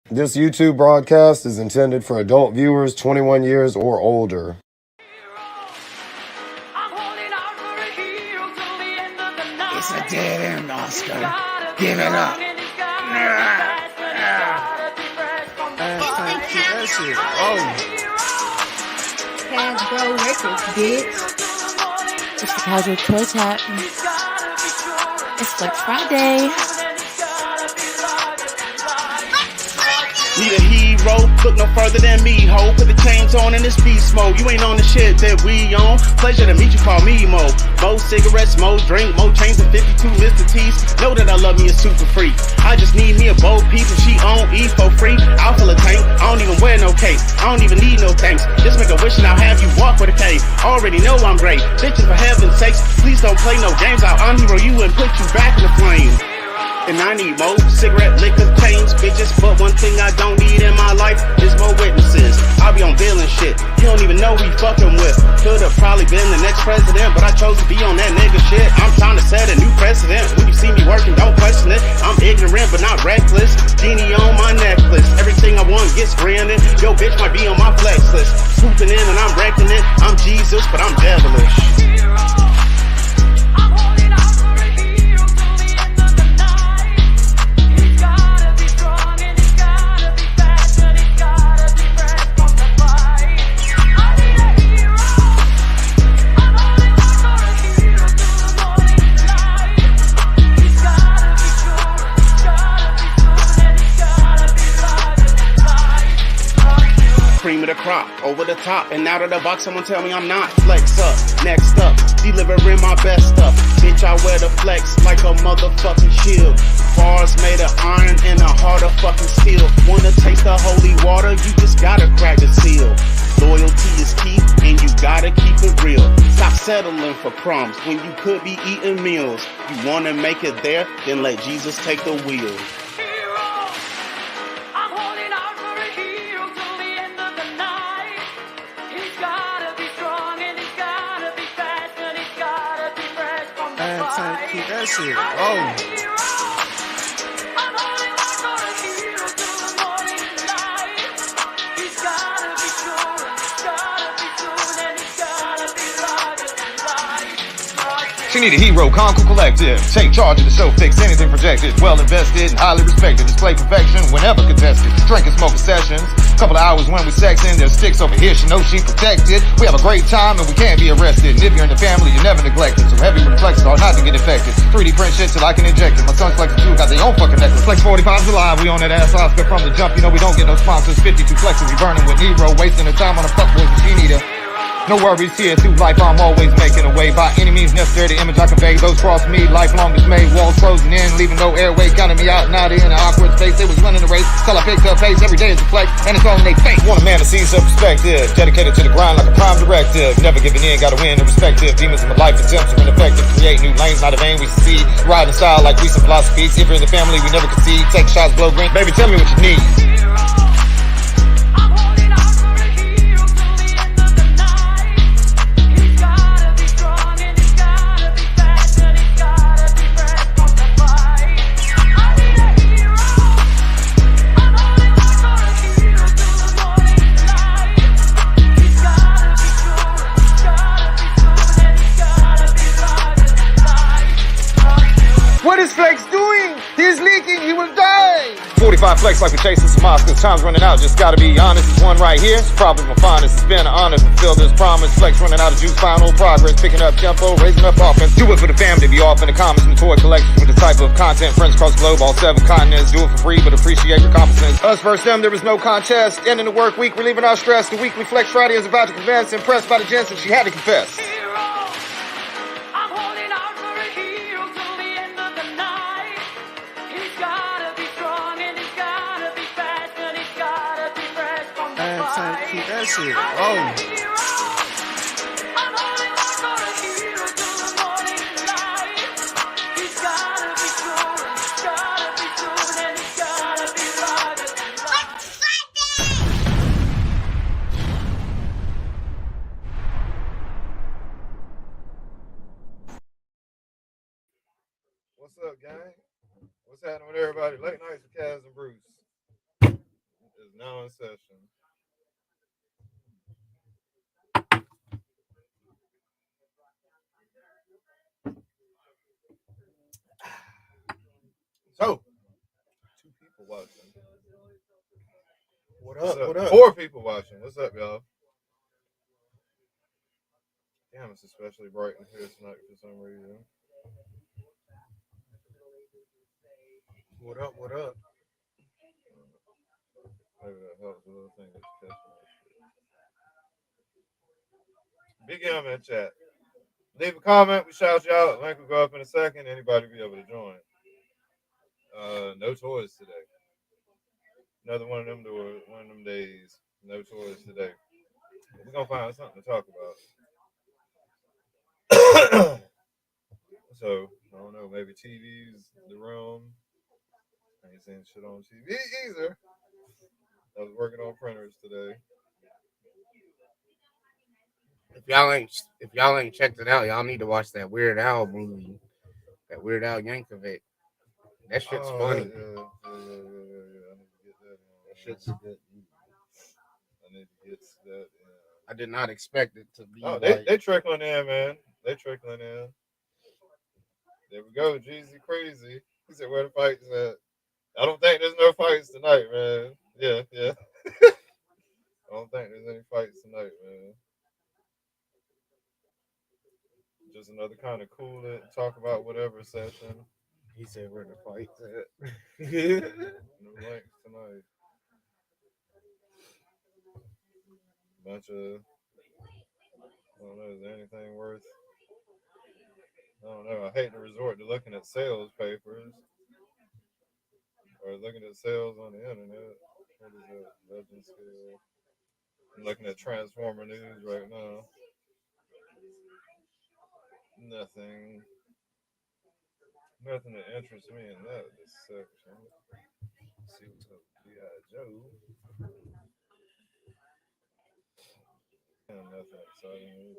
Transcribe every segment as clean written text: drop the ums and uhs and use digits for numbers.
This YouTube broadcast is intended for adult viewers 21 years or older. It's a dead end, Oscar. Give it up. That shit. Hasbro Records, bitch. It's the Casual Toy Chat. It's Flex Friday. Need a hero, look no further than me, ho. Put the chains on in this beast mode. You ain't on the shit that we on. Pleasure to meet you, call me Mo. Mo cigarettes, Mo drink, Mo chains and 52 Mr. T's. Know that I love me a super freak. I just need me a bold piece and she on E for free. I'll fill a tank, I don't even wear no cape. I don't even need no thanks. Just make a wish and I'll have you walk with a cape. Already know I'm great. Bitches, for heaven's sakes, please don't play no games. I'll unhero you and put you back in the flame. And I need more cigarette, liquor, chains, bitches. But one thing I don't need in my life is more witnesses. I be on bill and shit. He don't even know who he fucking with. Could've probably been the next president, but I chose to be on that nigga shit. I'm trying to set a new precedent. When you see me working, don't question it. I'm ignorant, but not reckless. Genie on my necklace. Everything I want gets granted. Yo, bitch might be on my flex list. Swooping in and I'm wrecking it. I'm Jesus, but I'm devilish. Cream of the crop, over the top, and out of the box, someone tell me I'm not. Flex up, next up, delivering my best stuff. Bitch, I wear the flex like a motherfucking shield. Bars made of iron and a heart of fucking steel. Wanna taste the holy water, you just gotta crack the seal. Loyalty is key, and you gotta keep it real. Stop settling for crumbs when you could be eating meals. You wanna make it there, then let Jesus take the wheel. Keep that shit. She need a hero, Conquer Collective. Take charge of the show, fix anything projected. Well invested and highly respected. Display perfection whenever contested. Drink and smoke sessions. Couple of hours when we sexing. There's sticks over here, she knows she protected. We have a great time and we can't be arrested. And if you're in the family, you're never neglected. So heavy reflexes are not to get infected. 3D print shit till I can inject it. My son's Flex too, got their own fucking necklace. Flex 45's alive, we on that ass Oscar from the jump. You know we don't get no sponsors. 52 flexes, we burning with Nero. Wasting her time on a fuckboy machine eater. No worries here, through life I'm always making a way. By any means necessary, the image I convey. Those cross me, lifelong dismay. Walls frozen in, leaving no airway. Counting me out, not in an awkward space. They was running the race, till I picked up pace. Every day is a flex, and it's all in they face. Want a man to see some perspective. Dedicated to the grind like a prime directive. Never giving in, gotta win, irrespective. Demons in my life, attempts are ineffective. Create new lanes, not a vain, we succeed. Riding style like recent philosophies. If you're in the family, we never concede. Take shots, blow green. Baby, tell me what you need. What is Flex doing? He's leaking, he will die! 45 Flex like we're chasing some Oscars. Time's running out, just gotta be honest. This one right here, it's probably my finest. It's been an honor to fulfill this promise. Flex running out of juice, final progress. Picking up tempo, raising up offense. Do it for the family, be off in the comments and the toy collection. With the type of content, friends across the globe, all 7 continents. Do it for free, but appreciate your competence. Us versus them, there was no contest. Ending the work week, relieving our stress. The weekly Flex Friday is about to commence. Impressed by the gents and she had to confess. Keep that shit. What's up, gang? What's happening with everybody? Late nights with Kaz and Bruce. is now in session. So, 2 people watching. What What's up? What up? 4 people watching. What's up, y'all? Damn, it's especially bright in here tonight for some reason. What up? What up? Maybe that helps a little thing that's catching that shit. BGM in chat. Leave a comment. We shout you out. Link will go up in a second. Anybody be able to join. No toys today. Another one of them days. No toys today. We're gonna find something to talk about. So I don't know. Maybe TV's the room. I ain't seen shit on TV either. I was working on printers today. If y'all ain't checked it out, y'all need to watch that Weird Al movie. That Weird Al Yankovic. That shit's funny. Yeah. I need to get that in. That shit's good. I need to get that in. I did not expect it to be. Oh, they trickling in, man. They trickling in. There we go, Jeezy Crazy. He said, "Where the fights at?" I don't think there's no fights tonight, man. Yeah. I don't think there's any fights tonight, man. Just another kind of cool it, talk about whatever session. He said, "Where the fights at?" No links tonight. Bunch of, I don't know, is there anything worth? I don't know. I hate to resort to looking at sales papers or looking at sales on the internet. What is that? Legend scale. I'm looking at Transformer News right now. Nothing that interests me in that section. Let's see what's up with G.I. Joe. Nothing exciting.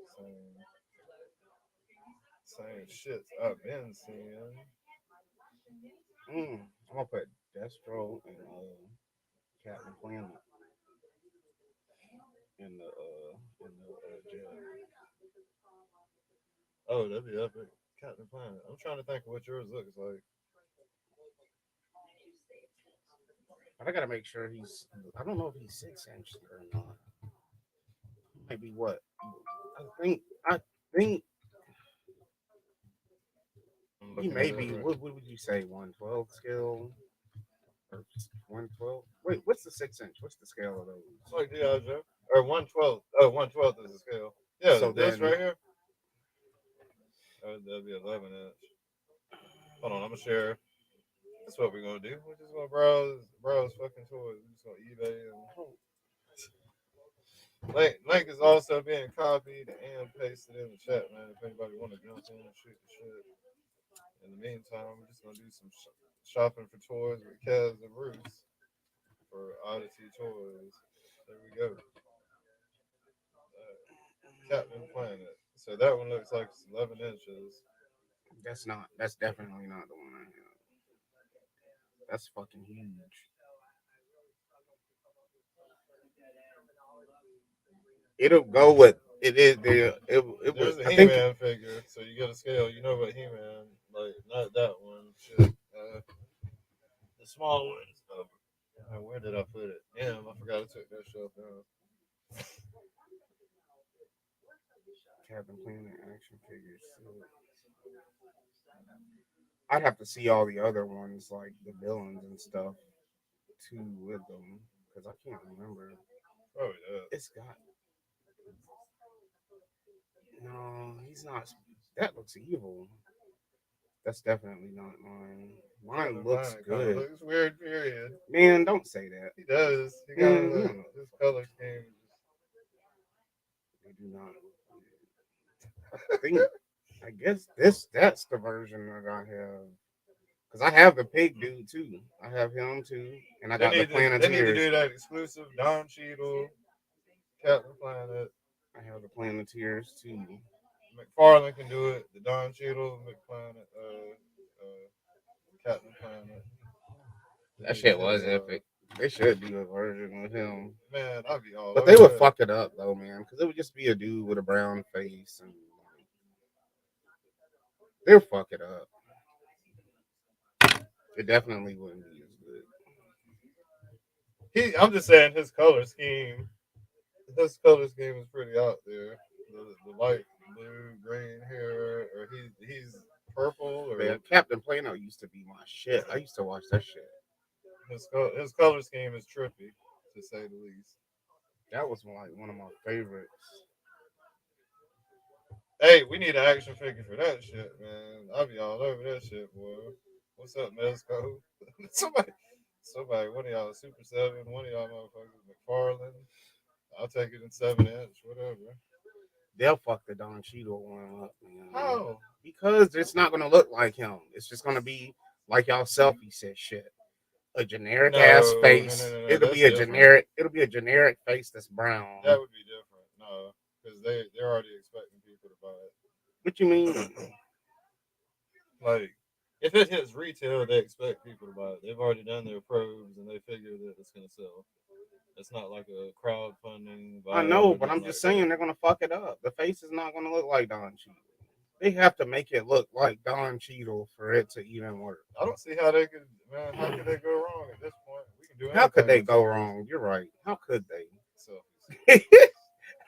Same shit I've been seeing. I'm gonna put Destro and Captain Planet in the jail. Oh, that'd be epic. Captain Planet. I'm trying to think of what yours looks like. But I gotta make sure I don't know if he's 6-inch or not. Maybe what? I think he may be. What would you say? 112 scale or 112? Wait, what's the 6-inch? What's the scale of those? It's like G.I. Joe. Or 112. Oh, 112 is the scale. Yeah, So this then, right here. That'd be 11-inch. Hold on, I'm gonna share. That's what we're gonna do. We're just gonna browse fucking toys. We're just gonna eBay and link is also being copied and pasted in the chat, man. If anybody want to jump in and shoot the shit. In the meantime, we're just gonna do some shopping for toys with Kaz and Bruce for Odyssey Toys. There we go. Captain Planet. So that one looks like it's 11 inches. That's definitely not the one I have. That's fucking huge. It'll go with it is there. There's a He-Man figure, so you get a scale. You know what He-Man, like not that one. Shit. The small one. Where did I put it? Damn, I forgot I took that shelf down. Captain Planet action figures. I'd have to see all the other ones, like the villains and stuff, too, with them, because I can't remember. Oh yeah. It's got. No, he's not. That looks evil. That's definitely not mine. Mine looks good. Looks weird, period. Man, don't say that. He does. He got his color scheme. They do not. I guess that's the version that I have. Because I have the pig dude too. I have him too. And I got the Planeteers. They need to do that exclusive Don Cheadle, Captain Planet. I have the Planeteers too. McFarlane can do it. The Don Cheadle, Captain Planet. That shit was epic. They should do a version with him. Man, I'd be all But over they would that. fuck it up though, man, because it would just be a dude with a brown face, and they'll fuck it up. It definitely wouldn't be as good. I'm just saying his color scheme. His color scheme is pretty out there. The light blue, green hair, or he's purple, or Man, Captain Plano used to be my shit. I used to watch that shit. his color scheme is trippy, to say the least. That was like one of my favorites. Hey, we need an action figure for that shit, man. I'll be all over that shit, boy. What's up, Mezco? somebody, one of y'all Super 7, one of y'all motherfuckers, McFarlane. I'll take it in 7-inch, whatever. They'll fuck the Don Cheadle one up, man. How? Because it's not gonna look like him. It's just gonna be like y'all selfie said shit. A generic ass face. No, it'll that's be a different. generic. It'll be a generic face that's brown. That would be different. No, because they're already expecting people to buy it. What you mean? Like, if it hits retail, they expect people to buy it. They've already done their probes and they figure that it's gonna sell. It's not like a crowdfunding. I know, but I'm just saying they're gonna fuck it up. The face is not gonna look like Don Cheadle. They have to make it look like Don Cheadle for it to even work. I don't see how they could. Man, how could they go wrong at this point? We can do anything. How could they with go selfies. wrong? You're right. How could they? Selfies.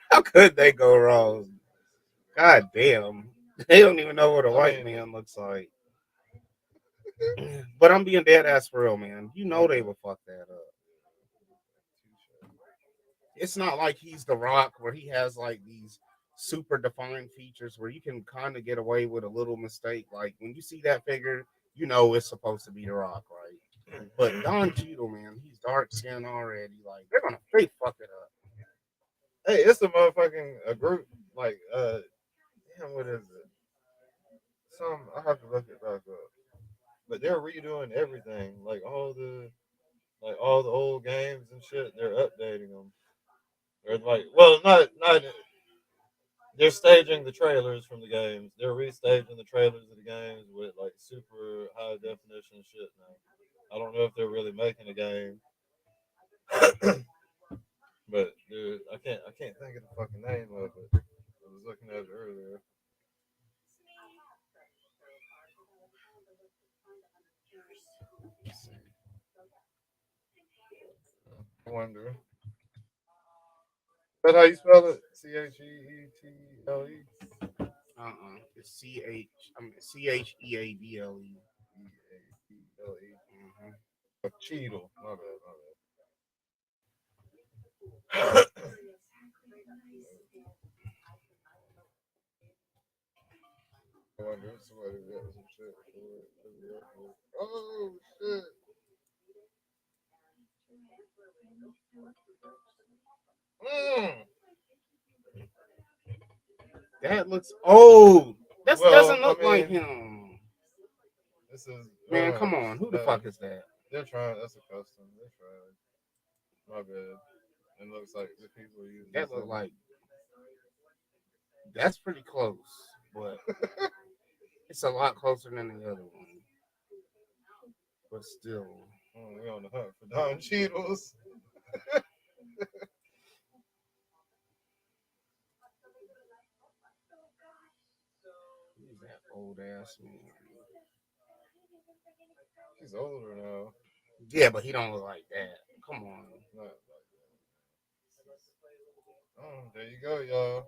How could they go wrong? God damn. They don't even know what a white man looks like. But I'm being dead ass for real, man. You know they will fuck that up. It's not like he's The Rock where he has like these super defined features where you can kind of get away with a little mistake. Like when you see that figure, you know it's supposed to be The Rock, right? But Don Cheadle, man, he's dark skinned already. Like they fuck it up. Hey, it's a motherfucking a group like damn, what is it? I have to look it back up. But they're redoing everything, like all the old games and shit. They're updating them. They're like, well, not. They're staging the trailers from the games. They're restaging the trailers of the games with like super high definition shit now. I don't know if they're really making a game, but dude, I can't think of the fucking name of it. I was looking at it earlier. I wonder. Is that how you spell it? CHEETLE? It's CHEADLE. Cheadle. My bad. I wonder if somebody got some shit for it. Oh, shit. That looks old. That Well, doesn't look I mean, like him. This is Man, come on. Who the fuck is that? They're trying. That's a custom. They're trying. My bad. It looks like the people use That look like. That's pretty close, but it's a lot closer than the other one. But still, we're on the hunt for Don Cheadles. Who's that old ass man? He's older now. Yeah, but he don't look like that. Come on. Not like that. Oh, there you go, y'all.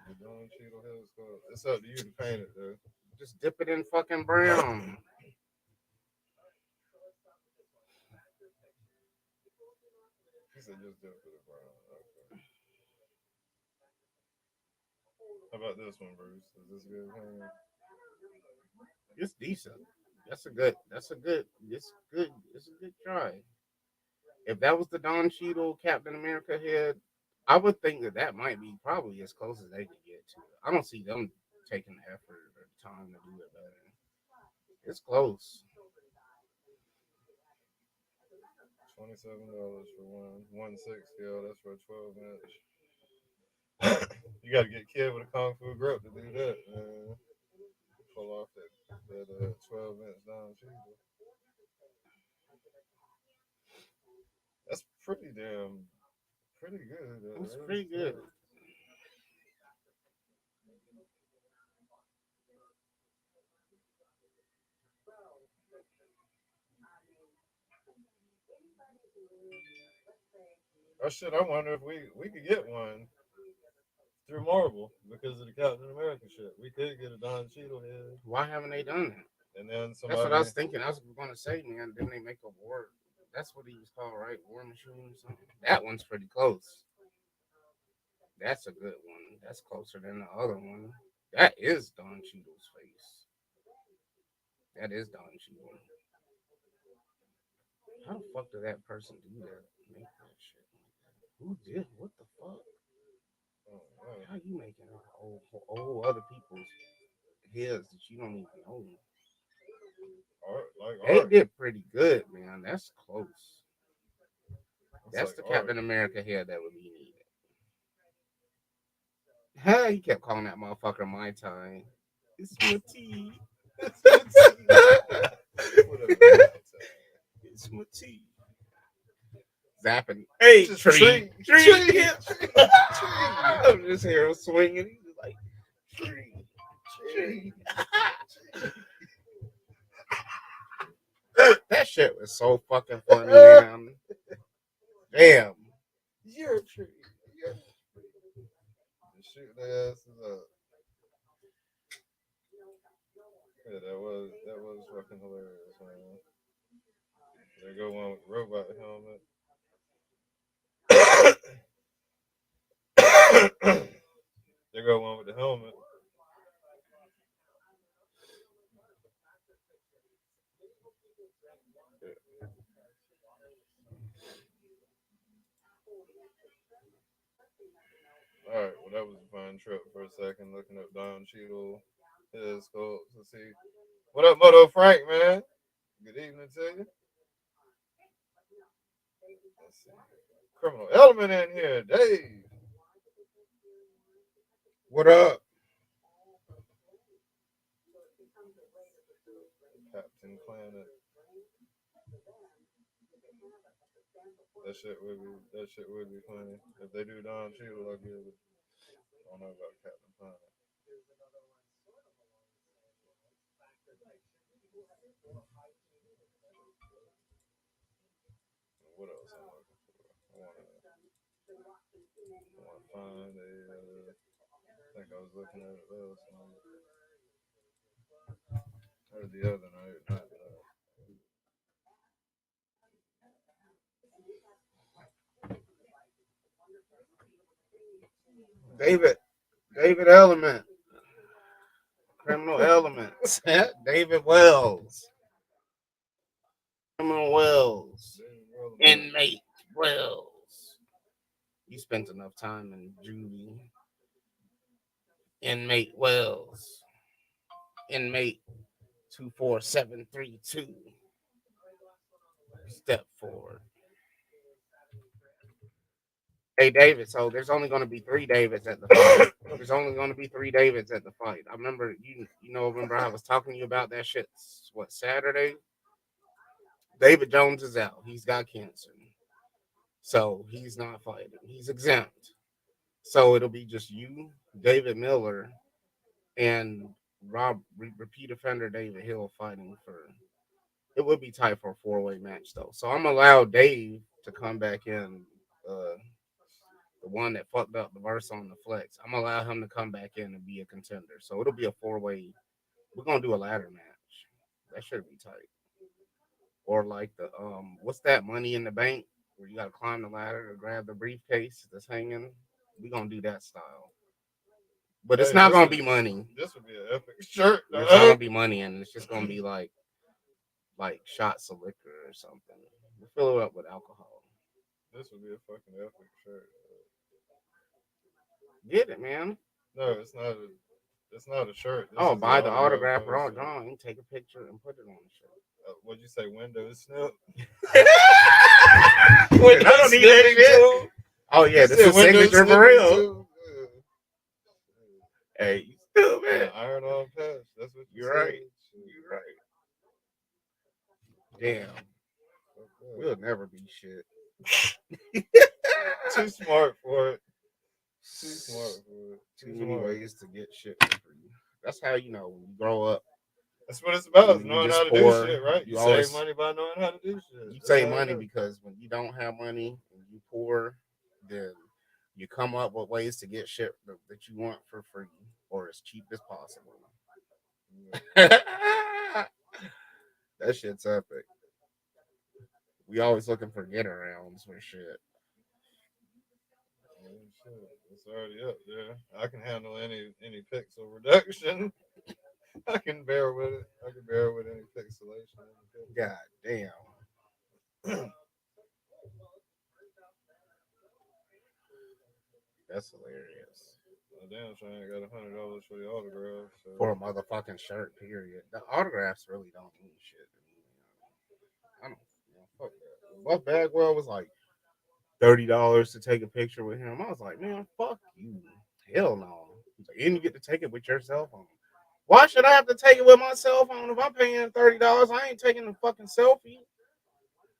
The Don Cheadle Hill Sculpt. It's up to you to paint it, though. Just dip it in fucking brown. He said just dip it in brown. Okay. How about this one, Bruce? Is this good? It's decent. It's a good try. If that was the Don Cheadle Captain America head, I would think that might be probably as close as they could get to it. I don't see them taking the effort or the time to do it better. It's close. $27 for 160. Oh, that's for a 12-inch. You got to get a kid with a kung fu grip to do that, man. Pull off that 12-inch Don Cheadle. pretty good. It's pretty good. Oh shit! I wonder if we could get one through Marvel because of the Captain America shit. We could get a Don Cheadle head, Why haven't they done that? and then That's somebody. what I was thinking. I was going to say, man, didn't they make a war? That's what he was called, right? War Machine or something. That one's pretty close. That's a good one. That's closer than the other one. That is Don Cheadle's face. That is Don Cheadle. How the fuck did that person do that? Make that shit. Who did? What the fuck? How you making old other people's heads that you don't even know? They did pretty good, man. That's close. That's the Captain America head that would be needed. Hey, he kept calling that motherfucker my time. It's my tea. It's my tea. Zapping. Hey, tree. I'm just here swinging. He's like, tree. That shit was so fucking funny, man. Damn. You're a tree. Shoot their asses up. Yeah, that was fucking hilarious, man. There go one with the robot helmet. There go one with the helmet. All right, well, that was a fun trip for a second, looking up Don Cheadle, his sculpts. Let's see. What up, Moto Frank, man? Good evening to you. Let's see. Criminal Element in here, Dave. What up? Captain Planet. That shit would be funny. If they do Don Cheadle, I'll give it. I don't know about Captain Planet. What else am I looking for? I want to find a. I think I was looking at it last night. Or the other night. Not David Element. Criminal Elements. David Wells. Criminal Wells. Inmate Wells. You spent enough time in juvie. Inmate Wells. Inmate 24732. Step forward. Hey, David, so there's only going to be 3 Davids at the fight. There's only going to be 3 Davids at the fight. I remember, remember I was talking to you about that shit, Saturday? David Jones is out. He's got cancer. So he's not fighting. He's exempt. So it'll be just you, David Miller, and repeat offender David Hill fighting for. It would be tight for a 4-way match, though. So I'm allowed Dave to come back in. The one that fucked up the verse on the flex. I'm gonna allow him to come back in and be a contender. So it'll be a 4-way. We're gonna do a ladder match. That should be tight. Or like the what's that, Money in the Bank, where you gotta climb the ladder to grab the briefcase that's hanging. We're gonna do that style. But it's not gonna be money. This would be an epic shirt. It's not gonna be money, and it's just gonna be like shots of liquor or something. We'll fill it up with alcohol. This would be a fucking epic shirt. Get it, man. No, it's not a shirt. This buy the autograph raw drawing, take a picture, and put it on the shirt. What'd you say? Windows snip? I don't need that shit. Oh yeah, this is signature for real. Hey, you still, man. Iron on patch. That's what you're right. You're right. Damn. We'll never be shit. Too smart for it. Too smart for it. Too many ways to get shit for free. That's how you know when you grow up. That's what it's about, is You knowing just how to poor, do shit, right? you You always- save money by knowing how to do shit. You That's save how it money goes. because when you don't have money and you poor, then you come up with ways to get shit that you want for free or as cheap as possible. That shit's epic. We always looking for get arounds for shit. Oh, shit. It's already up there. I can handle any pixel reduction. I can bear with it. I can bear with any pixelation. God damn. That's hilarious. Damn, so I ain't got $100 for the autograph. So. For a motherfucking shirt, period. The autographs really don't mean shit to me. I don't fuck that. Buff Bagwell was like $30 to take a picture with him. I was like, man, fuck you. Hell no. He's like, and you get to take it with your cell phone. Why should I have to take it with my cell phone? If I'm paying $30, I ain't taking a fucking selfie.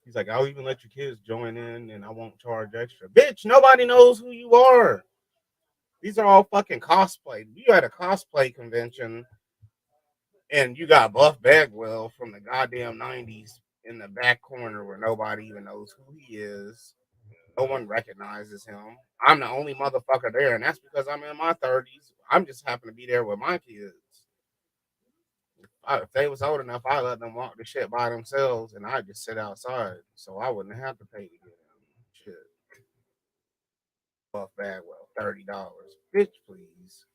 He's like, I'll even let your kids join in and I won't charge extra. Bitch, nobody knows who you are. These are all fucking cosplay. You at a cosplay convention and you got Buff Bagwell from the goddamn 90s in the back corner where nobody even knows who he is. No one recognizes him. I'm the only motherfucker there, and that's because I'm in my 30s. I'm just happen to be there with my kids. If they was old enough, I let them walk the shit by themselves, and I just sit outside, so I wouldn't have to pay to get them. Shit. Buff Bagwell, $30. Bitch, please.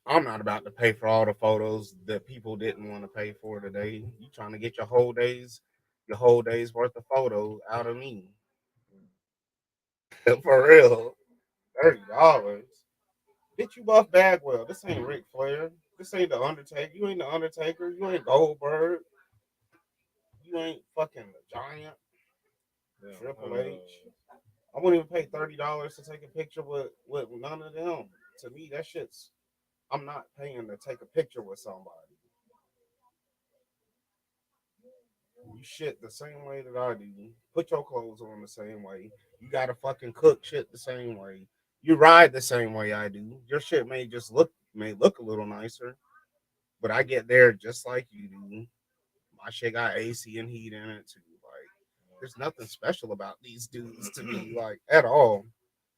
I'm not about to pay for all the photos that people didn't want to pay for today. You trying to get your whole day's worth of photos out of me. For real. $30. Bitch, you Buff Bagwell. This ain't Ric Flair. This ain't The Undertaker. You ain't The Undertaker. You ain't Goldberg. You ain't fucking the Giant. Yeah, Triple H. I wouldn't even pay $30 to take a picture with none of them. To me, that shit's. I'm not paying to take a picture with somebody. You shit the same way that I do. Put your clothes on the same way. You gotta fucking cook shit the same way. You ride the same way I do. Your shit may look a little nicer, but I get there just like you do. My shit got AC and heat in it too. Like, there's nothing special about these dudes to me, like at all.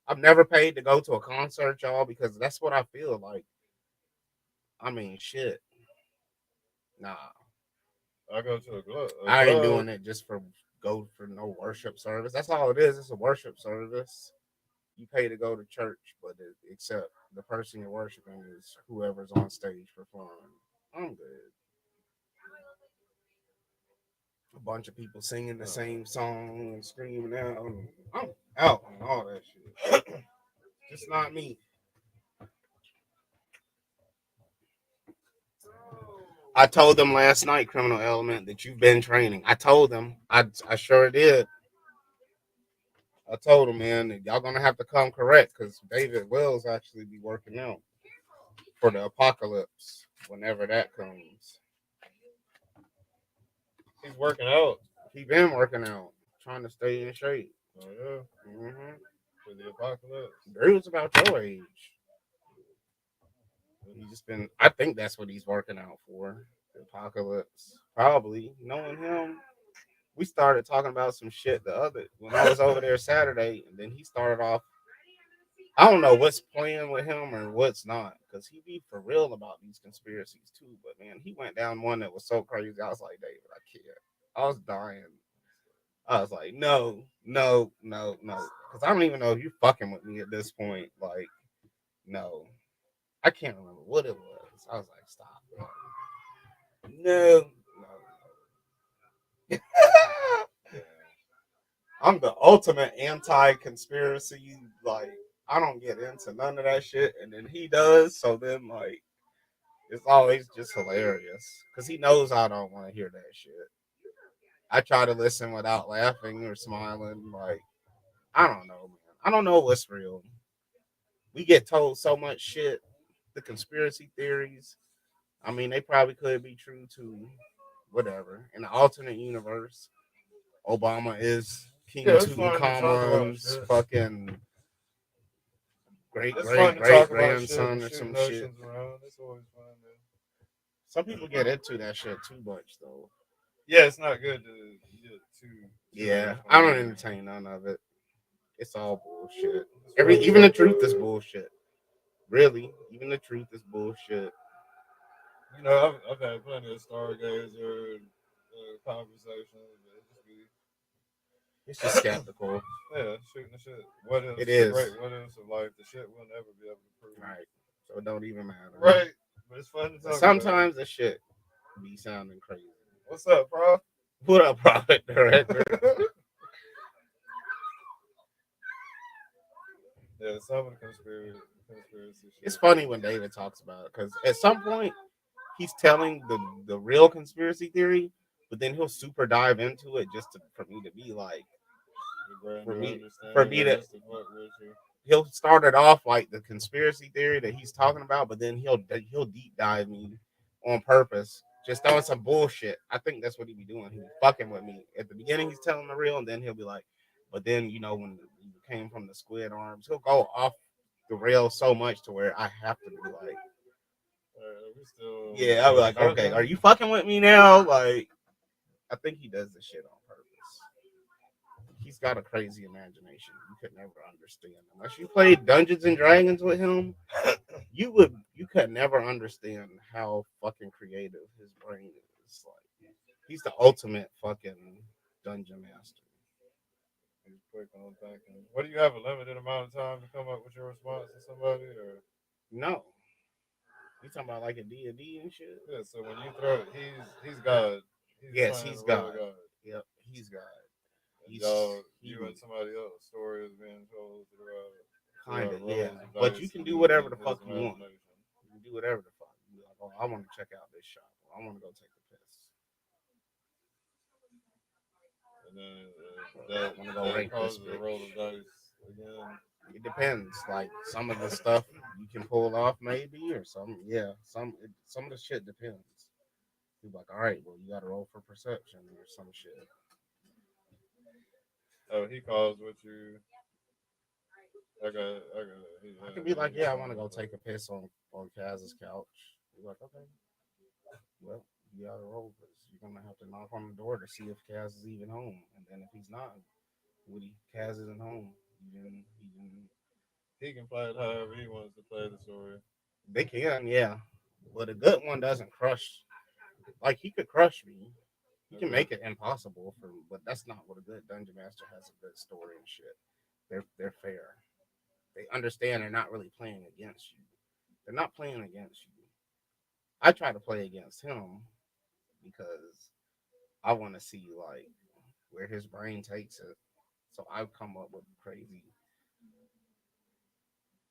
I've never paid to go to a concert, y'all, because that's what I feel like. I mean, shit. Nah. I go to a club. I ain't doing it just for no worship service. That's all it is. It's a worship service. You pay to go to church, but except the person you're worshiping is whoever's on stage performing. I'm good. A bunch of people singing the same song and screaming out. I'm out on all that shit. Just not me. I told them last night, Criminal Element, that you've been training. I told them. I sure did. I told them, man, that y'all gonna have to come correct because David Wells actually be working out for the apocalypse whenever that comes. He's working out. He been working out, trying to stay in shape. Oh yeah. Mm-hmm. For the apocalypse. Dude's about your age. He's just been. I think that's what he's working out for. The apocalypse, probably. Knowing him, we started talking about some shit when I was over there Saturday, and then he started off. I don't know what's playing with him or what's not, because he be for real about these conspiracies too. But man, he went down one that was so crazy. I was like, David, I can't. I was dying. I was like, no, because I don't even know if you're fucking with me at this point. Like, no, I can't remember what it was. I was like, stop, bro. No. I'm the ultimate anti-conspiracy. Like, I don't get into none of that shit, and then he does. So then, like, it's always just hilarious because he knows I don't want to hear that shit. I try to listen without laughing or smiling. Like, I don't know, man. I don't know what's real. We get told so much shit. The conspiracy theories. I mean, they probably could be true too. Whatever. In the alternate universe. Obama is King Yeah, it's fun to talk about Tutankhamun's shit. fucking great It's great fun to great talk about shit grandson and or shoot some shit. notions around. It's always fun, man. Some people get into that shit too much though. Yeah, it's not good to get too. Yeah, much I don't fun. entertain none of it. It's all bullshit. It's Even the truth is bullshit. Really, even the truth is bullshit. You know, I've had plenty of stargazer conversations. But it just be It's just skeptical. yeah, shooting the shit. What else? It is. Great. What else of life? The shit we'll never be able to prove. Right. So it don't even matter. Right. But it's fun to But talk sometimes the shit be sounding crazy. What's up, bro? What up, Prophet Director? Yeah, some of the conspiracy shit. It's funny when David talks about it because at some point he's telling the real conspiracy theory, but then he'll super dive into it just for me to be like, for me to he'll start it off like the conspiracy theory that he's talking about, but then he'll deep dive me on purpose, just throwing some bullshit. I think that's what he be doing. He be fucking with me at the beginning. He's telling the real, and then he'll be like, but then you know when you came from the squid arms, he'll go off the rail so much to where I have to be like, yeah, I'll be like, okay, are you fucking with me now? Like, I think he does this shit on purpose. He's got a crazy imagination. You could never understand unless you played Dungeons and Dragons with him. You could never understand how fucking creative his brain is. Like, he's the ultimate fucking dungeon master. He's quick on thinking. What do you have a limited amount of time to come up with your response to somebody, or no? You talking about like a D&D and shit? Yeah. So when you throw, he's God. He's God. Yep, he's God. You and somebody else. Story is being told throughout. Kind of, yeah. But you can do whatever the fuck you want. You can do whatever the fuck. You be like, oh, I want to check out this shop. Or I want to go take a piss. And then I want to go rank this bitch. Roll the dice again. It depends. Like some of the stuff you can pull off, maybe, or some. Yeah, some of the shit depends. You're like, all right, well, you got to roll for perception or some shit. Oh, he calls with you. I can be like, yeah, I want to go take a piss on Kaz's couch. You're like, okay. Well, you got to roll because you're gonna have to knock on the door to see if Kaz is even home, and then if he's not, Kaz isn't home. He can play it however he wants to play the story. They can, yeah. But a good one doesn't crush. Like, he could crush me. He can make it impossible for me, but that's not what a good dungeon master has. A good story and shit. They're fair. They understand they're not really playing against you. They're not playing against you. I try to play against him because I want to see like where his brain takes it. So I've come up with crazy.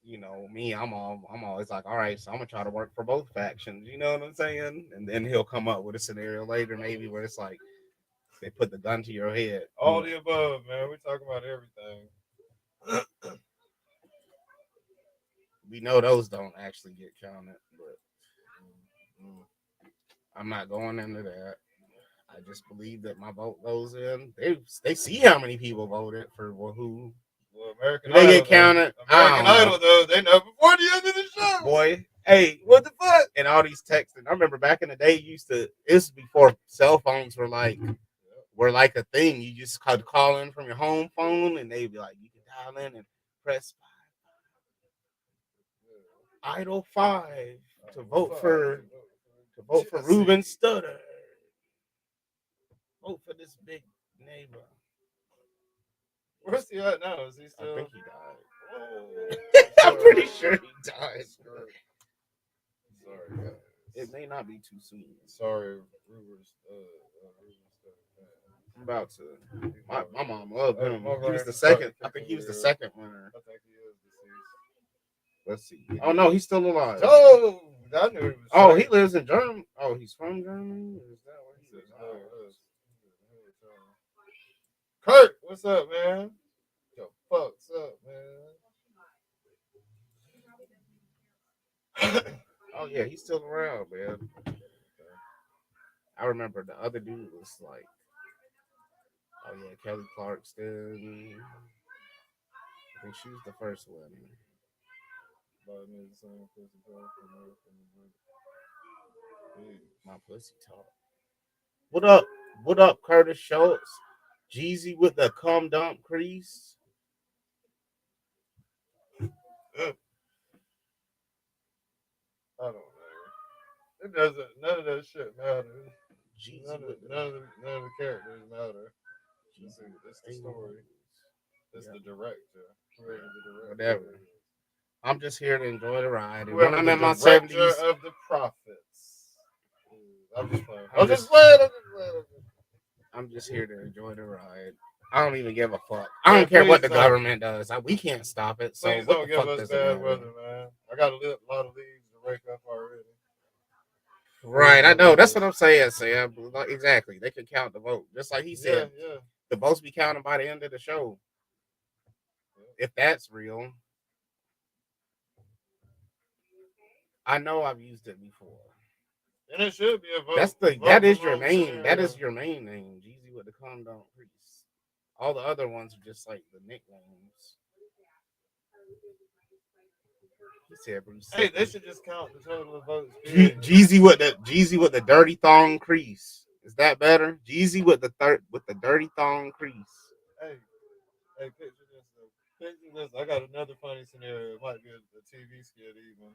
You know, me, I'm always like, all right, so I'm gonna try to work for both factions. You know what I'm saying? And then he'll come up with a scenario later, maybe where it's like they put the gun to your head. All the above, man. We talk about everything. We know those don't actually get counted, but I'm not going into that. I just believe that my vote goes in. They see how many people voted for who. Well, American Idol, get counted. American Idol, though, they know before the end of the show. Boy, hey, what the fuck? And all these texting. I remember back in the day, it's before cell phones were like a thing. You just could call in from your home phone, and they'd be like, you can dial in and press 5. Idol 5 to vote for Ruben Studdard. Vote for this big neighbor. Where's he at now? Is he still? I think he died. I'm pretty sure he died. Sorry, guys. It may not be too soon. Sorry, Ruben's. I'm about to. My mom loved him. He was the second. I think he was the second winner. I think he is deceased. Let's see. Oh no, he's still alive. Oh, I knew he was. Oh, he lives in Germany. Oh, he's from Germany. Is that where he lives? Kurt, what's up, man? Yo, fuck's up, man? Oh yeah, he's still around, man. I remember the other dude was like, Oh yeah, Kelly Clarkson. I think she was the first one. Biden is the same pussy talk from America. My pussy talk. What up? What up, Curtis Schultz? Jeezy with the cum dump crease. I don't know. It doesn't. None of that shit matters. Jeezy None with the of the characters matter. It's the story. It's Yeah. the director. Whoever the director Whatever. is. I'm just here to enjoy the ride. And when Whoever I'm the in my director 70s, of the prophets. I'm just playing. I'm I'm just just- playing. I'm just here to enjoy the ride. I don't even give a fuck. I don't Man, care what please the don't. government does. We can't stop it. So Please what don't the give fuck us does it bad matter? weather, man. I got a lot of leaves to rake up already. Right, I know. That's what I'm saying, Sam. Like, exactly. They can count the vote. Just like he said, Yeah. the votes be counted by the end of the show. If that's real. I know I've used it before. And it should be a vote. That is for your vote main. scenario. That is your main name. Jeezy with the condom priest. All the other ones are just like the nicknames. He said, Bruce. Hey, they should just count the total of votes. Jeezy with the dirty thong crease. Is that better? Jeezy with the dirty thong crease. Hey, picture this though. Picture this. I got another funny scenario. It might be a TV skit even.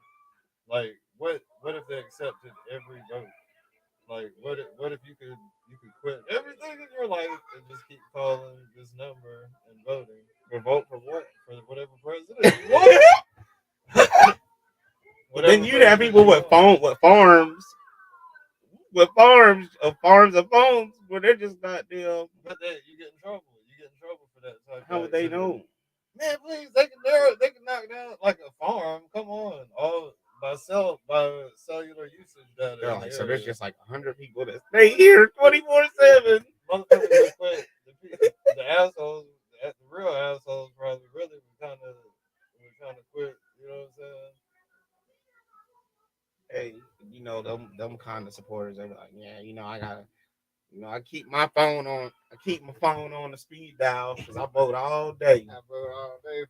Like, what if they accepted every vote? Like, what if you could quit everything in your life and just keep calling this number and voting? For vote for what? For whatever president you want. Then you'd have people with farms of phones where they're just not them. But you get in trouble. You get in trouble for that type. How would they know? Man, please, they can knock down like a farm. Come on, all by cellular usage data. They're like, so there's just like 100 people that stay here 24/7. Motherfuckers just quit. The assholes, the real assholes, probably really would kind of quit. You know what I'm saying? Hey, you know them kind of supporters. They're like, yeah, I keep my phone on. I keep my phone on the speed dial because I vote all day.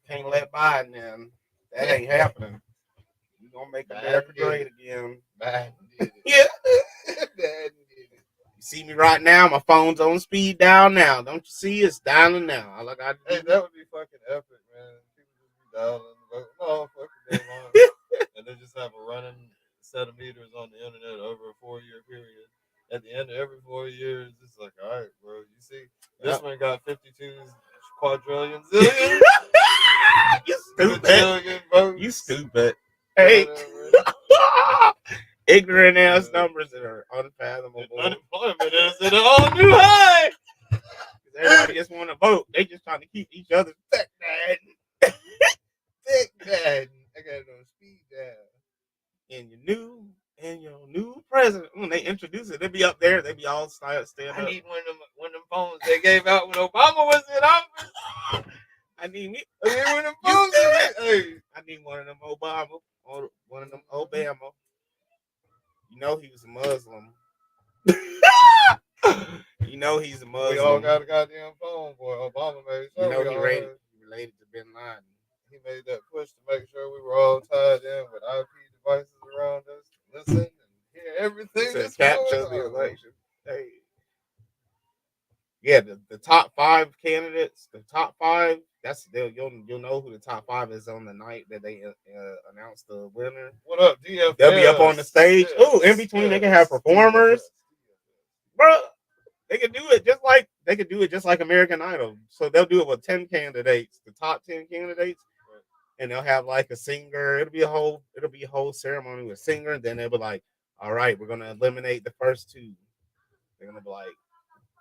Can't let Biden in. That ain't happening. You gonna make America great again? Biden did it. Yeah. Biden did it. You see me right now? My phone's on speed dial now. Don't you see? It's dialing now. All I got to Hey, do. that would be fucking epic, man. People just be dialing the vote. No, fucking day long. And they just have a running set of meters on the internet over a 4-year period. At the end of every 4 years, it's like, all right, bro, you see, this one got 52 quadrillion zillion. You stupid. Bajillion votes. You stupid. Hey. Ignorant ass numbers that are unfathomable. Unemployment is at a whole new high. Everybody just want to vote. They just trying to keep each other sick, man. Sick, man. I got it on speed dial. And your new president, when they introduce it, they be up there. They be all stand up. I need one of them phones they gave out when Obama was in office. I need me. I need one of them phones. Hey. I need one of them Obama or one of them Obama. You know he was a Muslim. You know he's a Muslim. We all got a goddamn phone, boy. Obama made sure. You know we he all related to Bin Laden. He made that push to make sure we were all tied in with IP devices around us. Listen and hear everything To that's capture going the on. election. Hey. Yeah, the top 5 candidates, the top 5. You'll know who the top 5 is on the night that they announce the winner. What up, DF? They'll be up on the stage. Oh, in between they can have performers, bro. They could do it just like American Idol. So they'll do it with 10 candidates, the top 10 candidates, and they'll have like a singer. It'll be a whole ceremony with a singer. And then they'll be like, all right, we're gonna eliminate the first 2. They're gonna be like,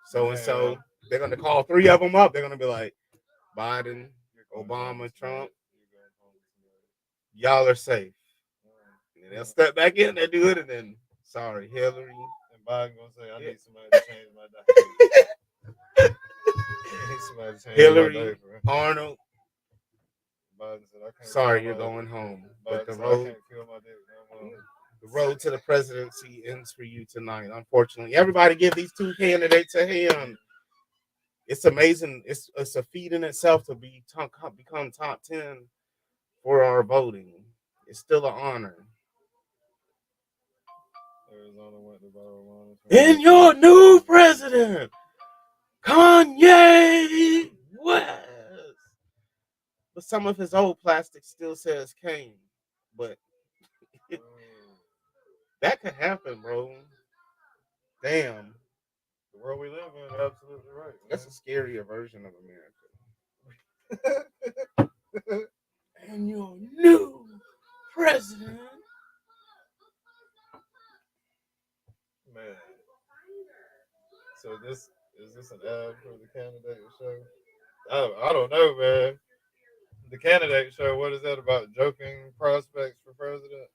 so and so. They're gonna call 3 of them up. They're gonna be like, Biden, Obama, Trump. Y'all are safe. And they'll step back in, they do it, and then sorry, Hillary. And Biden gonna say, I need somebody to change my diaper. I need somebody to change Hillary, my diaper. Arnold. Biden said, I can't Sorry, feel you're my- going home. Biden But the said, I road can't feel my dick no more. The road to the presidency ends for you tonight. Unfortunately, everybody give these 2 candidates a hand. It's amazing. It's a feat in itself to become top 10 for our voting. It's still an honor. Arizona went to marijuana. And your new president, Kanye West. But some of his old plastic still says Kane. But that could happen, bro. Damn. The world we live in, absolutely right. That's a scarier version of America. And your new president. Man. So is this an ad for the candidate show? I don't know, man. The candidate show, what is that about? Joking prospects for president?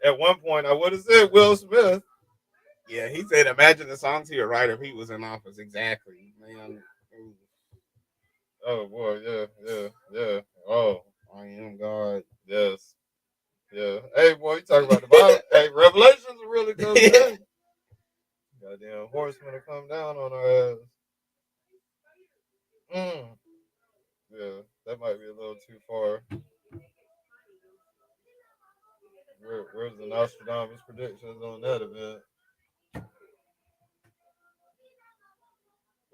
At one point, I would have said Will Smith. Yeah, he said, imagine the songs he would write if he was in office. Exactly, man. Oh, boy, yeah. Oh, I am God. yes. Yeah. Hey, boy, you talking about the Bible? Hey, Revelations are really good today. Goddamn horsemen will come down on our ass. Yeah, that might be a little too far. Where's the Nostradamus predictions on that event?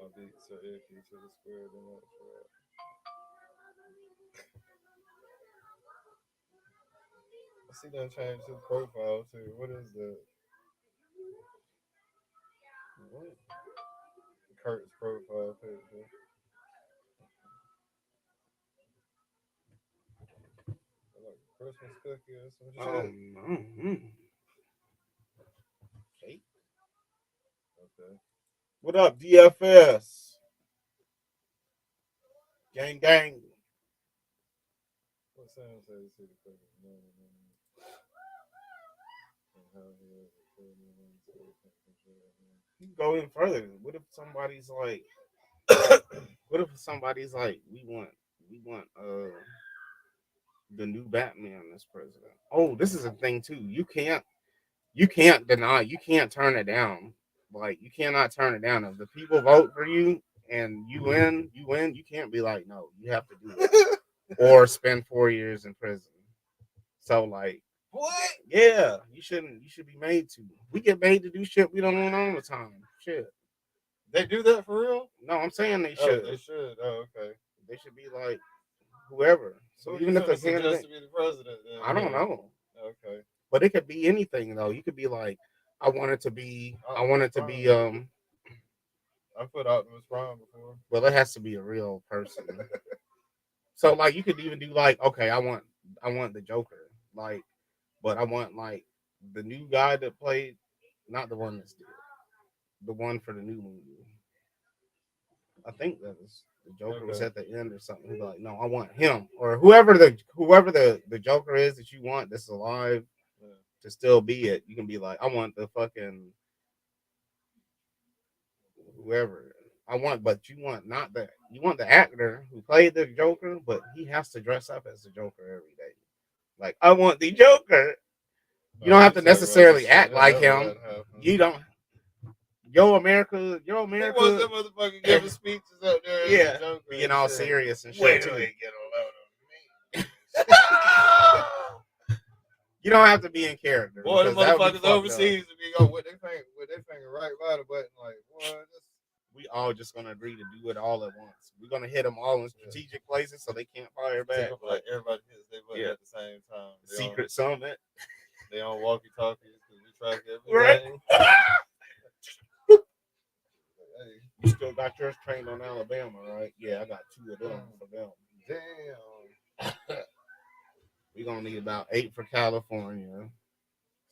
My beats are icky to the square. They're not sure. I see them change his profile too. What is that? What? Kurt's profile picture. Like Christmas cookie or some shit. Okay. Okay. What up, DFS? Gang, gang. What sound say to the cookie? No. You can go in further. What if somebody's like, we want the new Batman as president. Oh, this is a thing too. You can't deny, you can't turn it down. Like, you cannot turn it down. If the people vote for you and you win, you can't be like, no, you have to do it. Or spend 4 years in prison. So like, what? Yeah, you should be made to. We get made to do shit we don't want all the time. Shit. They do that for real? No, I'm saying they should. They should. Oh, okay. They should be like whoever. So Who even if the suggests candidate, to be the president, then? I don't know. Okay. But it could be anything though. You could be like, I want it to be. I put Optimus Prime before. Well, it has to be a real person. So like, you could even do like, okay, I want the Joker, like, but I want like the new guy that played, not the one that's dead, the one for the new movie. I think that was the Joker was at the end or something. He'd be like, no, I want him, or whoever the Joker is that you want that's alive to still be it. You can be like, I want the fucking whoever I want, but you want not that. You want the actor who played the Joker, but he has to dress up as the Joker every day. Like, I want the Joker. You don't have to necessarily act like him. You don't. Yo, America. He was that motherfucker giving speeches up there. Yeah, being all serious and shit. Wait too. till they get a load of me. You don't have to be in character. Boy, the motherfuckers overseas to be go with their finger right by the button, like, boy, we all just gonna agree to do it all at once. We're gonna hit them all in strategic places so they can't fire back. Like everybody hits their button at the same time. Secret summit. They on walkie talkies because we track everything. Right. You still got yours trained on Alabama, right? Yeah, I got 2 of them for them. Damn. We're gonna need about 8 for California.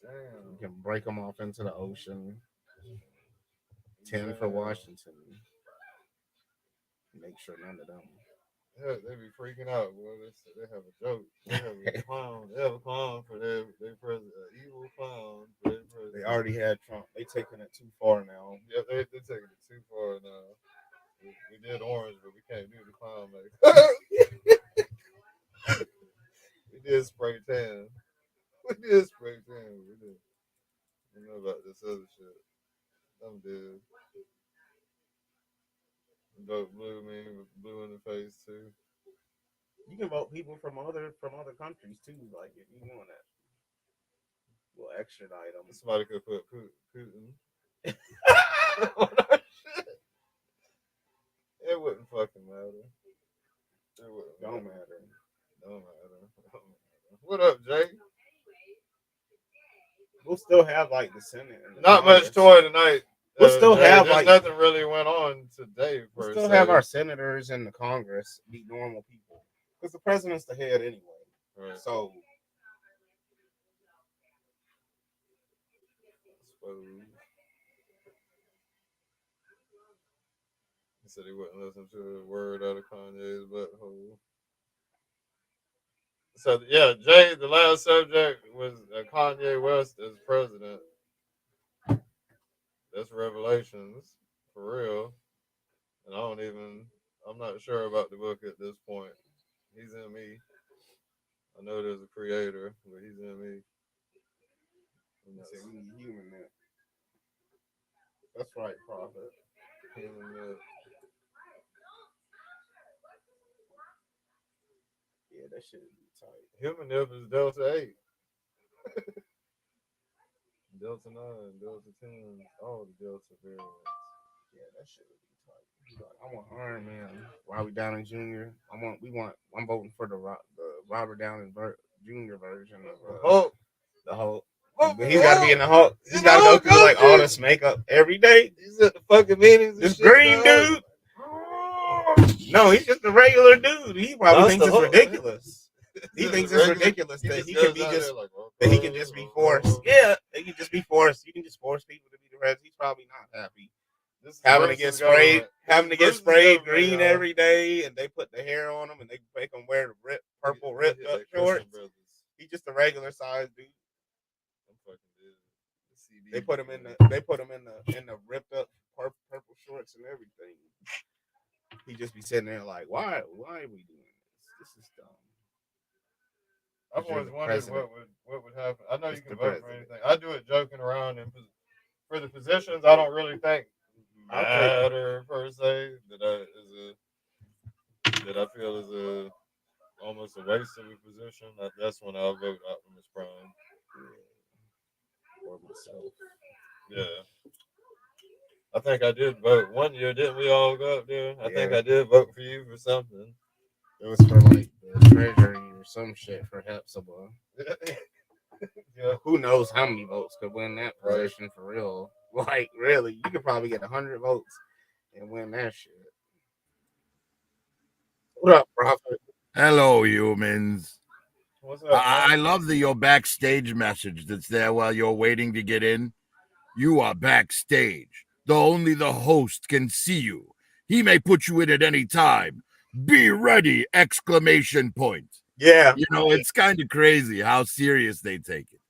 Damn. We can break them off into the ocean. 10 for Washington. Make sure none of them. Yeah, they be freaking out, boy. They have a joke. They have a clown. They have a clown for their president. An evil clown for their president. They already had Trump. They taking it too far now. Yeah, they're taking it too far now. We did orange, but we can't do the clown make. We did spray tan. We did. I know about this other shit. I'm dead. Vote blue mean with blue in the face too. You can vote people from other countries too. Like if you want that, we'll extradite them. Somebody could put Putin. It wouldn't fucking matter. It wouldn't. Don't matter. Don't matter. What up, Jay? We'll still have like the Senate. And the Not much Congress. toy tonight. We'll still Jay. have Just like nothing really went on today. we'll Per still se. have our senators and the Congress be normal people because the president's the head anyway. Right. So Suppose. He said he wouldn't listen to a word out of Kanye's butthole. So yeah, Jay, the last subject was Kanye West as president. That's revelations for real. And I'm not sure about the book at this point. He's in me. I know there's a creator, but he's in me. we need human milk. That's right, Prophet. Human milk. Yeah, that shit would be tight. Human milk is Delta 8. Delta 9, Delta 10, all the Delta variants. Yeah, that shit would be tight. Like, I want Iron Man. Robert Downey Jr. I'm voting for the Robert Downey Jr. version of Hulk. the Hulk. Hulk, But he's got to be in the Hulk. He's He's got to go Hulk through like all Hogan. this makeup every day. He's at the fucking meetings. and This shit, green dog. dude. No, he's just a regular dude. He probably That's thinks the it's Hulk. ridiculous. He Just thinks a it's regular- ridiculous that just he can goes be out just there like, that he can just be forced. Yeah, he can just be forced. You can just force people to be the president. He's probably not happy. This is Having to get Bruce's sprayed, government. having to This get is Bruce's sprayed government, green y'all. every day, and they put the hair on him, and they make him wear the purple ripped Yeah, up like Christian shorts. Brothers. He's just a regular size dude. I'm fucking dead. The CD. They put him in the ripped up purple shorts and everything. He just be sitting there like, why are we doing this? This is dumb. I've You're always the wondered president. what would happen. I know It's you can the vote for president. anything. I do it joking around, and for the positions, I don't really think I'll take matter per se that I feel is almost a waste of a position. That's when I'll vote Optimus Prime. for myself. Yeah. I think I did vote one year, didn't we all go up there? I think Yeah. I did vote for you for something. It was for like the treasury or some shit for Hepzibah. Yeah. Who knows how many votes could win that Right. position for real? Like really, you could probably get 100 votes and win that shit. What up, Prophet? Hello, humans. What's up? I man? love your backstage message that's there while you're waiting to get in. You are backstage. Only the host can see you. He may put you in at any time. Be ready! Exclamation point. Yeah, You know, it's kind of crazy how serious they take it.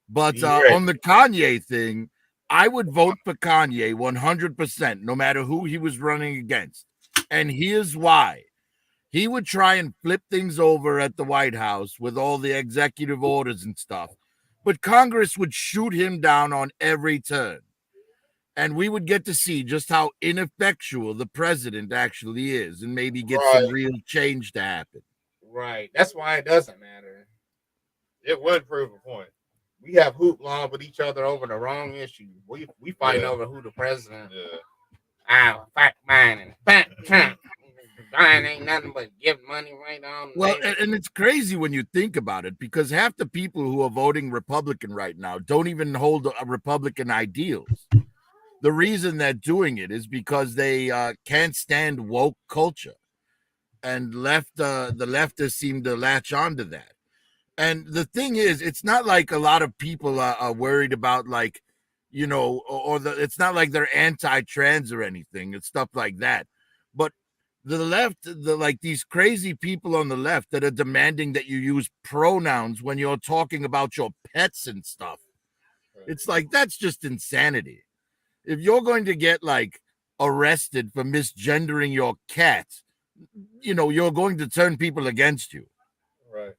But Be ready. on the Kanye thing, I would vote for Kanye 100%, no matter who he was running against. And here's why. He would try and flip things over at the White House with all the executive orders and stuff. But Congress would shoot him down on every turn. And we would get to see just how ineffectual the president actually is and maybe get some Right. real change to happen. right. That's why it doesn't matter. It would prove a point. We have hoopla with each other over the wrong issue. We fighting Yeah. over who the president. Yeah. Fact mining, fact Trump. Buying ain't nothing but give money right on. Well, there. and it's crazy when you think about it because half the people who are voting Republican right now don't even hold Republican ideals. The reason they're doing it is because they can't stand woke culture, and the leftists seem to latch onto that. And the thing is, it's not like a lot of people are worried about, like, you know, it's not like they're anti-trans or anything. It's stuff like that. But the left, like these crazy people on the left that are demanding that you use pronouns when you're talking about your pets and stuff. It's like, that's just insanity. If you're going to get like arrested for misgendering your cat, you know, you're going to turn people against you. Right.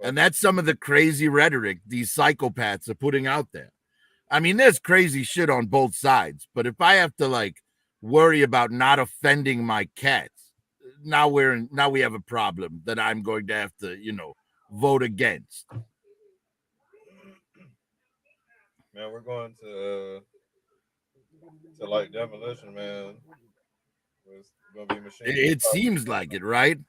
And that's some of the crazy rhetoric these psychopaths are putting out there. I mean, there's crazy shit on both sides, but if I have to like worry about not offending my cats. Now we have a problem that I'm going to have to, vote against. Man, we're going to like Demolition Man. It's gonna be machine. It seems like it, right?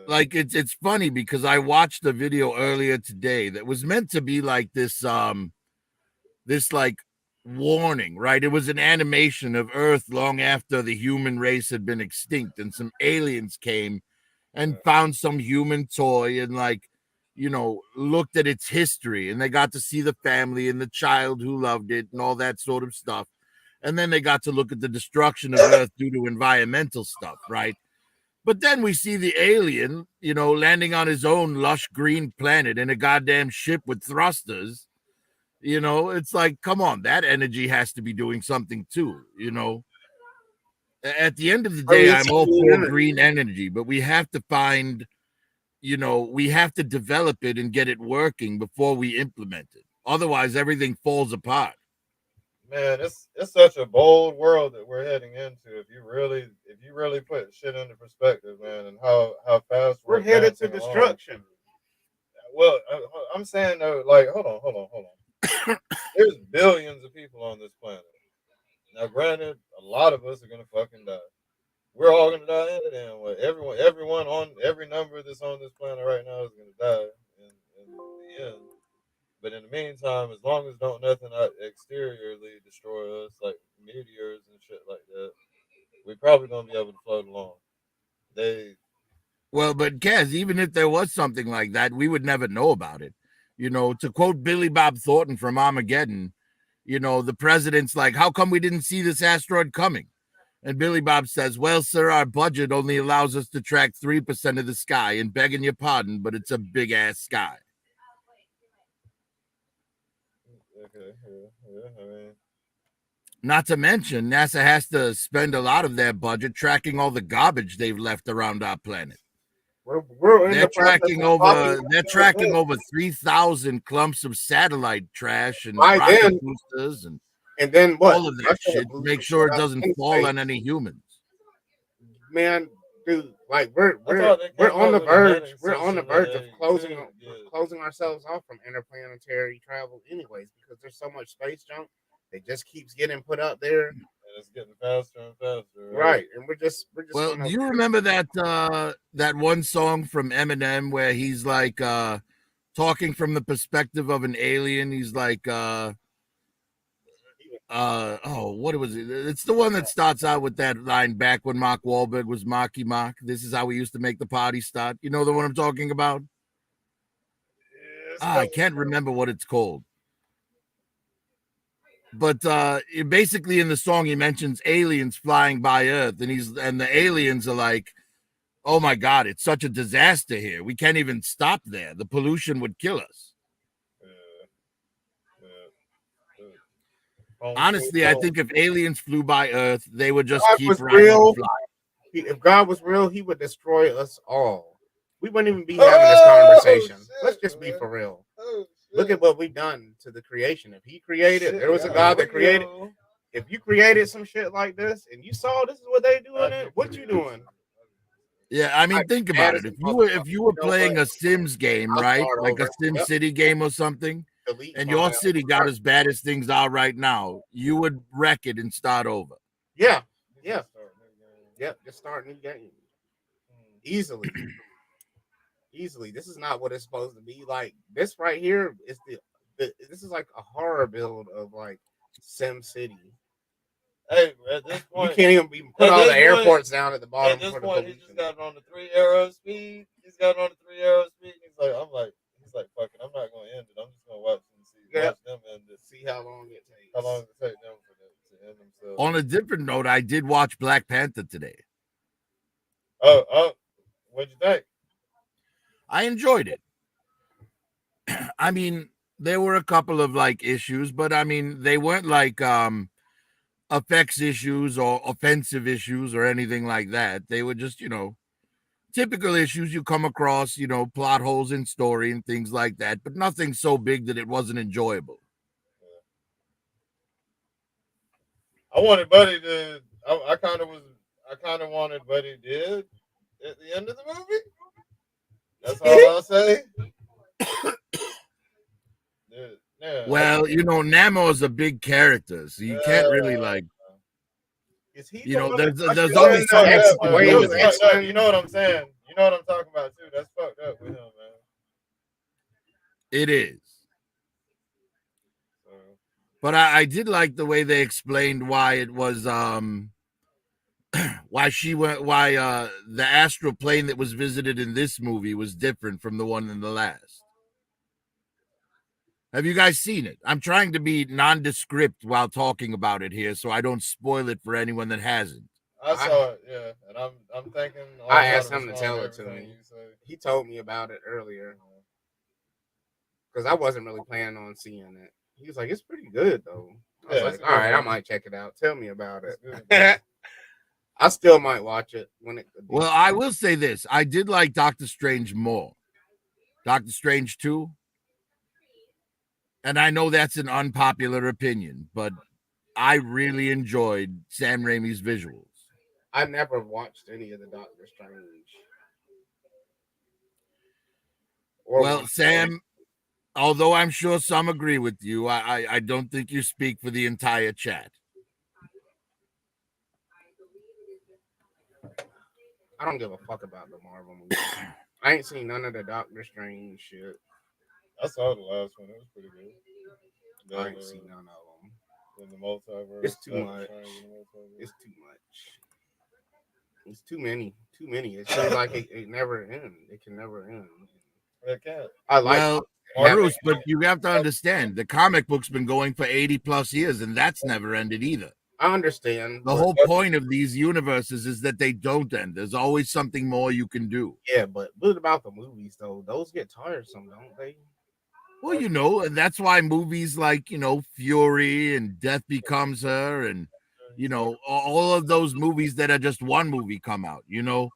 Like it's funny because I watched a video earlier today that was meant to be like this like warning, right? It was an animation of Earth long after the human race had been extinct, and some aliens came and found some human toy and looked at its history, and they got to see the family and the child who loved it and all that sort of stuff. And then they got to look at the destruction of Earth due to environmental stuff, right? But then we see the alien, landing on his own lush green planet in a goddamn ship with thrusters. It's like, come on, that energy has to be doing something too, At the end of the day, I'm all for green energy, but we have to find, we have to develop it and get it working before we implement it. Otherwise, everything falls apart. Man, it's such a bold world that we're heading into. If you really put shit into perspective, man, and how fast we're headed to destruction. Along. Well, I'm saying though, like, hold on. There's billions of people on this planet. Now, granted, a lot of us are gonna fucking die. We're all gonna die in the end. Well, everyone on every number that's on this planet right now is gonna die in the end. But in the meantime, as long as don't nothing exteriorly destroy us, like meteors and shit like that, we're probably gonna be able to float along. Well, but Kaz, even if there was something like that, we would never know about it. To quote Billy Bob Thornton from Armageddon, the president's like, how come we didn't see this asteroid coming? And Billy Bob says, well, sir, our budget only allows us to track 3% of the sky, and begging your pardon, but it's a big ass sky. Okay, yeah, I mean. Not to mention, NASA has to spend a lot of their budget tracking all the garbage they've left around our planet. They're tracking over 3,000 clumps of satellite trash and rocket boosters and then what? All of that shit to make sure it doesn't fall on any humans. Man, dude, like we're on the verge. We're on the verge of closing ourselves off from interplanetary travel, anyways, because there's so much space junk that just keeps getting put up there. And it's getting faster and faster. Right, and we're just. Well, do you remember that one song from Eminem where he's like talking from the perspective of an alien? He's like, what was it? It's the one that starts out with that line, back when Mark Wahlberg was Marky Mark. This is how we used to make the party start. You know the one I'm talking about? I can't remember what it's called. But basically in the song, he mentions aliens flying by Earth, and the aliens are like, oh my God, it's such a disaster here. We can't even stop there. The pollution would kill us. Honestly, I think if aliens flew by Earth, they would just keep riding and flying. If God was real, he would destroy us all. We wouldn't even be having this conversation. Let's just be for real. Look at what we've done to the creation. If he created, there was a God that created. If you created some shit like this and you saw this is what they doing, what you doing? Yeah, I mean, think about it. If you were playing a Sims game, right? Like a Sim City game or something, and your city got as bad as things are right now, you would wreck it and start over. Yeah. Just start a new game. Easily. This is not what it's supposed to be. Like this right here is this is like a horror build of like Sim City. Hey, at this point, you can't even put all the airports down at the bottom. At this point, he just got on the 3 arrow speed. He's got on the 3 arrow speed. He's like, fuck it, I'm not gonna end it. I'm just gonna watch them end it. See how long it takes. How long it take them to end themselves. On a different note, I did watch Black Panther today. Oh, what'd you think? I enjoyed it. I mean, there were a couple of like issues, but I mean, they weren't like effects issues or offensive issues or anything like that. They were just, typical issues you come across, plot holes in story and things like that, but nothing so big that it wasn't enjoyable. I wanted Buddy to I kind of wanted what he did at the end of the movie. That's all I'll say. Yeah. Well, you know, Namor's a big character, so you can't really like. Is he You know, the one there's that- always No, something yeah, to wait, do it with was it. fucked up. You know what I'm saying? You know what I'm talking about too. That's fucked up with him, man. It is. So, But I did like the way they explained why it was why the astral plane that was visited in this movie was different from the one in the last. Have you guys seen it? I'm trying to be nondescript while talking about it here, so I don't spoil it for anyone that hasn't. I saw it, yeah, and I'm thinking. I asked him to tell it to me. He told me about it earlier because I wasn't really planning on seeing it. He was like, "It's pretty good, though." I was like, "All right, I might check it out. Tell me about it." I still might watch it when it. Well, I will say this: I did like Doctor Strange more. Doctor Strange 2. And I know that's an unpopular opinion, but I really enjoyed Sam Raimi's visuals. I never watched any of the Doctor Strange. Well, Sam, although I'm sure some agree with you, I don't think you speak for the entire chat. I don't give a fuck about the Marvel movies. I ain't seen none of the Doctor Strange shit. I saw the last one. It was pretty good. I ain't seen none of them. In the multiverse. It's too much. It's too much. It's too many. Too many. It seems like it never ends. It can never end. It can't. I like. Well, Bruce, but you have to understand the comic book's been going for 80 plus years, and that's never ended either. I understand. The whole point of these universes is that they don't end. There's always something more you can do. Yeah, but what about the movies though? Those get tiresome, don't they? Well, you know, and that's why movies like, you know, Fury and Death Becomes Her and, you know, all of those movies that are just one movie come out, you know.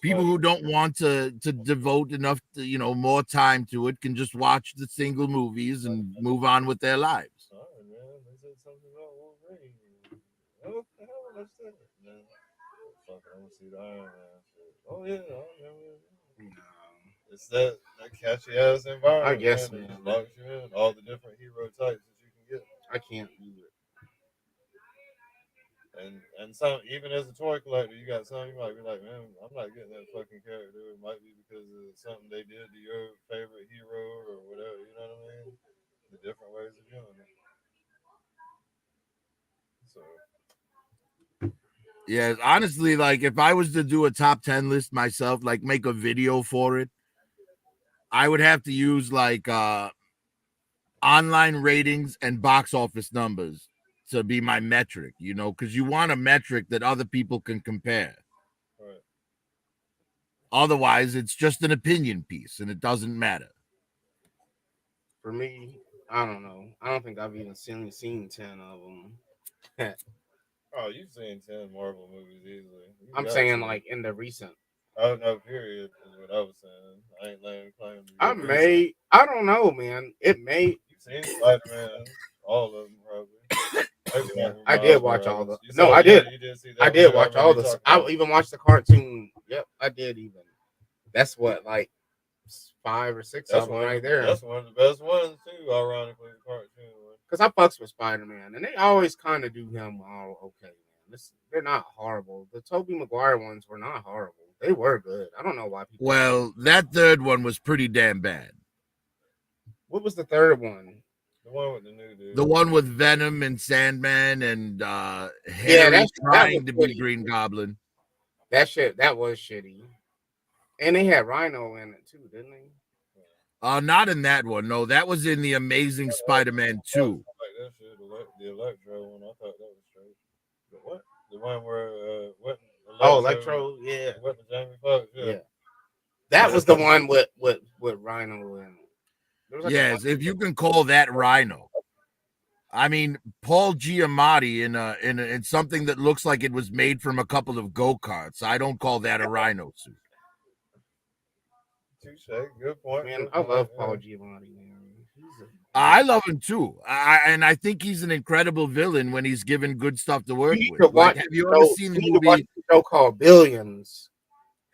People who don't want to devote enough to, you know, more time to it can just watch the single movies and move on with their lives. Sorry, man. They said something about Wolverine. What the hell was that? Man, fuck, I don't see the Iron Man shit. Oh, yeah, I remember. It's that catchy ass environment. I guess, man. It man. just locks you in. All the different hero types that you can get. I can't do it. And some, even as a toy collector, you got some you might be like, man, I'm not getting that fucking character. It might be because of something they did to your favorite hero or whatever. You know what I mean? The different ways of doing it. So. Yeah, honestly, like if I was to do a top 10 list myself, like make a video for it, I would have to use like online ratings and box office numbers to be my metric, you know, because you want a metric that other people can compare. Right. Otherwise, it's just an opinion piece and it doesn't matter. For me, I don't know. I don't think I've even seen 10 of them. Oh, you've seen 10 Marvel movies easily. I'm saying like in the recent. Oh no, period is what I was saying. I ain't laying claim to I don't know, man. It may. You've seen Spider-Man, all of them probably. I did watch all the. You No, saw- I did. You did see that I one. did watch all the. this. I even watched the cartoon. Yep, I did even. That's what, like 5 or 6 That's of them one right there. That's one of the best ones too. Ironically, the cartoon one. Because I fucks with Spider-Man, and they always kind of do him all okay. Man, they're not horrible. The Tobey Maguire ones were not horrible. They were good. I don't know why people. Well, that third one was pretty damn bad. What was the third one? The one with the new dude. The one with Venom and Sandman and that Harry was trying to be shitty. Green Goblin. That was shitty. And they had Rhino in it too, didn't they? Not in that one. No, that was in the Amazing Spider-Man 2. I like that shit. The Electro one. I thought that was straight. The what? The one where what? Electro, yeah. What the Jamie Foxx? Yeah. That was the one with Rhino in it. There was like Yes, if you can call that Rhino. I mean, Paul Giamatti in something that looks like it was made from a couple of go-karts. I don't call that a Rhino suit. Touche. Good point. Man, good I love point, Paul yeah. Giamatti, man. I love him too. And I think he's an incredible villain when he's given good stuff to work You need with. to watch. Like, have you ever seen the you need to watch movie? the show called Billions.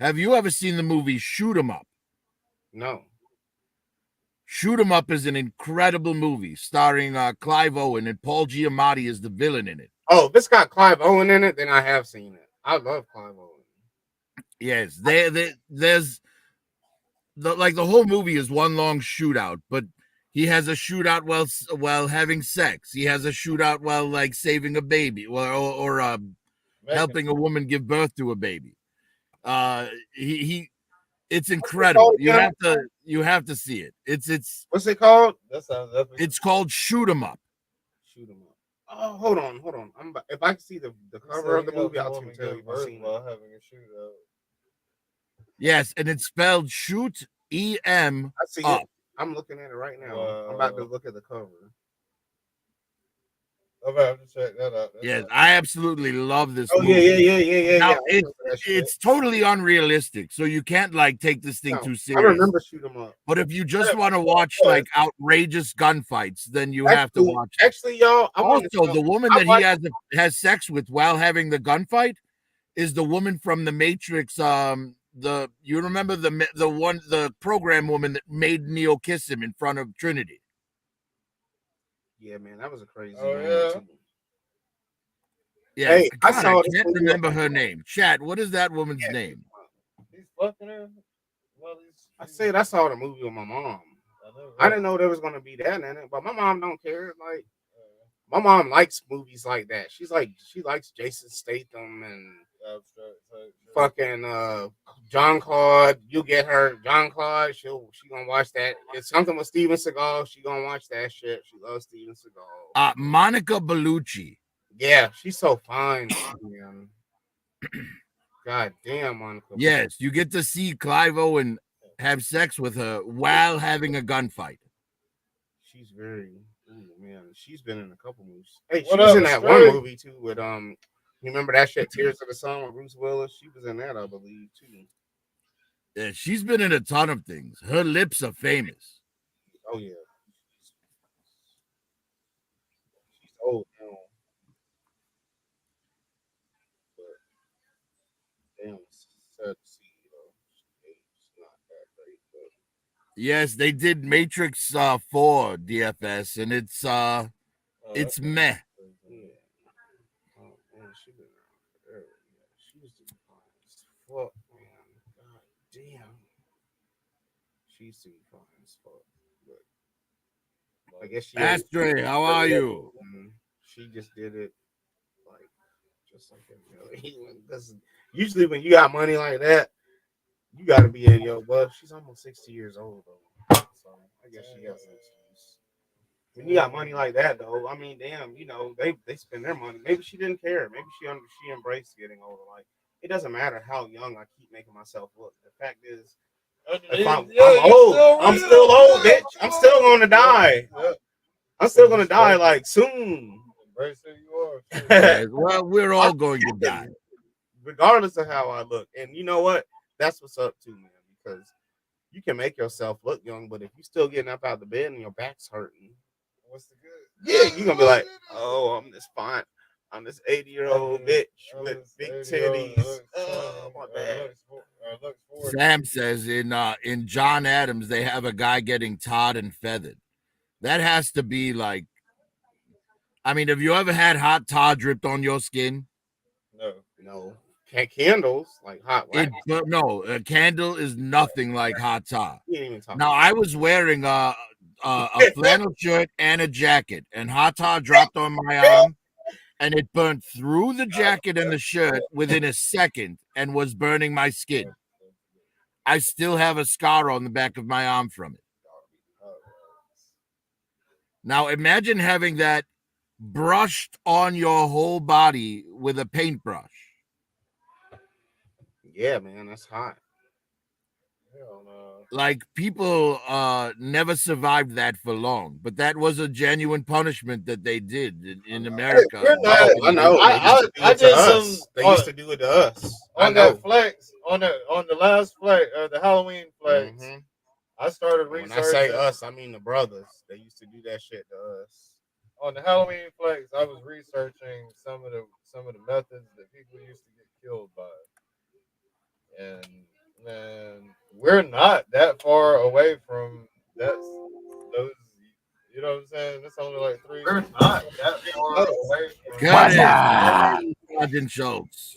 Have you ever seen the movie Shoot 'Em Up? No. Shoot 'Em Up is an incredible movie starring Clive Owen, and Paul Giamatti is the villain in it. Oh, if it's got Clive Owen in it, then I have seen it. I love Clive Owen. Yes, there's the whole movie is one long shootout, but he has a shootout while having sex. He has a shootout while like saving a baby or helping a woman give birth to a baby. It's incredible. You have to see it. It's What's it called? That sounds epic. it's called Shoot 'Em Up. Shoot 'em up. Oh, hold on. If I can see the cover of the movie, I'll tell you. If I've seen while it. having a shootout. Yes, and it's spelled Shoot E-M I see Up. it. I'm looking at it right now. I'm about to look at the cover. I'm gonna have to check that out. Yes, I absolutely love this Oh movie. yeah. Now, I remember that shit. it's totally unrealistic, so you can't like take this thing No, too I serious. remember Shoot 'em up. But if you just want to watch like outrageous gunfights, then you have to watch it. Actually, y'all. I wanna Also, show- the woman I that watched- he has sex with while having the gunfight is the woman from the Matrix. You remember the program woman that made Neo kiss him in front of Trinity. Yeah, man, that was a crazy. Oh, moment, yeah? too. Yeah, Hey, I God, saw I this can't movie- remember her name. Chat, what is that woman's name? He's fucking her. Well, I said I saw the movie with my mom. I didn't know there was gonna be that in it, but my mom don't care. Like, my mom likes movies like that. She likes Jason Statham and fucking John Claude. You get her John Claude. She gonna watch that. It's something with Steven Seagal. She gonna watch that shit. She loves Steven Seagal. Monica Bellucci. Yeah, she's so fine, man. God damn, Monica. Yes, you get to see Clive Owen have sex with her while having a gunfight. She's very, man. She's been in a couple movies. Hey, she What was up, in that Straight? one movie too with You remember that shit, Tears of the Sun with Bruce Willis? She was in that, I believe, too. Yeah, she's been in a ton of things. Her lips are famous. Oh yeah. She's old now. But damn, it's sad to see, it's not that great, but Yes, they did Matrix 4 DFS, and it's meh. yeah. Oh man, she been around forever. Yeah, she used to be fine as fuck, man. God damn. She used to be fine as fuck. But I guess she Astray, how are you? She just did it just like because usually when you got money like that, you got to be in your butt. She's almost 60 years old though, so I guess she has an excuse. When you got money like that though, I mean, damn, they spend their money. Maybe she didn't care. Maybe she embraced getting older. Like, it doesn't matter how young I keep making myself look. The fact is, if I'm old, I'm still old, bitch. I'm still gonna die. I'm still gonna die like soon. Embrace who you are. Yeah, well, we're all going to die. Regardless of how I look. And you know what? That's what's up too, man. Because you can make yourself look young, but if you're still getting up out of the bed and your back's hurting, What's the good? yeah, you're gonna be like, oh, I'm this fine. I'm this 80-year-old bitch with big titties. Oh, my bad. Sam says in John Adams they have a guy getting tarred and feathered. That has to be like, I mean, have you ever had hot tar dripped on your skin? No. Candles, like hot wax. No, a candle is nothing like hot tar. You ain't even talking Now, I was wearing a flannel shirt and a jacket, and hot tar dropped on my arm, and it burned through the jacket and the shirt within a second and was burning my skin. I still have a scar on the back of my arm from it. Now, imagine having that brushed on your whole body with a paintbrush. Yeah, man, that's hot. Like, people never survived that for long, but that was a genuine punishment that they did in America. I know. I did some. They used to do it to us. On that flex, on the last flex, the Halloween flex. I started When researching. I say us, I mean the brothers. They used to do that shit to us. On the Halloween flex, I was researching some of the methods that people used to get killed by, and man, we're not that far away from those. You know what I'm saying? It's only like 3. We're not that far away from. Got it. Sergeant Schultz.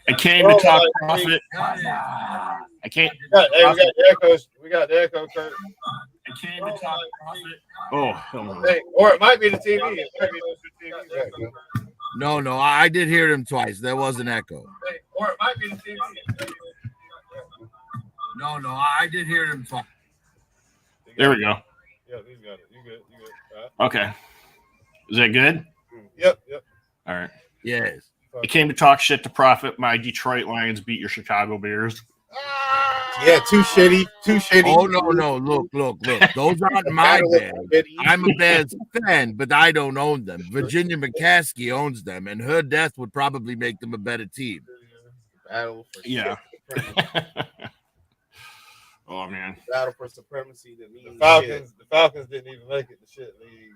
I came to talk profit. I can't. We got the echo, Kurt. I came to talk profit. Oh, hell no. Hey, or it might be the TV. It might be the TV back there. No, I did hear him twice. There was an echo. Hey, or it might be the TV. No, I did hear him twice. There we go. Yeah, he's got it. You good? Right. Okay. Is that good? Yep. All right. Yes. I came to talk shit to profit. My Detroit Lions beat your Chicago Bears. Yeah, too shitty. Oh no! Look! Those aren't my Bears. I'm a Bears fan, but I don't own them. Virginia McCaskey owns them, and her death would probably make them a better team. Battle for Yeah. Oh man. Battle for supremacy. The Falcons didn't even make it to shit league.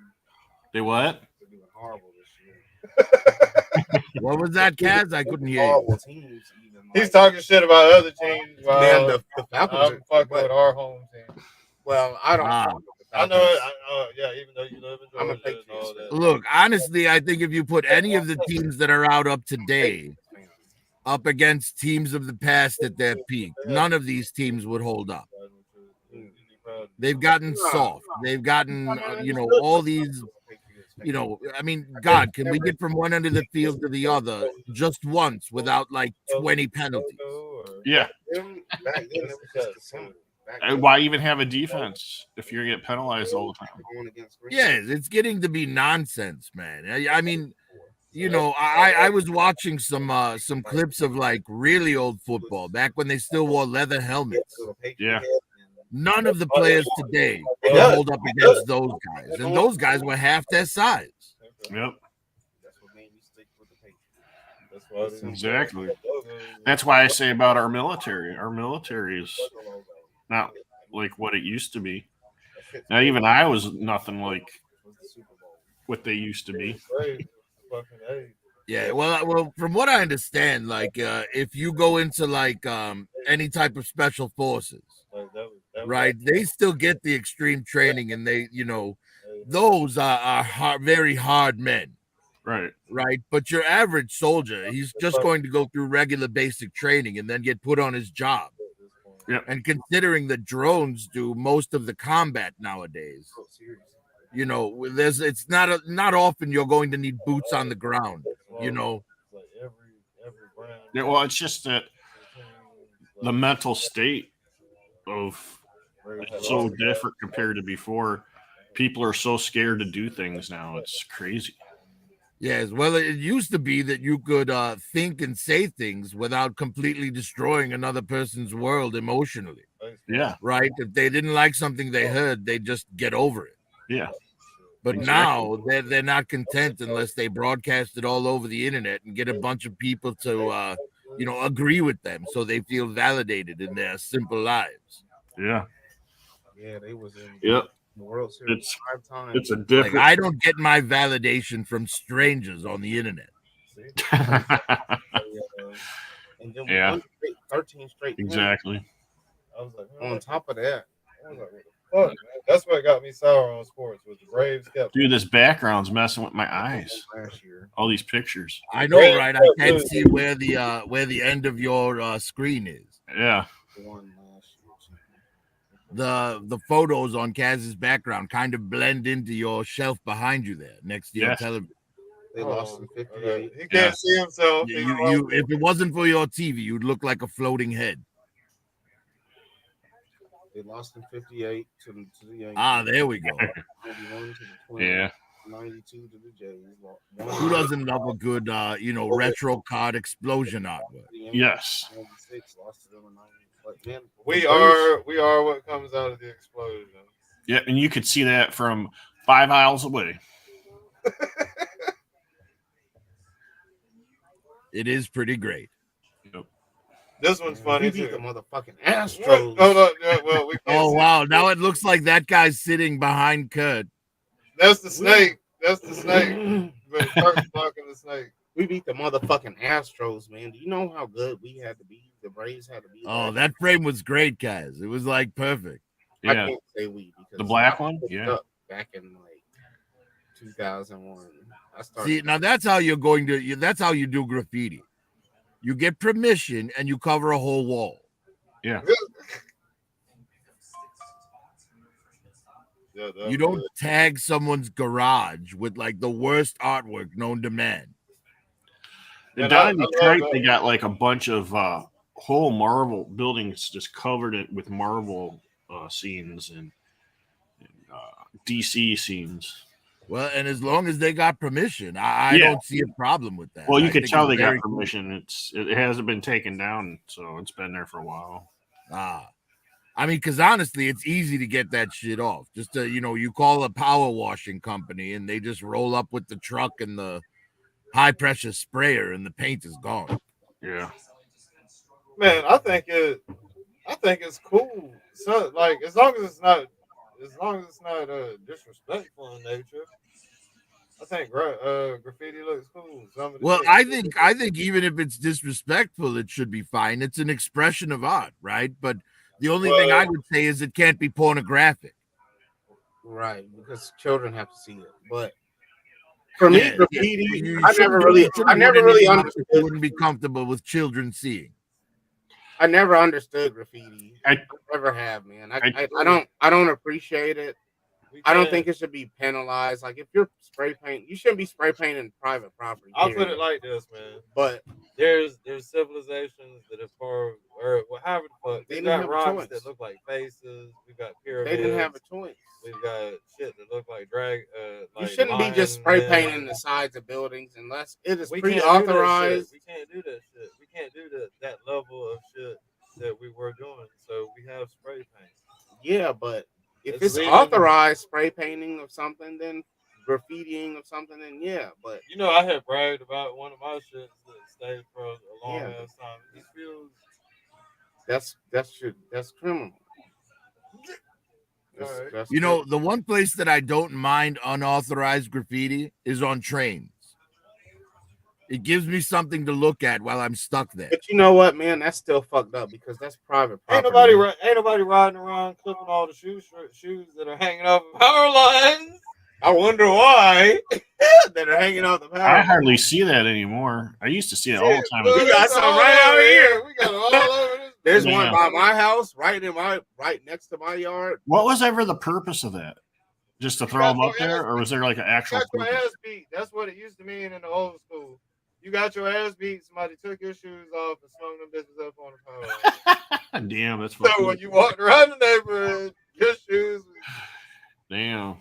They what? They're doing horrible this year. What was that, Kaz? I couldn't hear you. Horrible teams. He's talking shit about other teams. Man, the Falcons I'm fucking with our home team. Well, I don't. I know it. Yeah, even though you live in I'm a Georgia and all Patriots that. Look, honestly, I think if you put any of the teams that are out up today up against teams of the past at their peak, none of these teams would hold up. They've gotten soft. They've gotten, all these, I mean, God, can we get from one end of the field to the other just once without like 20 penalties? Yeah. Why even have a defense if you're gonna get penalized all the time? Yes, it's getting to be nonsense, man. I mean, I was watching some clips of like really old football back when they still wore leather helmets. Yeah. None of the players today can hold up against those guys, and those guys were half their size. Yep. That's what made me stick with the Patriots. Exactly. That's why I say about our military. Our military is not like what it used to be. Now, even I was nothing like what they used to be. Yeah, well, from what I understand, like if you go into like any type of special forces, right, they still get the extreme training, and they, those are very hard men. Right. But your average soldier, he's just going to go through regular basic training and then get put on his job. Yep. And considering that drones do most of the combat nowadays, it's not often you're going to need boots on the ground, Yeah, well, it's just that the mental state of it's so different compared to before. People are so scared to do things now. It's crazy. Yes, well, it used to be that you could think and say things without completely destroying another person's world emotionally. Yeah. Right? If they didn't like something they heard, they just get over it. Yeah. But now they're not content unless they broadcast it all over the internet and get a bunch of people to, agree with them so they feel validated in their simple lives. Yeah. Yeah, they was in Yep. the World Series 5 times. It's a different. Like, I don't get my validation from strangers on the internet. And then Yeah. 13 straight. Exactly. I was like, On top of that, I was like, what the fuck, man? That's what got me sour on sports was the Braves kept. Dude, this background's messing with my eyes. last year. All these pictures. I know, right? I can't see where the end of your screen is. Yeah. The one last year. The photos on Kaz's background kind of blend into your shelf behind you there next to your Yes. television. They lost in 58. He can't see himself. You, if it wasn't for your TV, you'd look like a floating head. They lost in 58 to the Yankees. Ah, there we go. 91 to the Twins. Yeah. 92 to the Jays. Who doesn't love a good, retro card explosion artwork? Yes. 96 lost to them in 90. But man, We are what comes out of the explosion. Yeah, and you could see that from 5 aisles away. It is pretty great. Yep. This one's funny We beat the too. motherfucking What? Astros. Hold up. Yeah, well, we can't Oh see wow! it. Now it looks like that guy's sitting behind Kurt. That's the snake. That's the snake. But Kurt's blocking the snake. We beat the motherfucking Astros, man. Do you know how good we had to be? The Braves had to be. Oh, last that frame was great, guys. It was like perfect. I Yeah. can't say we because The black I one? picked Yeah. up back in like 2001. I started. See, now that's how you're going to. That's how you do graffiti. You get permission and you cover a whole wall. Yeah. Yeah, that You don't was- tag someone's garage with like the worst artwork known to man. And And down I in love Detroit, that. they got like a bunch of whole marble buildings just covered it with marble scenes and DC scenes. Well, and as long as they got permission, I Yeah. don't see a problem with that. Well, you I could think tell it's they got very cool. permission. It hasn't been taken down, so it's been there for a while. I mean, because honestly, it's easy to get that shit off. Just to, you call a power washing company and they just roll up with the truck and the high pressure sprayer and the paint is gone. Yeah. Man, I think it's cool. So like as long as it's not disrespectful in nature. I think graffiti looks cool. Some of the Well, shit- I think even if it's disrespectful, it should be fine. It's an expression of art, right? But the only thing I would say is it can't be pornographic. Right, because children have to see it. But for me, Yeah, graffiti, you I shouldn't never do really, it. I never really You understood. wouldn't be comfortable with children seeing. I never understood graffiti. I- I never have, man. I- I don't appreciate it. we I don't can't- think it should be penalized. Like if you're spray paint, you shouldn't be spray painting private property. I'll put period. it like this, man. But There's civilizations that have far or however the fuck They we didn't got have a choice choice. that look like faces. We got they pyramids. didn't have a choice. We've got shit that look like drag. You Like shouldn't be just lion spray head. painting the sides of buildings unless it is We can't do that shit. pre-authorized. We can't do that shit. We can't do that level of shit that we were doing. So we have spray paint. Yeah, but if It's it's legal. authorized spray painting of something, then graffitiing of something, then yeah. But You know, I had bragged about one of my shits that stayed for a long Yeah. ass time. These feels that's criminal. Alright. That's The one place that I don't mind unauthorized graffiti is on trains. It gives me something to look at while I'm stuck there. But you know what, man? That's still fucked up because that's private ain't property. nobody riding around clipping all the shoes that are hanging off of power lines. I wonder why. that are hanging off the I power. hardly see that anymore. I used to see it all the time. Look, We got it's some all right out over here. We got it all over this. There's Yeah. one by my house, right next to my yard. What was ever the purpose of that? Just to throw got them up your there, ass or was there like an actual Got your purpose? ass beat. That's what it used to mean in the old school. You got your ass beat. Somebody took your shoes off and swung them bitches up on the power line. Damn, that's So fucking. when you walked around the neighborhood, your shoes, Damn.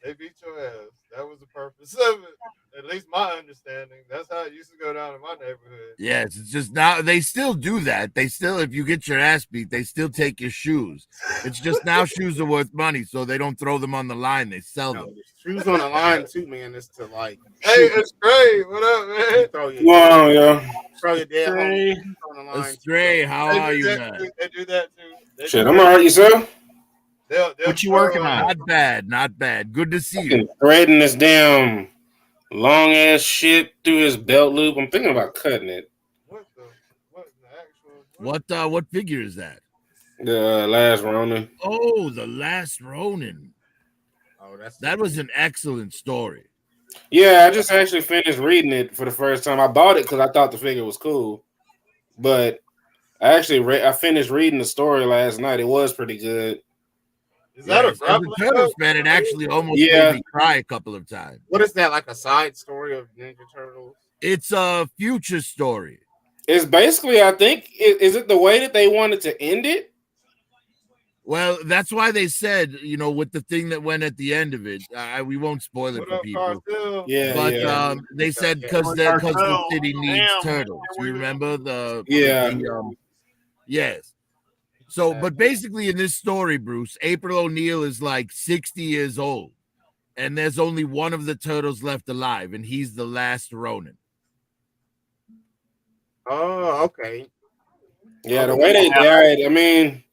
they beat your ass. That was the purpose of it. At least my understanding. That's how it used to go down in my neighborhood. Yes, it's just now they still do that. They still, if you get your ass beat, they still take your shoes. It's just now shoes are worth money, so they don't throw them on the line; they sell No, them. the shoes on the line too, man. Is to like Hey, it's great. What up, man? you throw your Wow, yo. throw your dead Stray. homie on the line. Astray, how They are do you, that man? too. They do that too. They Shit, do I'm that. alright, yourself? They'll What you working throw, on? Not bad, not bad. Good to see you. Fucking threading this damn long ass shit through his belt loop. I'm thinking about cutting it. What the actual? What figure is that? The last Ronin. Oh, the Last Ronin. Oh, That was an excellent story. Yeah, I just actually finished reading it for the first time. I bought it because I thought the figure was cool, but I actually I finished reading the story last night. It was pretty good. Is that a As a grappling Turtles hook? fan, it actually almost Yeah. made me cry a couple of times. What is that? Like a side story of Ninja Turtles? It's a future story. It's basically, I think, is it the way that they wanted to end it? Well, that's why they said, with the thing that went at the end of it, we won't spoil it What for up, people. Cartel? Yeah, But yeah. they said Yeah. because the Cartel. city needs Damn. turtles. You remember the Yeah. yes. So, but basically in this story, Bruce, April O'Neil is like 60 years old, and there's only one of the turtles left alive, and he's the last Ronin. Oh, okay. Yeah, the way they died, I mean,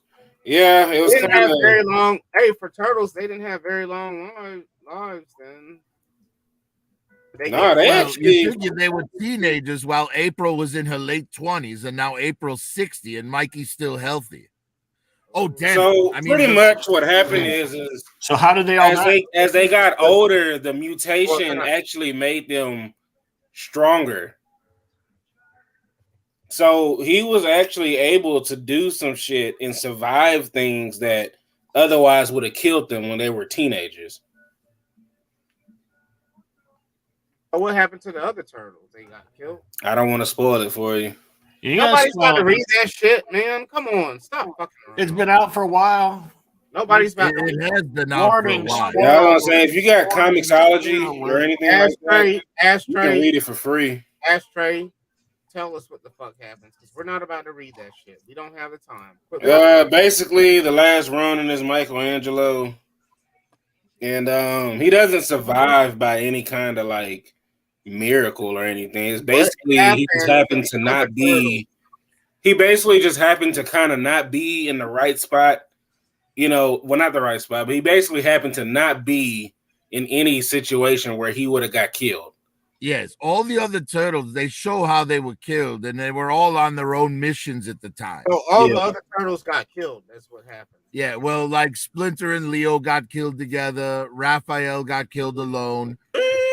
yeah, it was They didn't kind have of very long. Hey, for turtles, they didn't have very long lives then. They no. They Well, you actually figure they were teenagers while April was in her late 20s, and now April's 60, and Mikey's still healthy. Oh, damn! so I mean, pretty much what happened is So how did they all die? as they got older, the mutation actually made them stronger. So he was actually able to do some shit and survive things that otherwise would have killed them when they were teenagers. What happened to the other turtles? They got killed. I don't want to spoil it for you. You guys Nobody's about to saw- read that shit, man. Come on, stop fucking around. It's been out for a while. Nobody's about to it has been out for a Warning, while. Yeah, I want to say if you got Comixology or anything like that, you can Ashtray, read it for free. Ashtray. Tell us what the fuck happens, because we're not about to read that shit. We don't have the time. Basically, the last Ronin is Michelangelo, and he doesn't survive by any kind of like miracle or anything. It's basically he just happened to not be. He basically just happened to kind of not be in the right spot. You know, well, not the right spot, but he basically happened to not be in any situation where he would have got killed. Yes, all the other turtles, they show how they were killed, and they were all on their own missions at the time. So all the other turtles got killed. That's what happened. Yeah, well, like Splinter and Leo got killed together. Raphael got killed alone.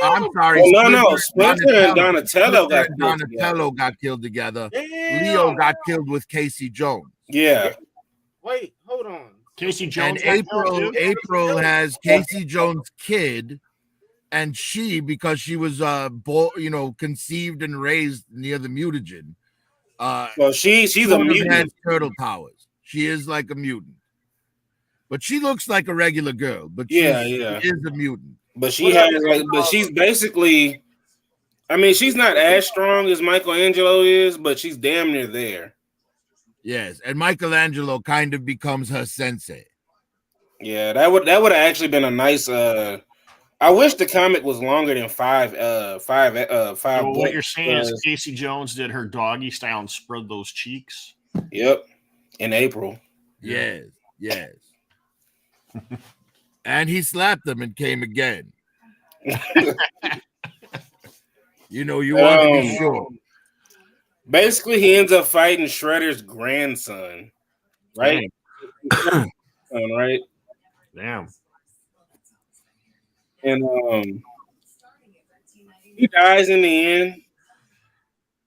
I'm sorry. Splinter and Donatello got killed Donatello got killed together. Leo got killed with Casey Jones. Yeah. Wait, hold on. Casey Jones. And April has Casey Jones' kid, and she, because she was conceived and raised near the mutagen. Well, she's a mutant. Has turtle powers. She is like a mutant, but she looks like a regular girl. But she is a mutant. But she's basically, I mean, she's not as strong as Michelangelo is, but she's damn near there. Yes, and Michelangelo kind of becomes her sensei. Yeah, that would have actually been a nice. I wish the comic was longer than five. So what you're saying is Casey Jones did her doggy style and spread those cheeks. Yep, in April. Yes. And he slapped them and came again. You want to be sure. Basically, he ends up fighting Shredder's grandson, right? Right. Damn. And he dies in the end.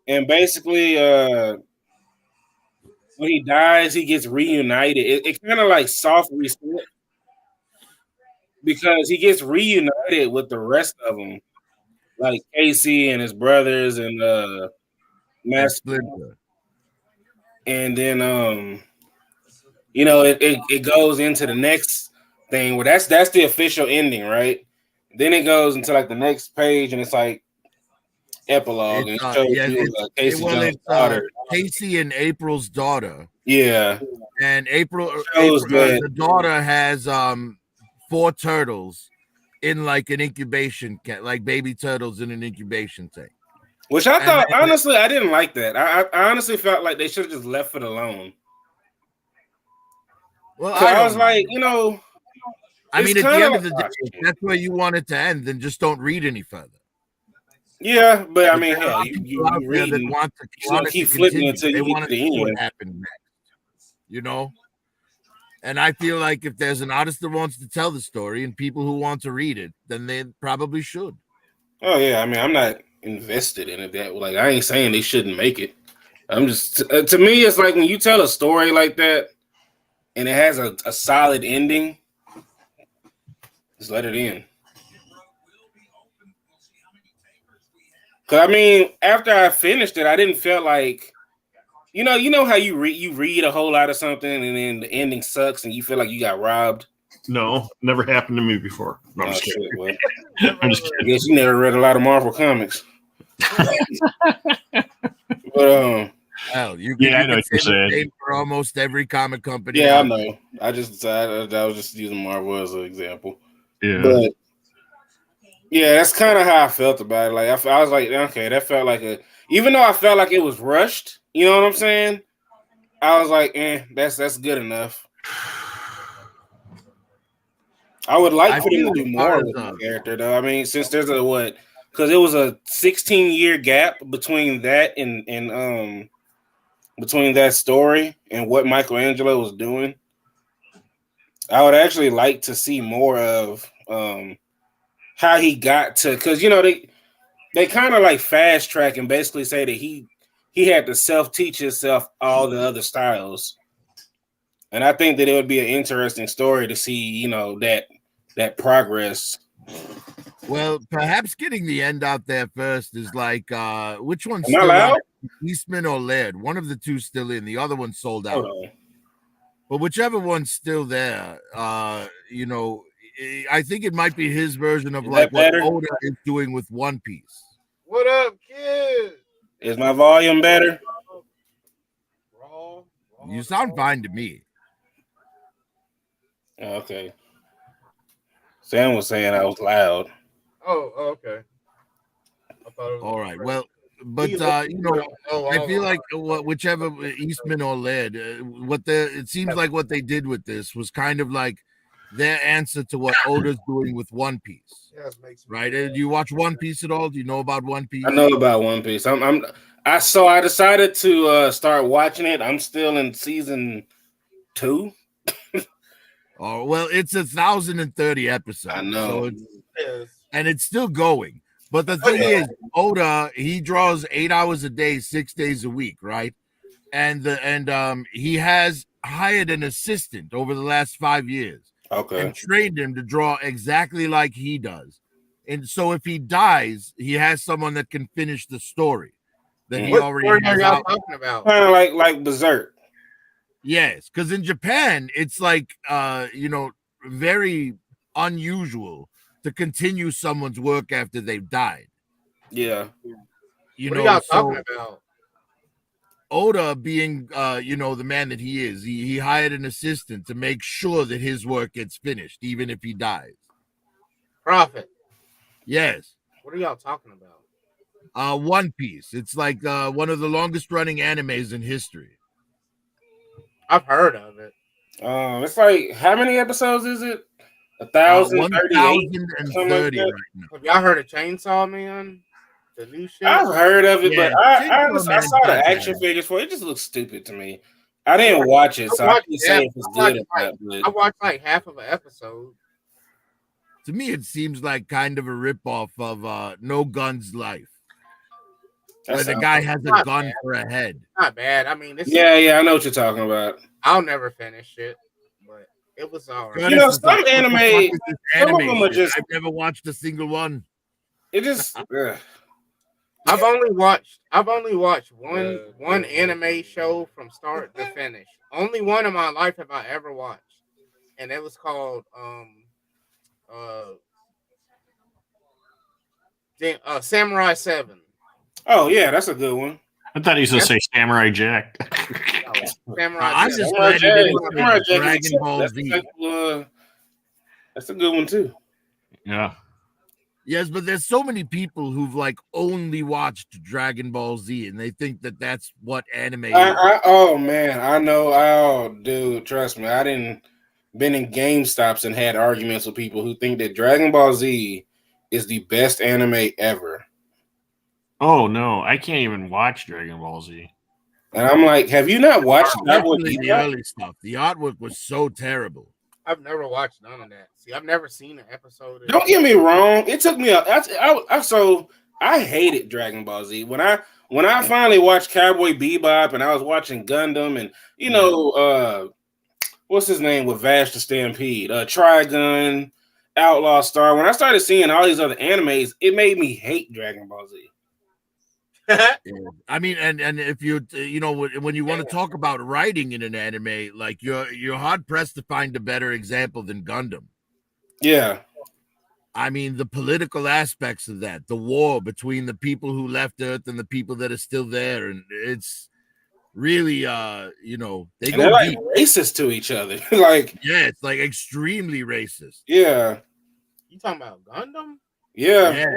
And basically, when he dies, he gets reunited. It kind of like soft reset, because he gets reunited with the rest of them, like Casey and his brothers and Master Splinter. And then it goes into the next thing where that's the official ending, right? Then it goes into like the next page and it's like epilogue, and it shows Casey Jones' daughter. Casey and April's daughter. Yeah. And the daughter has 4 turtles in like an incubation like baby turtles in an incubation tank. Which I thought, honestly, I didn't like that. I honestly felt like they should have just left it alone. Well, I was like, I mean, at the end of the day, if that's where you want it to end, then just don't read any further. Yeah, but I mean, hell, you read that want to keep flipping until you get to the end. What happened next, And I feel like if there's an artist that wants to tell the story and people who want to read it, then they probably should. Oh yeah, I mean, I'm not invested in it. Like, I ain't saying they shouldn't make it. I'm just to me, it's like when you tell a story like that and it has a solid ending, just let it in. Cause I mean, after I finished it, I didn't feel like, you know how you read a whole lot of something and then the ending sucks and you feel like you got robbed. No, never happened to me before. No, I'm just kidding. Well, I'm just kidding. I guess you never read a lot of Marvel comics. But hell, you I know what you're saying. For almost every comic company. Yeah, I know. I just decided I was just using Marvel as an example. Yeah. But yeah, that's kind of how I felt about it. Like I was like, okay, that felt like even though I felt like it was rushed, you know what I'm saying? I was like, that's good enough. I would like for them to do more with the character, though. I mean, since there's a what? Because it was a 16-year gap between that and between that story and what Michelangelo was doing. I would actually like to see more of how he got to, because they kind of like fast track and basically say that he had to self-teach himself all the other styles. And I think that it would be an interesting story to see, that progress. Well, perhaps getting the end out there first is like which one's Am I still loud? on? Eastman or Laird? One of the two still in, the other one's sold out. Hold on. But whichever one's still there, I think it might be his version of Is like that what better? Oda is doing with One Piece. What up, kid? Is my volume better? You sound fine to me. Okay. Sam was saying I was loud. Oh, okay. I thought it was All right. Well, but Oh, I feel like whichever Eastman or Laird, it seems like what they did with this was kind of like their answer to what Oda's doing with One Piece. Right? Do you watch One Piece at all? Do you know about One Piece? I know about One Piece. I decided to start watching it. I'm still in season 2. Oh, well, it's 1,030 episodes. I know. So it's still going. But the thing is, Oda, he draws 8 hours a day, 6 days a week, right? And he has hired an assistant over the last 5 years. Okay. And trained him to draw exactly like he does. And so if he dies, he has someone that can finish the story that he already has out. talking about? Kind of like Berserk. Yes, because in Japan, it's like very unusual to continue someone's work after they've died. Yeah. You What know, are y'all so talking about? Oda being the man that he is, he hired an assistant to make sure that his work gets finished, even if he dies. Prophet. Yes. What are y'all talking about? One Piece. It's like one of the longest running animes in history. I've heard of it. It's like, how many episodes is it? 1,038. 1,030 right now. Have y'all heard of Chainsaw Man? The new shit? I've heard of it, Yeah, but I Chainsaw saw Man's the not action bad. figures for it. It just looks stupid to me. I didn't watch it, so I can't say if it's good or not. But I watched like half of an episode. To me, it seems like kind of a ripoff of No Guns Life, where the guy has a not gun bad. for a head. Not bad. I mean, yeah, I know what you're talking about. I'll never finish it, but it was all right. You know, Curtis is some like, what the anime- fuck is this some of anime them are shit? just- I've never watched a single one. It just I've only watched one anime show from start to finish. Only one in my life have I ever watched, and it was called Samurai 7. oh yeah, that's a good one. I thought he was going to say Samurai Jack. Samurai I'm 7. just Samurai glad Jack- he didn't Samurai say Jack Dragon is- Ball that's Z. That's a good one too. Yeah. Yes, but there's so many people who've like only watched Dragon Ball Z, and they think that that's what anime is. Oh man, I know. Oh, dude, trust me, I didn't been in GameStops and had arguments with people who think that Dragon Ball Z is the best anime ever. Oh, no. I can't even watch Dragon Ball Z. And I'm like, have you not watched Cowboy Especially the Bebop? early stuff. The artwork was so terrible. I've never watched none of that. See, I've never seen an episode. Don't get me wrong. It took me I hated Dragon Ball Z when I finally watched Cowboy Bebop and I was watching Gundam and what's his name with Vash the Stampede, Trigun, Outlaw Star. When I started seeing all these other animes, it made me hate Dragon Ball Z. I mean, and if you when you want to talk about writing in an anime, like you're hard pressed to find a better example than Gundam. Yeah. I mean, the political aspects of that, the war between the people who left Earth and the people that are still there, and it's really they And go they're like deep. racist to each other. Like, Yeah, it's like extremely racist. yeah. You talking about Gundam? Yeah. Yeah.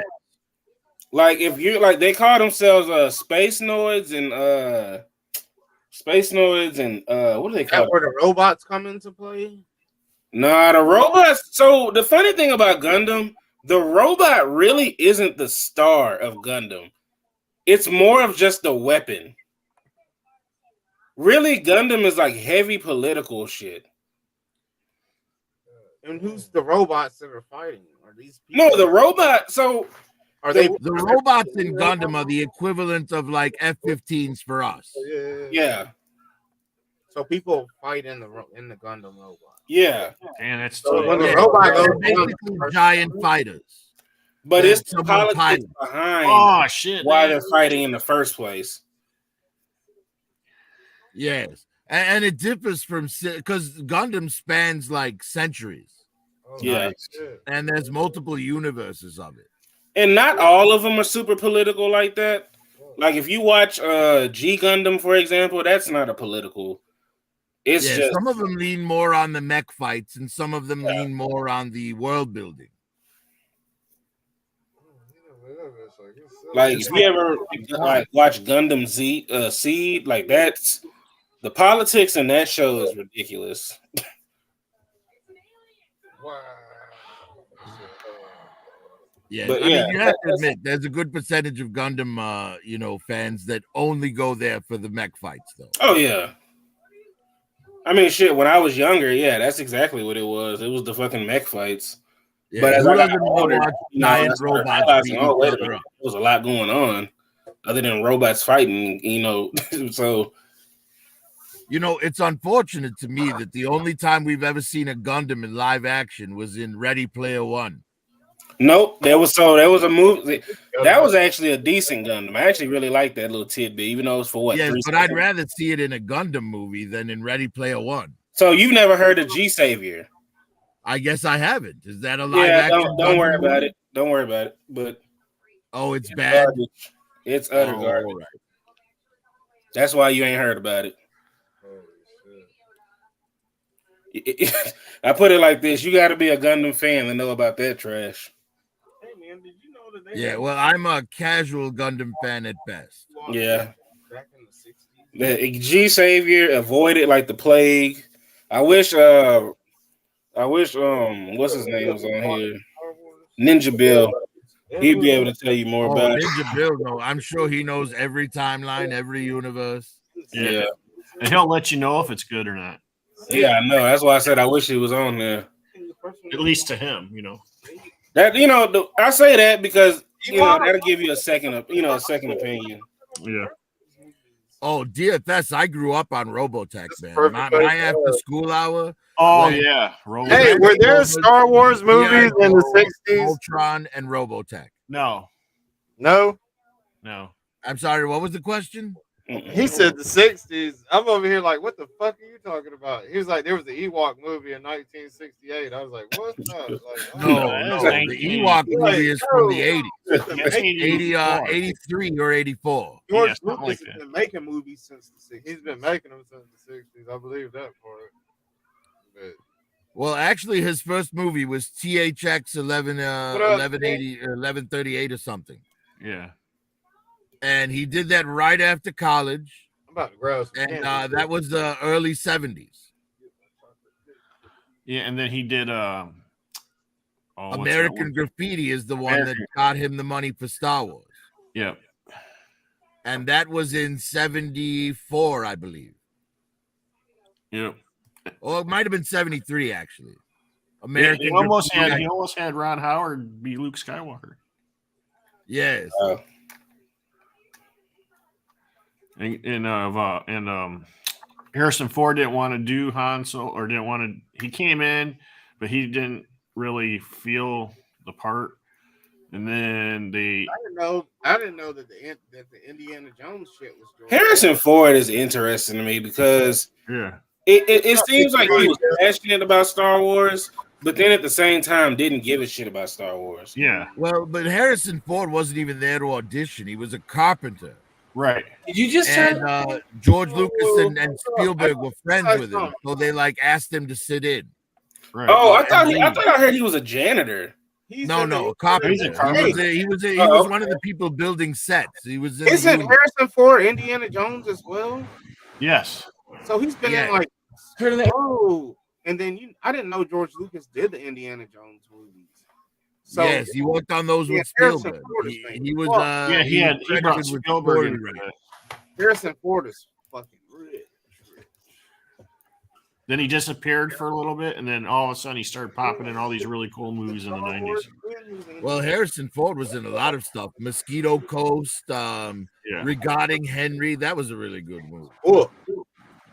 Like if you like they call themselves space noids and Space Noids and what do they call That where the robots come into play? Nah, the robots. So the funny thing about Gundam, the robot really isn't the star of Gundam. It's more of just the weapon. Really, Gundam is like heavy political shit. And who's the robots that are fighting? Are these people? No, the robot. So are they the robots in Gundam are the equivalent of like F-15s for us. Yeah. So people fight in the Gundam robot. Yeah. And that's So when the robot goes They're basically giant fighters. But Then it's the someone politics pilots. behind Oh shit! why they're fighting in the first place. Yes, and it differs from because Gundam spans like centuries. Yeah. And there's multiple universes of it. And not all of them are super political like that. Like if you watch G Gundam, for example, that's not a political. It's Yeah, just some of them lean more on the mech fights, and some of them lean more on the world building. like if you ever like watch Gundam Seed, like that's the politics in that show is ridiculous. Yeah, But I yeah, mean, you have to admit there's a good percentage of Gundam, fans that only go there for the mech fights, though. Oh yeah. I mean, shit. When I was younger, yeah, that's exactly what it was. It was the fucking mech fights. Yeah, but as who I got doesn't wanna older, watch you know, giant I started robots realizing, beat oh, each wait a other minute, up? there was a lot going on other than robots fighting. So It's unfortunate to me that the only time we've ever seen a Gundam in live action was in Ready Player One. nope. There was a movie that was actually a decent Gundam. I actually really liked that little tidbit, even though it was for what? Yes, 3 but I'd seconds. rather see it in a Gundam movie than in Ready Player One. So you've never heard of G Savior? I guess I haven't. Is that a live Yeah, action? don't worry Gundam about movie? it. Don't worry about it. But Oh, it's bad. garbage. It's utter Oh, garbage. all right. That's why you ain't heard about it. I put it like this: you got to be a Gundam fan to know about that trash. Hey man, did you know that they Yeah, well, I'm a casual Gundam fan at best. Yeah. back in the 60s? The G Savior avoided like the plague. I wish what's his name was on here? Ninja Bill. He'd be able to tell you more Oh, about it. Ninja Bill, no, I'm sure he knows every timeline, every universe. Yeah. And he'll let you know if it's good or not. Yeah, I know. That's why I said I wish he was on there. At least to him, That I say that because that'll give you a second opinion. Yeah. Oh, DFS, I grew up on Robotech, man. perfect My place to after school hour. Oh Like, yeah. Hey, were there Star Wars movies in the 60s? Ultron and Robotech. No. No. I'm sorry, what was the question? He said the 60s. I'm over here like, what the fuck are you talking about? He was like, there was the Ewok movie in 1968. I was like, what? Like, No, the Ewok movie is from the 80s. 83 or 84. George Lucas has been making movies since the 60s. He's been making them since the 60s. I believe that part. But Well, actually, his first movie was THX 1138 or something. Yeah. And he did that right after college. I'm about to grab some And candy. that was the early 70s. Yeah, and then he did American Graffiti is the one that got him the money for Star Wars. Yeah. And that was in 74, I believe. Yep. Or it might have been 73, actually. He almost had Ron Howard be Luke Skywalker. Yes. And Harrison Ford didn't want to do Han Solo, or didn't want to. He came in, but he didn't really feel the part. And then I didn't know that the Indiana Jones shit was George. Harrison Ford is interesting to me because it seems like he was passionate about Star Wars, but then at the same time didn't give a shit about Star Wars. Yeah. Well, but Harrison Ford wasn't even there to audition. He was a carpenter. Right. Did you just and George Lucas and Spielberg were friends with him, so they asked him to sit in. Right. Oh, I heard he was a janitor. No, a carpenter. He's a carpenter. He was one of the people building sets. He was. Isn't Harrison Ford Indiana Jones as well? Yes. So he's been in like and then I didn't know George Lucas did the Indiana Jones movies. So yes, he worked on those with Harrison Spielberg. Ford is He was yeah, he was brought credited with Spielberg story into writing. it. Harrison Ford is fucking rich. Then he disappeared for a little bit, and then all of a sudden he started popping in all these really cool movies in the 90s. Well, Harrison Ford was in a lot of stuff. Mosquito Coast, Regarding Henry. That was a really good movie. Oh,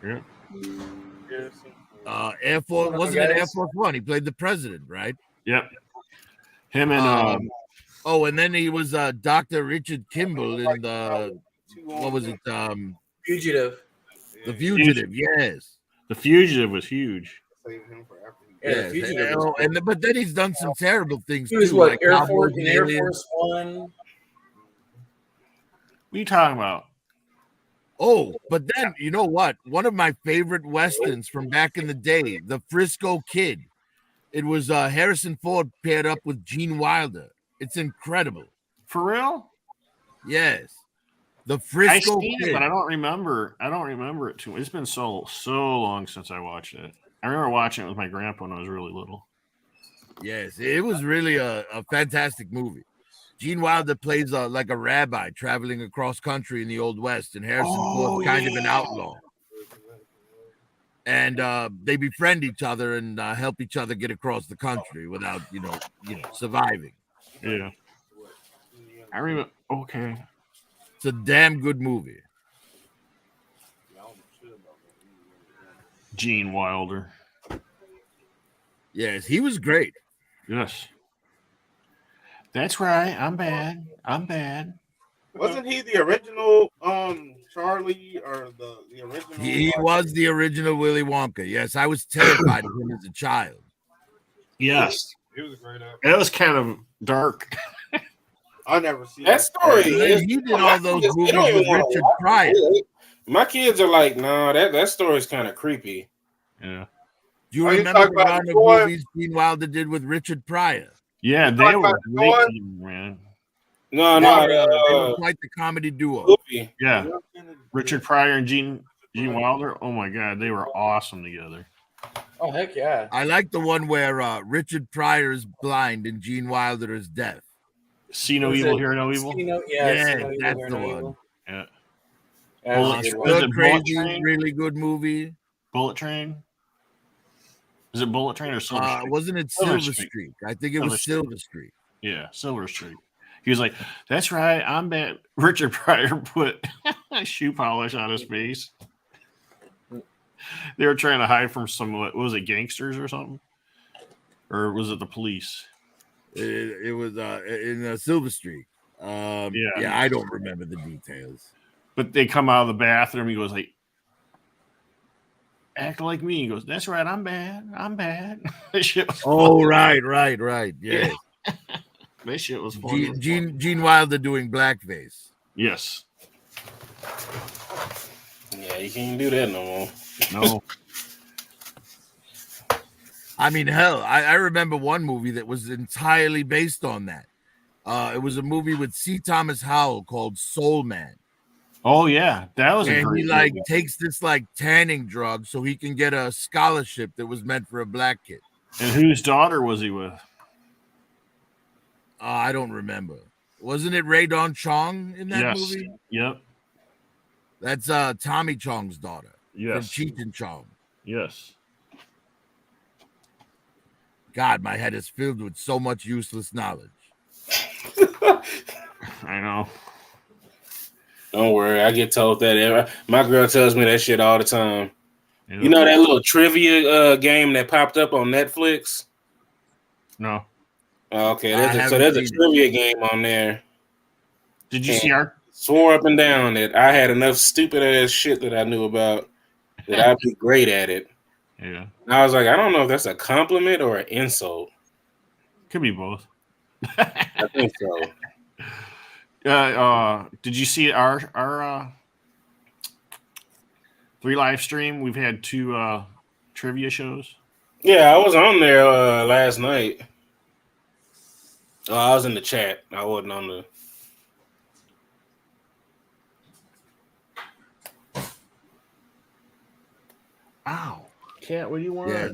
yeah. Air Force wasn't it Air Force One? He played the president, right? Yep. Him and and then he was Dr. Richard Kimball in the what was it? Fugitive. The Fugitive, yes. The Fugitive was huge. Yeah, but then he's done some terrible things. He was too, what like Air Force Cowboys in Air and Force One. What are you talking about? Oh, but then you know what? One of my favorite westerns from back in the day, The Frisco Kid. It was Harrison Ford paired up with Gene Wilder. It's incredible. For real? Yes. The Frisco I've seen Kid. it, but I don't remember it too much. It's been so long since I watched it. I remember watching it with my grandpa when I was really little. Yes, it was really a fantastic movie. Gene Wilder plays like a rabbi traveling across country in the Old West, and Harrison Ford's kind of an outlaw. And they befriend each other and help each other get across the country without, surviving. Yeah. I remember. Okay. It's a damn good movie. Gene Wilder. Yes, he was great. Yes. That's right. I'm bad. Wasn't he the original Charlie or the original? He was the original Willy Wonka. Yes, I was terrified of him as a child. Yes. He was a great actor. It was kind of dark. I never seen that story. He did all those movies with Richard Pryor. My kids are like, no, that story's kind of creepy. Yeah. Do you remember the round of movies Gene Wilder did with Richard Pryor? Yeah, they were great, man. No, they were quite the comedy duo. Yeah. Richard Pryor and Gene Wilder. Oh my God, they were awesome together. Oh heck yeah! I like the one where Richard Pryor is blind and Gene Wilder is deaf. See no evil, hear no evil. That's the one. Yeah. Stir Crazy, really good movie. Bullet Train. Is it Bullet Train or Silver Streak? Wasn't it Silver Streak? I think it was Silver Streak. Yeah, Silver Streak. He was like, "That's right, I'm bad." Richard Pryor put shoe polish on his face. They were trying to hide from some, what was it, gangsters or something? Or was it the police? It was in Silver Streak. I don't remember the details. But they come out of the bathroom. He goes like, "Act like me." He goes, "That's right, I'm bad. That shit was funny. Right. Yeah. That shit was funny. Gene Wilder doing blackface. Yes. Yeah, you can't do that no more. No. I mean, hell, I remember one movie that was entirely based on that. It was a movie with C. Thomas Howell called Soul Man. Oh yeah, that was. And he takes this tanning drug so he can get a scholarship that was meant for a black kid. And whose daughter was he with? I don't remember. Wasn't it Ray Don Chong in that movie? Yep. That's Tommy Chong's daughter. Yes. From Cheech and Chong. Yes. God, my head is filled with so much useless knowledge. I know. Don't worry, I get told that. My girl tells me that shit all the time. Yeah. You know that little trivia game that popped up on Netflix? No. Okay, there's a trivia game on there. Did you see our? Swore up and down that I had enough stupid ass shit that I knew about that I'd be great at it. Yeah. And I was like, I don't know if that's a compliment or an insult. Could be both. I think so. Did you see our 3 live stream? We've had 2 trivia shows. Yeah, I was on there last night. Oh, I was in the chat. I wasn't on the. Ow. Cat, what do you want? Yes,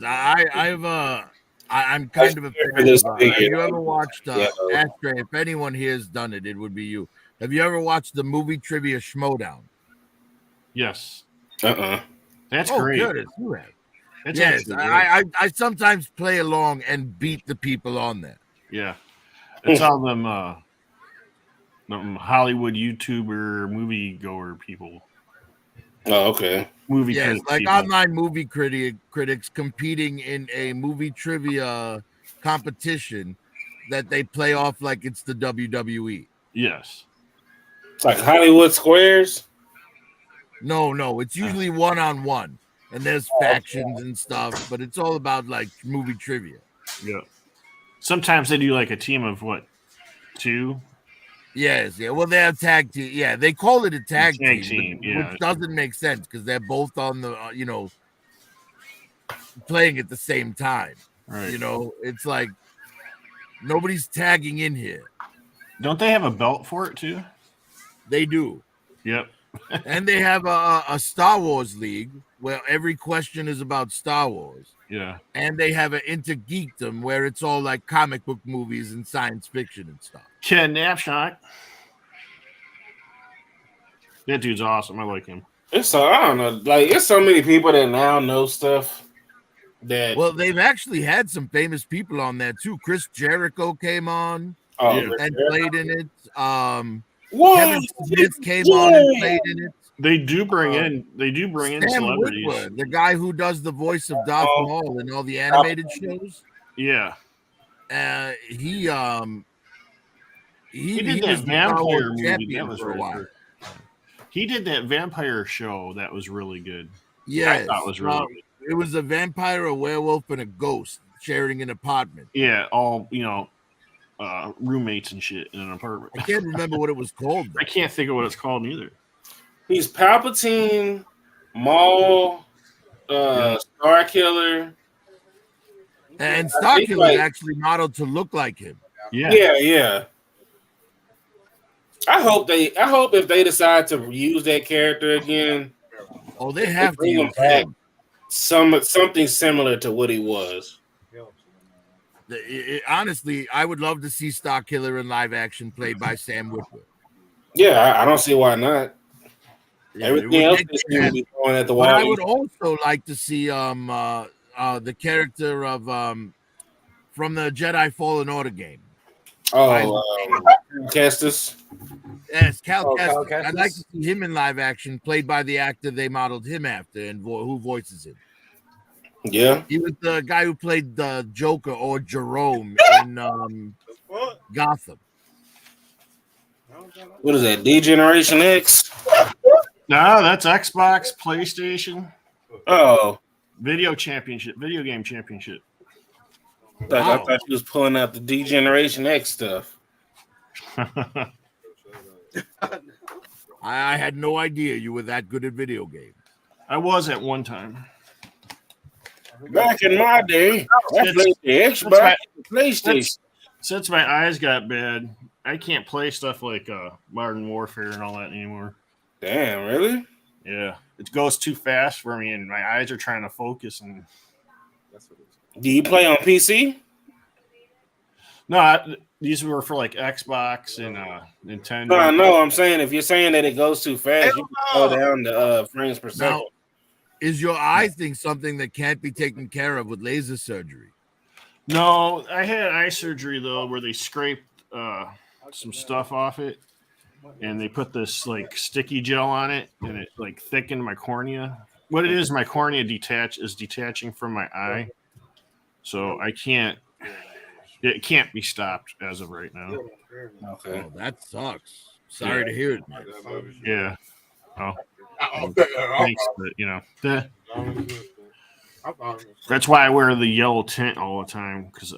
I'm kind of a fan this of, figure. have you ever watched Yeah. Ashtray? If anyone here has done it, it would be you. Have you ever watched the movie Trivia Schmodown? Yes. Uh-uh. That's Oh, great. good. You have. That's Yes, actually great. I sometimes play along and beat the people on there. Yeah. It's all them Hollywood YouTuber movie goer people. Oh, okay. Movie Yes, critic like people. online movie critics competing in a movie trivia competition that they play off like it's the WWE. Yes. It's like Hollywood Squares. No, it's usually one-on-one, and there's factions and stuff, but it's all about like movie trivia. Yeah. Sometimes they do like a team of what? 2? Yes, yeah. Well, they're a tag team. Yeah, they call it a tag team, yeah. which doesn't make sense because they're both on the, playing at the same time. Right. It's like nobody's tagging in here. Don't they have a belt for it too? They do. Yep. And they have a Star Wars league where every question is about Star Wars. Yeah. And they have an Intergeekdom where it's all like comic book movies and science fiction and stuff. Ken Napshot. That dude's awesome. I like him. I don't know. Like, it's so many people that now know stuff that. Well, they've actually had some famous people on there too. Chris Jericho came on and played in it. Kevin Smith came on and played in it. They do bring in Sam celebrities. Witwer, the guy who does the voice of Darth Maul in all the animated shows. Yeah. He did that was the vampire Star Wars movie. champion That was for a really while. good. He did that vampire show that was really good. Yes, I thought it was really good. it was a vampire, a werewolf, and a ghost sharing an apartment. Yeah, all roommates and shit in an apartment. I can't remember what it was called, though. I can't think of what it's called either. He's Palpatine, Maul, Star Killer. And Starkiller is actually modeled to look like him. Yeah. I hope if they decide to use that character again, they have to bring him use back him. something similar to what he was. Honestly, I would love to see Starkiller in live action played by Sam Witwer. Yeah, I don't see why not. Yeah, Everything else is going to be going at the But I wild. would also like to see the character of from the Jedi Fallen Order game. Kestis. Yes, Cal Oh, Kestis. Cal Kestis. I'd like to see him in live action, played by the actor they modeled him after, and who voices him. Yeah. He was the guy who played the Joker or Jerome in Gotham. What is that? D-Generation X? No, that's Xbox, PlayStation. Oh. Video game championship. I thought you was pulling out the D-Generation X stuff. I had no idea you were that good at video games. I was at one time. Back in my day, I played the Xbox, PlayStation. Since my eyes got bad, I can't play stuff like Modern Warfare and all that anymore. Damn, really? Yeah, it goes too fast for me, and my eyes are trying to focus. And do you play on PC? No, these were for like Xbox and Nintendo. No, I know. I'm saying if you're saying that it goes too fast, you can slow down the frames per second. Now, is your eye thing something that can't be taken care of with laser surgery? No, I had eye surgery though, where they scraped some stuff off it, and they put this like sticky gel on it, and it like thickened my cornea. What it is, my cornea is detaching from my eye, so I can't. It can't be stopped as of right now. Okay, that sucks. Sorry to hear it, man. Yeah. Oh. Thanks, but that's why I wear the yellow tint all the time, because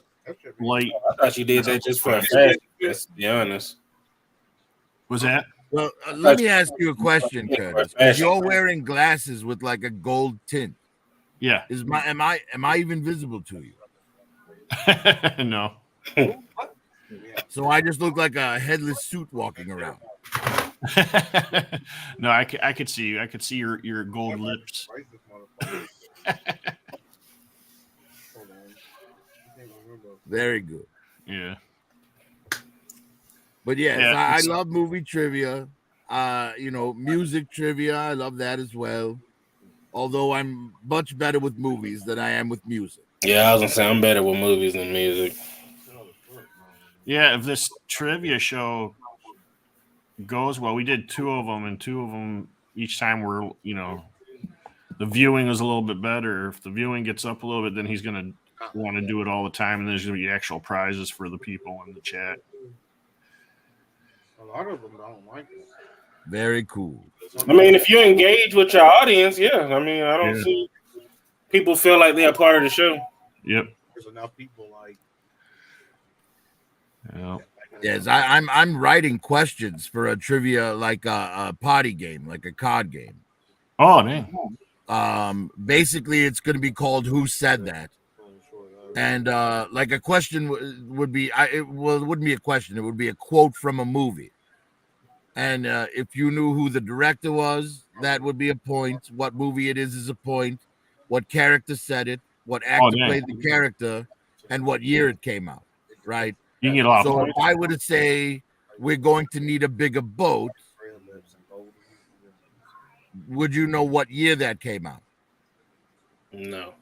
light. I thought you did that just for a fact. Let's be honest. Was that? Well, let me ask you a question, Curtis. You're wearing glasses with like a gold tint. Yeah. Am I even visible to you? No. So I just look like a headless suit walking around. No, I could see you. I could see your gold lips. Very good. Yeah. But yes, Yeah, I it's- love movie trivia. Music trivia, I love that as well. Although I'm much better with movies than I am with music. Yeah, I was gonna say I'm better with movies than music. Yeah, if this trivia show goes well, we did 2 of them, and 2 of them each time were, the viewing was a little bit better. If the viewing gets up a little bit, then he's going to want to do it all the time, and there's going to be actual prizes for the people in the chat. A lot of them don't like it. Very cool. I mean, if you engage with your audience, yeah. I mean, I don't Yeah. see people feel like they're a part of the show. Yep. There's enough people like. Yeah. Yes, I'm writing questions for a trivia like a party game, like a card game. Oh, man. Basically, it's going to be called "Who Said That," and like a question would be, it wouldn't be a question; it would be a quote from a movie. And if you knew who the director was, that would be a point. What movie it is a point. What character said it? What actor dang. played the character? And what year it came out? Right. You can get a lot of So if points. I were to say we're going to need a bigger boat, would you know what year that came out? No.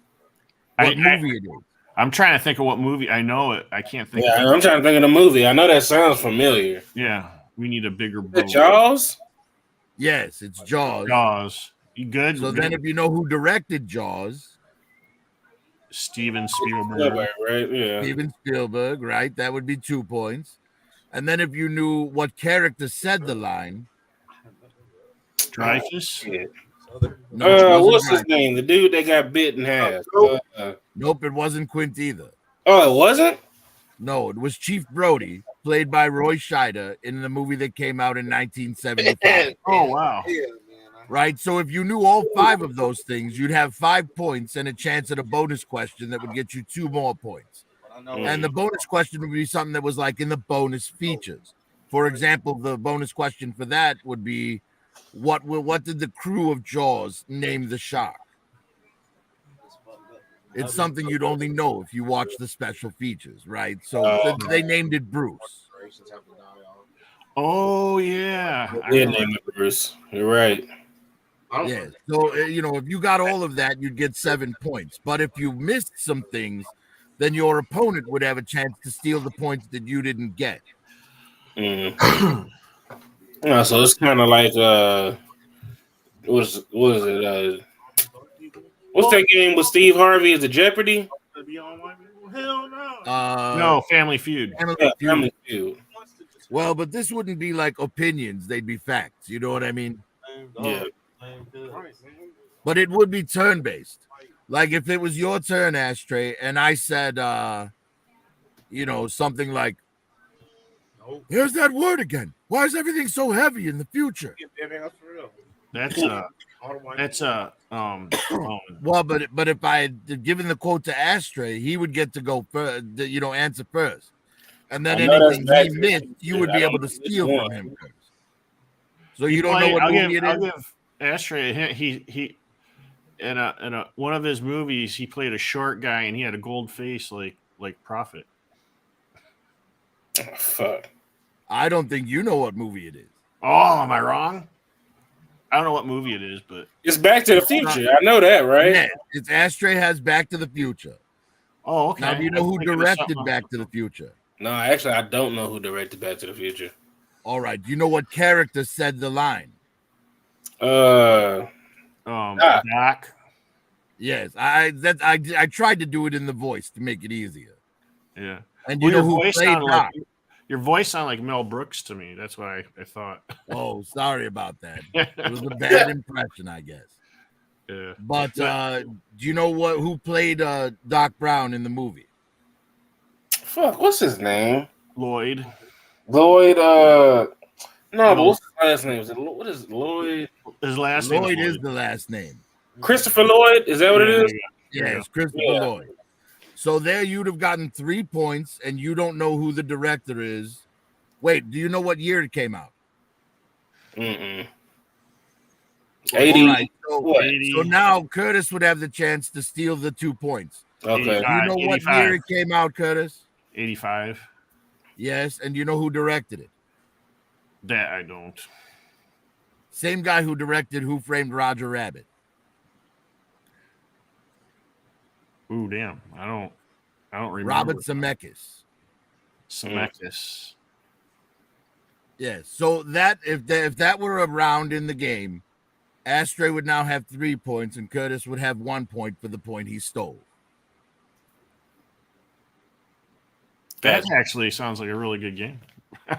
What movie it is? I'm trying to think of what movie. I know it. I can't think. Yeah, of I'm trying to think of the movie. I know that sounds familiar. Yeah, we need a bigger Is it boat. Jaws? Yes, it's Jaws. Jaws. You good? So then, if you know who directed Jaws, Steven Spielberg. Spielberg, right? Yeah. Steven Spielberg, right? That would be 2 points. And then if you knew what character said the line, Dreyfus. Yeah. no, it wasn't What's his Dreyfus. name? The dude that got bit in half. Nope, it wasn't Quint either. Oh, it wasn't? No, it was Chief Brody, played by Roy Scheider in the movie that came out in 1975. Oh, wow. Right? So if you knew all 5 of those things, you'd have 5 points and a chance at a bonus question that would get you 2 more points. And the bonus question would be something that was like in the bonus features. For example, the bonus question for that would be, what did the crew of Jaws name the shark? It's something you'd only know if you watch the special features, right? So they named it Bruce. Oh, yeah. I Yeah, remember. name it Bruce. You're right. Yeah. So, if you got all of that, you'd get 7 points. But if you missed some things, then your opponent would have a chance to steal the points that you didn't get. Yeah, so it's kind of like what is it? What's that game with Steve Harvey? Is it Jeopardy? Hell no. No, Family Feud. Family Yeah, Feud. Family Feud. Well, but this wouldn't be like opinions; they'd be facts. You know what I mean? Yeah. But it would be turn-based. Like if it was your turn, Ashtray, and I said, something like, "There's that word again. Why is everything so heavy in the future?" That's Well, but if I had given the quote to Ashtray, he would get to go first, answer first, and then I know that's anything back he to missed, the you would future. be I able don't to know which steal one. from him first. So you don't know what I'll movie it is? give Ashtray. He in a one of his movies, he played a short guy and he had a gold face like Prophet. Oh, fuck. I don't think you know what movie it is. Oh, am I wrong? I don't know what movie it is, but It's Back to the Future. I know that, right? Yeah, it's Ashtray has Back to the Future. oh, okay. Now, do you know I was who thinking of directed something Back to the Future? No, actually, I don't know who directed Back to the Future. All right. Do you know what character said the line? else. Doc. Yes, I tried to do it in the voice to make it easier. Yeah. And you know who played sounded Doc? your voice sounded like Mel Brooks to me. That's what I thought. Oh, sorry about that. It was a bad impression, I guess. Yeah. But do you know who played Doc Brown in the movie? Fuck, what's his name? Lloyd. Lloyd. No, but what's his last name? What is it, Lloyd? His last name Lloyd is is the last name. Christopher Lloyd? Is that what it is? Yes, Christopher Yeah. Lloyd. So there you'd have gotten 3 points, and you don't know who the director is. Wait, do you know what year it came out? Mm-mm. 80. All right, so, What? so now Curtis would have the chance to steal the 2 points. Okay. Do you know what 85. year it came out, Curtis? 85. Yes, and you know who directed it? That I don't. Same guy who directed Who Framed Roger Rabbit. Ooh, damn. I don't remember. Robert Zemeckis. Zemeckis. Yes. So that if that were a round in the game, Astray would now have 3 points, and Curtis would have 1 point for the point he stole. That actually sounds like a really good game.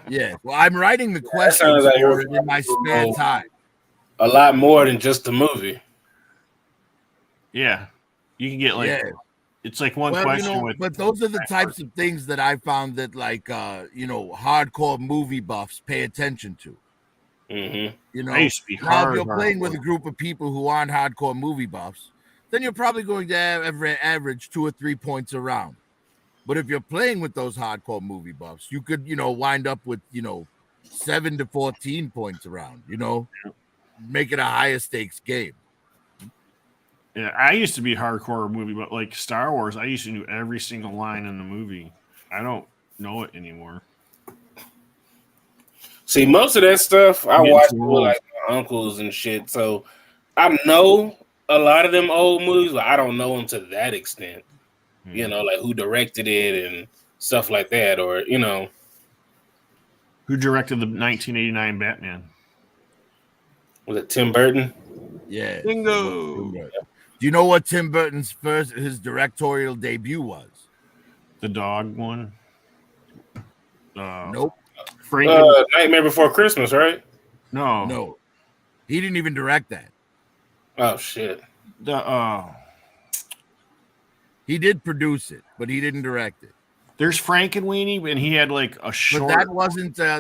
Yeah. Well, I'm writing the questions sounds like for it in my spare time. A lot more than just the movie. Yeah. You can get like Yeah. it's like one Well, question with but those are the types of things that I found that hardcore movie buffs pay attention to. Mm-hmm. You know, I used to be now if you're playing with a group of people who aren't hardcore movie buffs, then you're probably going to average 2 or 3 points a round. But if you're playing with those hardcore movie buffs, you could, wind up with, 7 to 14 points a round, make it a higher stakes game. Yeah, I used to be hardcore movie, but like Star Wars, I used to know every single line in the movie. I don't know it anymore. See, most of that stuff I Yeah, watched too with old. like my uncles and shit. So I know a lot of them old movies, but I don't know them to that extent. Like who directed it and stuff like that, or Who directed the 1989 Batman? Was it Tim Burton? Yeah. Bingo. Do you know what Tim Burton's his directorial debut was? The dog one. Nope. Nightmare Before Christmas, right? No. He didn't even direct that. Oh shit. He did produce it, but he didn't direct it. There's Frankenweenie, and he had like a short. But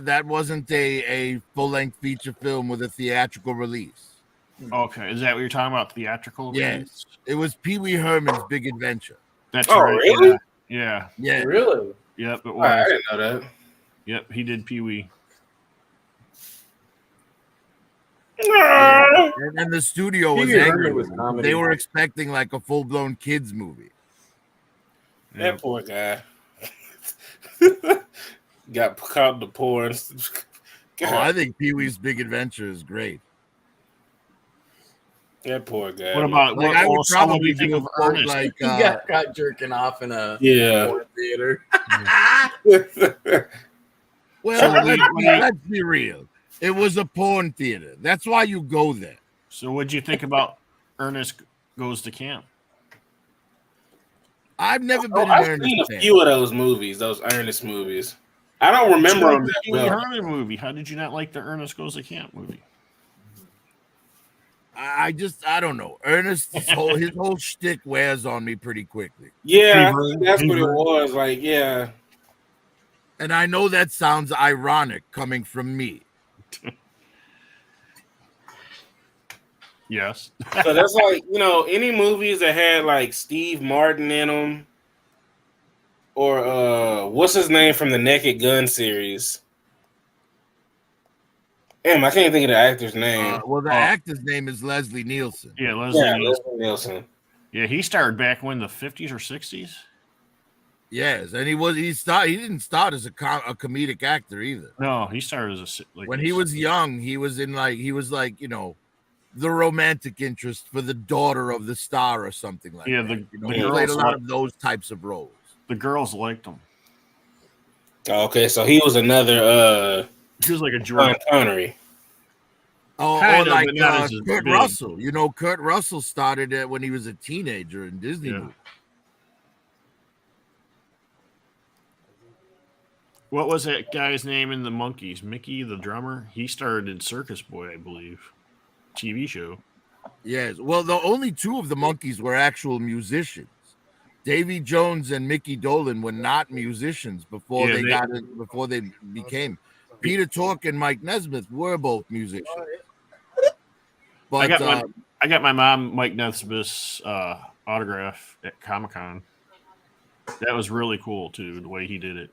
that wasn't a full-length feature film with a theatrical release. Okay, is that what you're talking about? Theatrical? Yes, release? it was Pee Wee Herman's Big Adventure. That's Oh, right. really? Yeah. Yeah. Really? Yep. It I was. didn't know that. Yep. He did Pee Wee. And the studio was Pee Wee angry. Herman was with it. comedy. They were expecting like a full-blown kids movie. That poor guy. Got caught the porn. Oh, I think Pee Wee's Big Adventure is great. That poor guy. What about Like, what? I would Well, someone probably you think do a of quote Ernest? like, He got caught jerking off in a Yeah. porn theater. Well, So let's be real. It was a porn theater. That's why you go there. So, what'd you think about Ernest Goes to Camp? I've never been an I've Ernest seen a fan. few of those movies, those Ernest movies. I don't remember them the that Pee Wee well. Herman movie. How did you not like the Ernest Goes to Camp movie? I don't know. Ernest, his whole shtick wears on me pretty quickly. Yeah, Hoover, I think that's what it Hoover. was. Like, yeah. And I know that sounds ironic coming from me. Yes. So that's like, any movies that had like Steve Martin in them, or what's his name from the Naked Gun series? Damn, I can't think of the actor's name. Well, the actor's name is Leslie Nielsen. Yeah, Leslie Yeah, Nielsen. Leslie Nielsen. Yeah, he started back when the 50s or 60s. Yes, and he didn't start as a comedic actor either. No, he started as When he was young, he was like the romantic interest for the daughter of the star or something like Yeah, that. the He girls played a lot liked- of those types of roles. The girls liked him. Okay, so he was another He was like a Sean George. Connery. Oh, Kind or of, like but not as Kurt big. Russell. Kurt Russell started it when he was a teenager in Disney. Yeah. movies. What was that guy's name in the Monkees? Mickey, the drummer. He started in Circus Boy, I believe. TV show. Yes. Well, the only two of the Monkees were actual musicians. Davy Jones and Mickey Dolenz were not musicians before Yeah, before they became. Peter Tork and Mike Nesmith were both musicians. But I got my mom Mike Nesmith's autograph at Comic-Con. That was really cool too, the way he did it.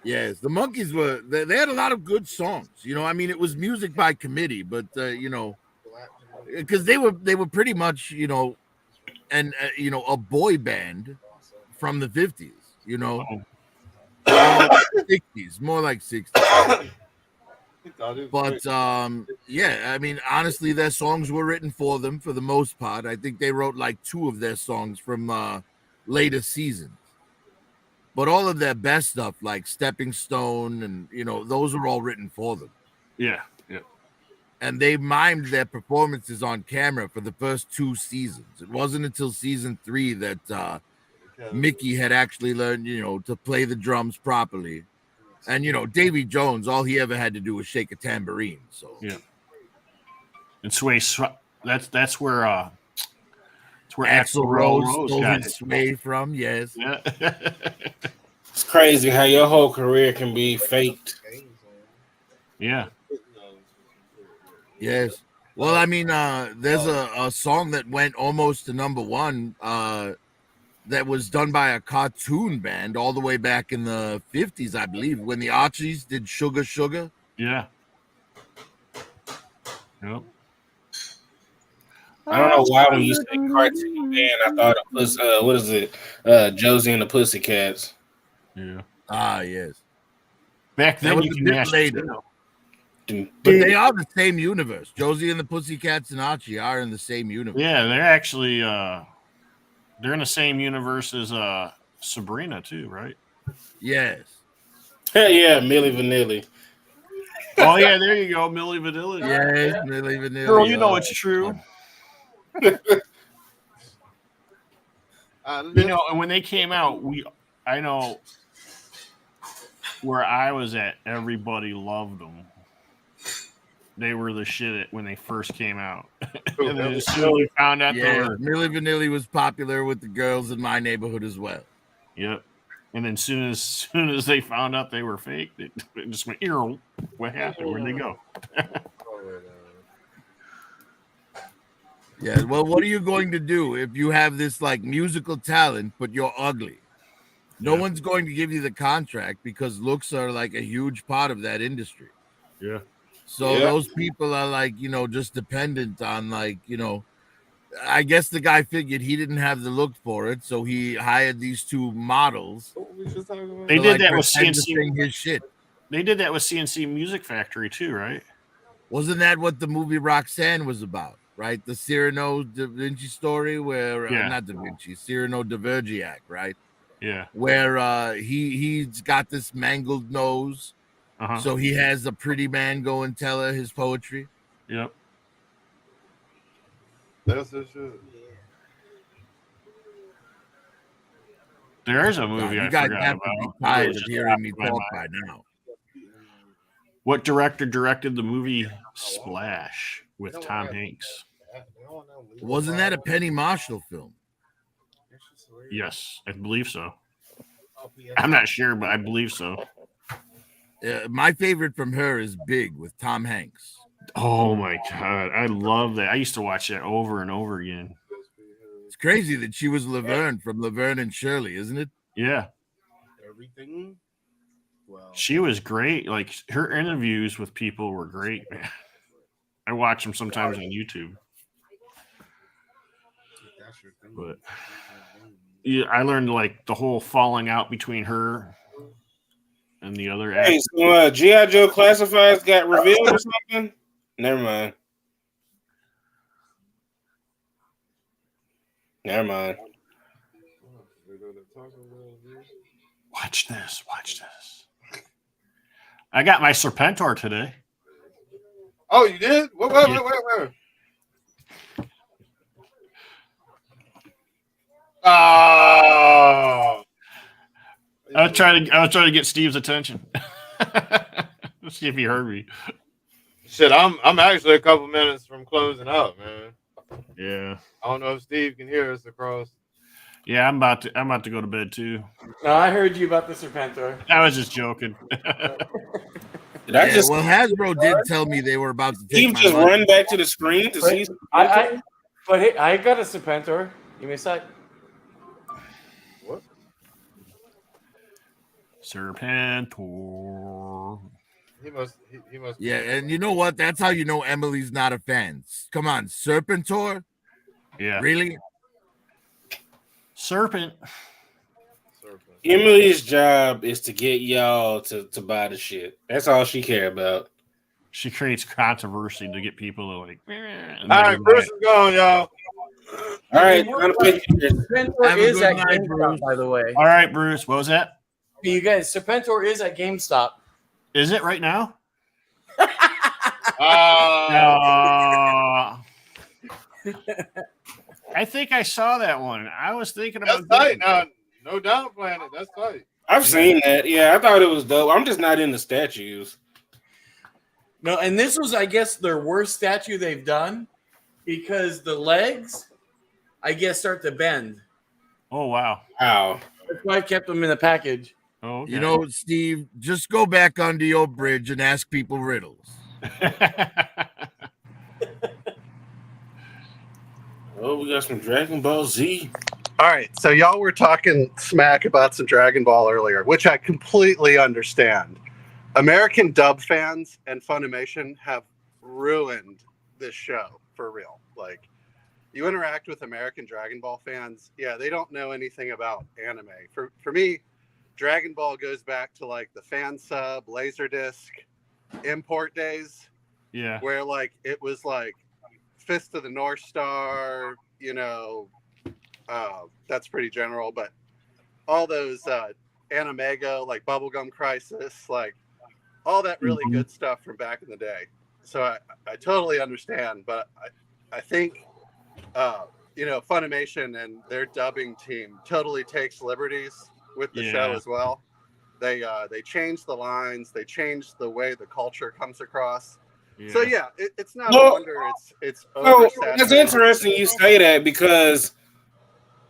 yes, the Monkees they had a lot of good songs. It was music by committee, but because they were pretty much, you know, and a boy band from the 50s, you know, 60s, more like 60s. But yeah, I mean, honestly, their songs were written for them for the most part. I think they wrote like 2 of their songs from later seasons. But all of their best stuff, like Stepping Stone, and you know, those were all written for them. Yeah, yeah. And they mimed their performances on camera for the first 2 seasons. It wasn't until season 3 that Mickey had actually learned, you know, to play the drums properly. And you know, Davy Jones, all he ever had to do was shake a tambourine. So yeah. And Sway, that's where Axl Rose stole his sway from. Yes. Yeah. It's crazy how your whole career can be faked. Yeah. Yes. Well, I mean, there's a song that went almost to number 1 that was done by a cartoon band all the way back in the 50s, I believe, when the Archies did Sugar Sugar. Yeah. Yep. I don't know why when you say cartoon band, I thought it was what is it? Josie and the Pussycats. Yeah. Ah, yes. Back then, was you a can bit mash later. But they are the same universe. Josie and the Pussycats and Archie are in the same universe. Yeah, they're actually they're in the same universe as Sabrina too, right? Yes. Yeah, Milli Vanilli. Oh yeah, there you go, Milli Vanilli. Yes, Milli Vanilli. Girl, you know it's true. You know, and when they came out, I know where I was at, everybody loved them. They were the shit when they first came out. And then as soon as we found out they were... Milli Vanilli was popular with the girls in my neighborhood as well. Yep. And then soon as they found out they were fake, it just went, what happened? Where'd they go? Yeah, well, what are you going to do if you have this like musical talent, but you're ugly? No one's going to give you the contract because looks are like a huge part of that industry. Yeah. So those people are like, you know, just dependent on like, you know, I guess the guy figured he didn't have the look for it, so he hired these 2 models. They did that with CNC. His shit. They did that with CNC Music Factory too, right? Wasn't that what the movie Roxanne was about? Right, the Cyrano da Vinci story, where not Da Vinci, Cyrano de Bergerac, right? Yeah, where he's got this mangled nose, so he has a pretty man go and tell her his poetry. Yep. That's the shit. There's a movie you I guys forgot have about. to be tired of hearing me talk by now. What director directed the movie Splash with Tom Hanks? Wasn't that a Penny Marshall film? Yes, I believe so. I'm not sure, but I believe so. My favorite from her is Big with Tom Hanks. Oh my god, I love that. I used to watch that over and over again. It's crazy that she was Laverne from Laverne and Shirley, isn't it? Yeah. Everything. Well, She was great. Like her interviews with people were great, man. I watch them sometimes on YouTube. But yeah, I learned like the whole falling out between her and the other actor. Hey, so G.I. Joe Classifieds got revealed or something? Never mind. Never mind. Watch this. Watch this. I got my Serpentor today. Oh, you did? Where? Oh. I was trying to get Steve's attention. Let's see if he heard me. Shit, I'm actually a couple minutes from closing up, man. Yeah. I don't know if Steve can hear us across. Yeah, I'm about to go to bed too. No, I heard you about the Serpentor. I was just joking. Well, Hasbro did tell me they were about to take Steve just run back to the screen to see. But hey, I got a Serpentor. Give me a sec. What? Serpentor. He must. Yeah, and you know what? That's how you know Emily's not a fan. Come on, Serpentor? Yeah. Really? Serpent. Emily's job is to get y'all to buy the shit. That's all she care about. She creates controversy to get people to like. All right, Bruce is gone, y'all. All right, Serpentor is at GameStop, by the way. All right, Bruce. What was that? You guys, Serpentor is at GameStop. Is it right now? I think I saw that one. I was thinking about that's tight. Now, no doubt, Planet. That's tight. I've seen that. Yeah, I thought it was dope. I'm just not into statues. No, and this was, I guess, their worst statue they've done because the legs, I guess, start to bend. Oh, wow. Wow. That's why I kept them in the package. Oh, okay. You know, Steve, just go back onto your bridge and ask people riddles. Oh, we got some Dragon Ball Z. All right, so y'all were talking smack about some Dragon Ball earlier, which I completely understand. American dub fans and Funimation have ruined this show for real. Like, you interact with American Dragon Ball fans, yeah, they don't know anything about anime. For me, Dragon Ball goes back to like the fan sub, Laserdisc, import days. Yeah. Where like it was like Fist of the North Star, you know, that's pretty general, but all those Animego, like Bubblegum Crisis, like all that really good stuff from back in the day. So I totally understand, but I think you know, Funimation and their dubbing team totally takes liberties with the show as well. They change the lines, they change the way the culture comes across. Yeah. So yeah, it's not a wonder it's oversaturated. It's interesting you say that because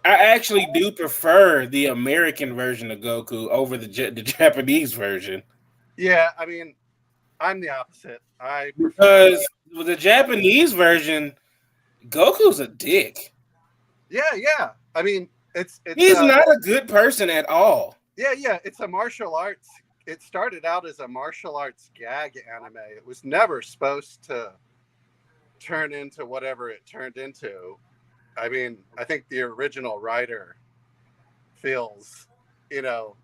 I actually do prefer the American version of Goku over the Japanese version. Yeah, I mean, I'm the opposite. Because with the Japanese version, Goku's a dick. Yeah. I mean, he's not a good person at all. Yeah. It's a martial arts. It started out as a martial arts gag anime. It was never supposed to turn into whatever it turned into. I mean, I think the original writer feels, you know.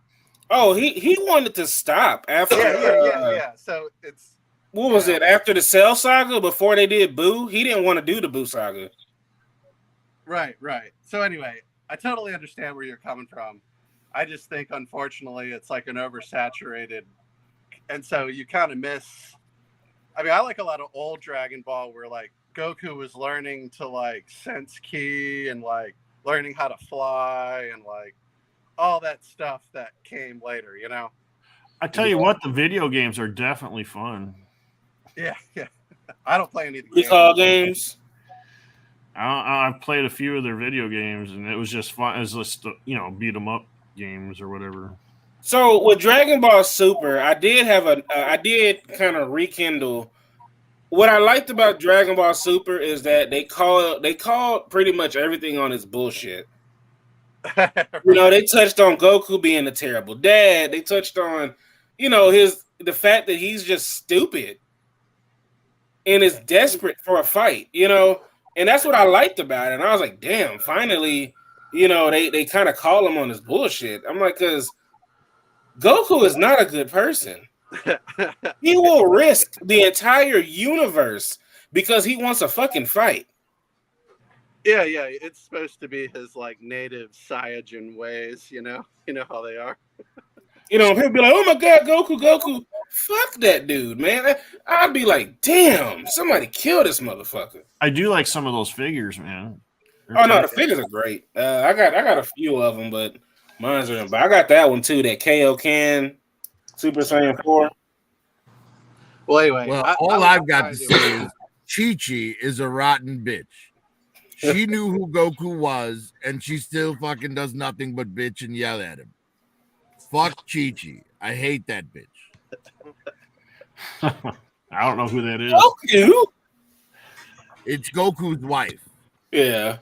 Oh, he wanted to stop after. Yeah. So it's. What was it? After the Cell Saga, before they did Boo, he didn't want to do the Boo Saga. Right. So anyway, I totally understand where you're coming from. I just think, unfortunately, it's like an oversaturated, and so you kind of miss. I mean, I like a lot of old Dragon Ball where like Goku was learning to like sense ki and like learning how to fly and like all that stuff that came later, you know. I tell you what, the video games are definitely fun. Yeah. I don't play any of the games. I've played a few of their video games, and it was just fun. It was just, you know, beat 'em up games or whatever. So with Dragon Ball Super, I did kind of rekindle. What I liked about Dragon Ball Super is that they called pretty much everything on its bullshit. You know, they touched on Goku being a terrible dad. They touched on, you know, the fact that he's just stupid and is desperate for a fight, you know, and that's what I liked about it. And I was like, damn, finally, you know, they kind of call him on his bullshit. I'm like, because Goku is not a good person. He will risk the entire universe because he wants a fucking fight. Yeah, it's supposed to be his like native Saiyajin ways, you know how they are. You know, he'll be like, "Oh my god, Goku, fuck that dude, man." I'd be like, "Damn, somebody kill this motherfucker." I do like some of those figures, man. Oh no, the figures are great. I got a few of them, but mine's are. But I got that one too, that Kaioken Super Saiyan 4. Well, anyway, all I've got to say is Chi-Chi is a rotten bitch. She knew who Goku was, and she still fucking does nothing but bitch and yell at him. Fuck Chi-Chi. I hate that bitch. I don't know who that is. Goku? It's Goku's wife. Yeah.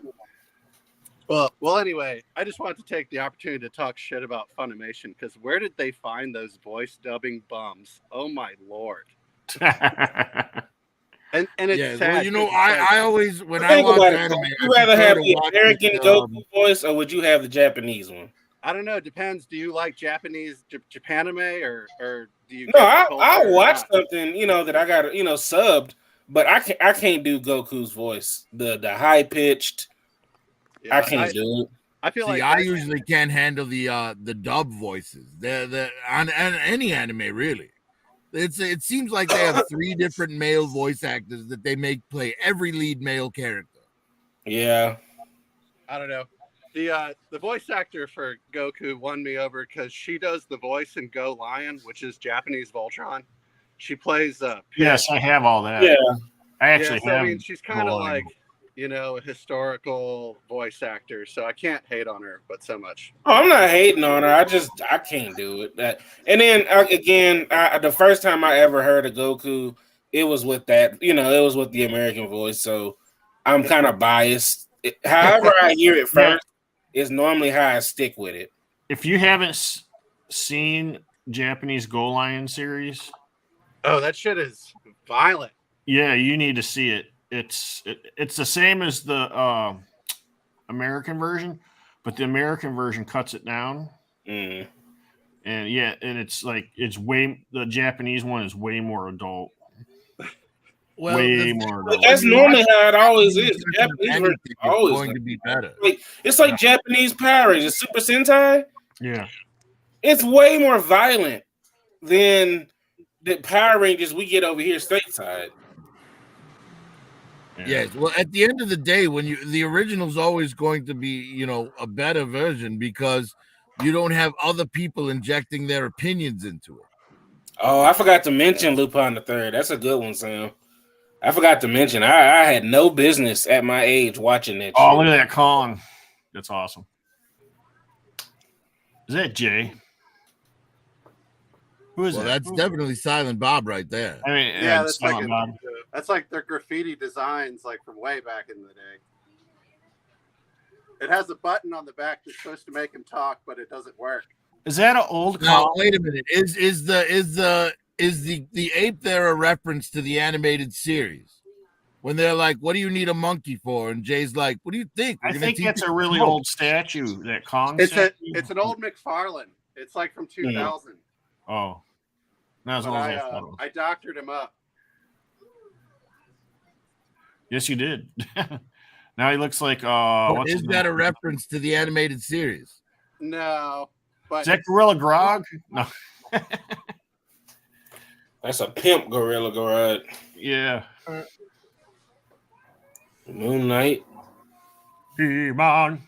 Well. Anyway, I just wanted to take the opportunity to talk shit about Funimation because where did they find those voice dubbing bums? Oh my lord! And it's Yeah, sad. well, you know, 'cause it's like- I always when I Think watch about it. anime, Would I you rather prefer have to the watch American it, Goku voice, or would you have the Japanese one? I don't know. It depends. Do you like Japanese Japanime or do you? No, get the I culture or watch not? something, that I got, subbed, but I can't do Goku's voice. The high pitched. Yeah, I can't do it. I feel See, like I usually can't handle the dub voices. The on any anime really. It seems like they have 3 different male voice actors that they make play every lead male character. Yeah. I don't know. The voice actor for Goku won me over because she does the voice in Go Lion, which is Japanese Voltron. She plays Yes, I have all that. Yeah. I actually so, have. I mean, she's kind of Go Lion. like a historical voice actor, so I can't hate on her, but so much. Oh, I'm not hating on her. I can't do it. And then again, the first time I ever heard of Goku, it was with that, it was with the American voice. So I'm kind of biased. However I hear it first is normally how I stick with it. If you haven't seen Japanese Go Lion series, Oh, that shit is violent. yeah, you need to see it. It's the same as the American version, but the American version cuts it down. Mm. And the Japanese one is way more adult. Well, way more But adult. that's normally how it always is. Japanese version Anything is is always going to be better. It's like Japanese Power Rangers, Super Sentai. Yeah. It's way more violent than the Power Rangers we get over here stateside. Yes. Well, at the end of the day, the original's always going to be, a better version because you don't have other people injecting their opinions into it. Oh, I forgot to mention Lupin the Third. That's a good one, Sam. I forgot to mention. I had no business at my age watching that. Oh, shit. look at that Kong. That's awesome. Is that Jay? Who is Well, that? that's definitely Silent Bob right there. I mean, Yeah, that's like Silent Bob. that's like their graffiti designs, like from way back in the day. It has a button on the back that's supposed to make him talk, but it doesn't work. Is that an old Now, Kong? wait a minute. Is the ape there a reference to the animated series? When they're like, "What do you need a monkey for?" and Jay's like, "What do you think?" I think that's a really old statue. That Kong. It's statue? an old McFarlane. It's like from 2000. Oh, that was But one of those photos. I doctored him up. Yes, you did. Now he looks like what's Is his that a name? reference to the animated series? No, but Is that Gorilla Grog? No. That's a pimp Gorilla Garage. Yeah. Moon Knight. Demon.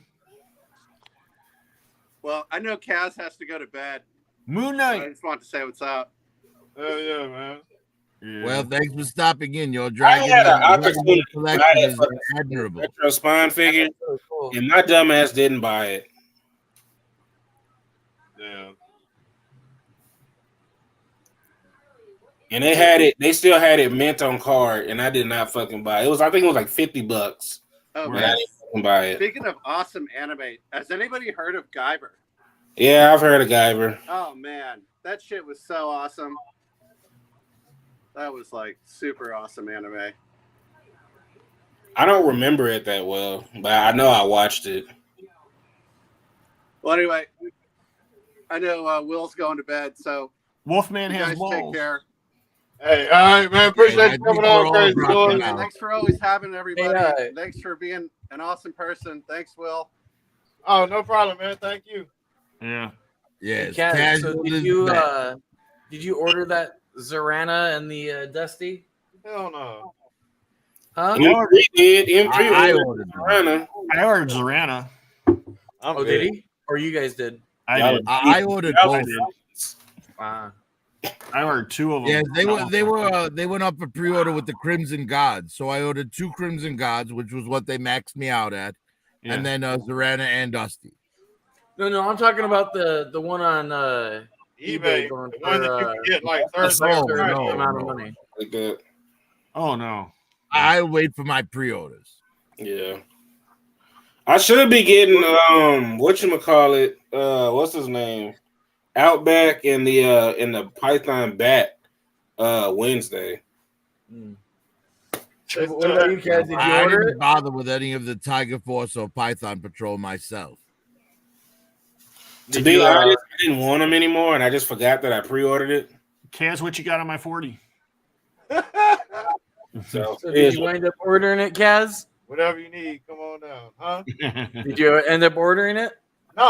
well, I know Kaz has to go to bed. Moon So I Knight. just want to say what's up. Hell yeah, man. Yeah. Well, thanks for stopping in. Your dragon had an opportunity to buy collection that is fucking admirable. retro spine figure, and my dumbass didn't buy it. Yeah. And they still had it mint on card, and I did not fucking buy it. I think it was like $50. Oh, And man. I didn't fucking buy it. Speaking of awesome anime, has anybody heard of Guyver? Yeah, I've heard of Guyver. Oh man, that shit was so awesome. That was like super awesome anime. I don't remember it that well, but I know I watched it. Well, anyway, I know Will's going to bed, so Wolfman you has guys balls. take care. Hey, all right, man. Appreciate you coming on, Crazy Boys. And thanks for always having everybody. Hey, Thanks for being an awesome person. Thanks, Will. Oh, no problem, man. Thank you. Yeah. Yes. Kat, so did you order that Zorana and the Dusty? Hell no. Huh? We did. I ordered Zorana. I ordered Zorana. Oh, did he? Or you guys did? I did. I ordered both. Wow. I ordered 2 of them. Yeah, they went up for pre-order with the Crimson Gods. So I ordered 2 Crimson Gods, which was what they maxed me out at, Yeah. and then Zorana and Dusty. No, I'm talking about the one on eBay going the for one that you can get like a Thursday. amount of money. Like that. Oh no. I'll wait for my pre-orders. Yeah. I should be getting whatchamacallit, what's his name? Outback in the Python Bat Wednesday. What about you, Kaz? Did you I order didn't it? bother with any of the Tiger Force or Python Patrol myself. To be honest, I didn't want them anymore, and I just forgot that I pre-ordered it. Kaz, what you got on my 40? So did you wind up ordering it, Kaz? Whatever you need, come on down, huh? Did you end up ordering it? No,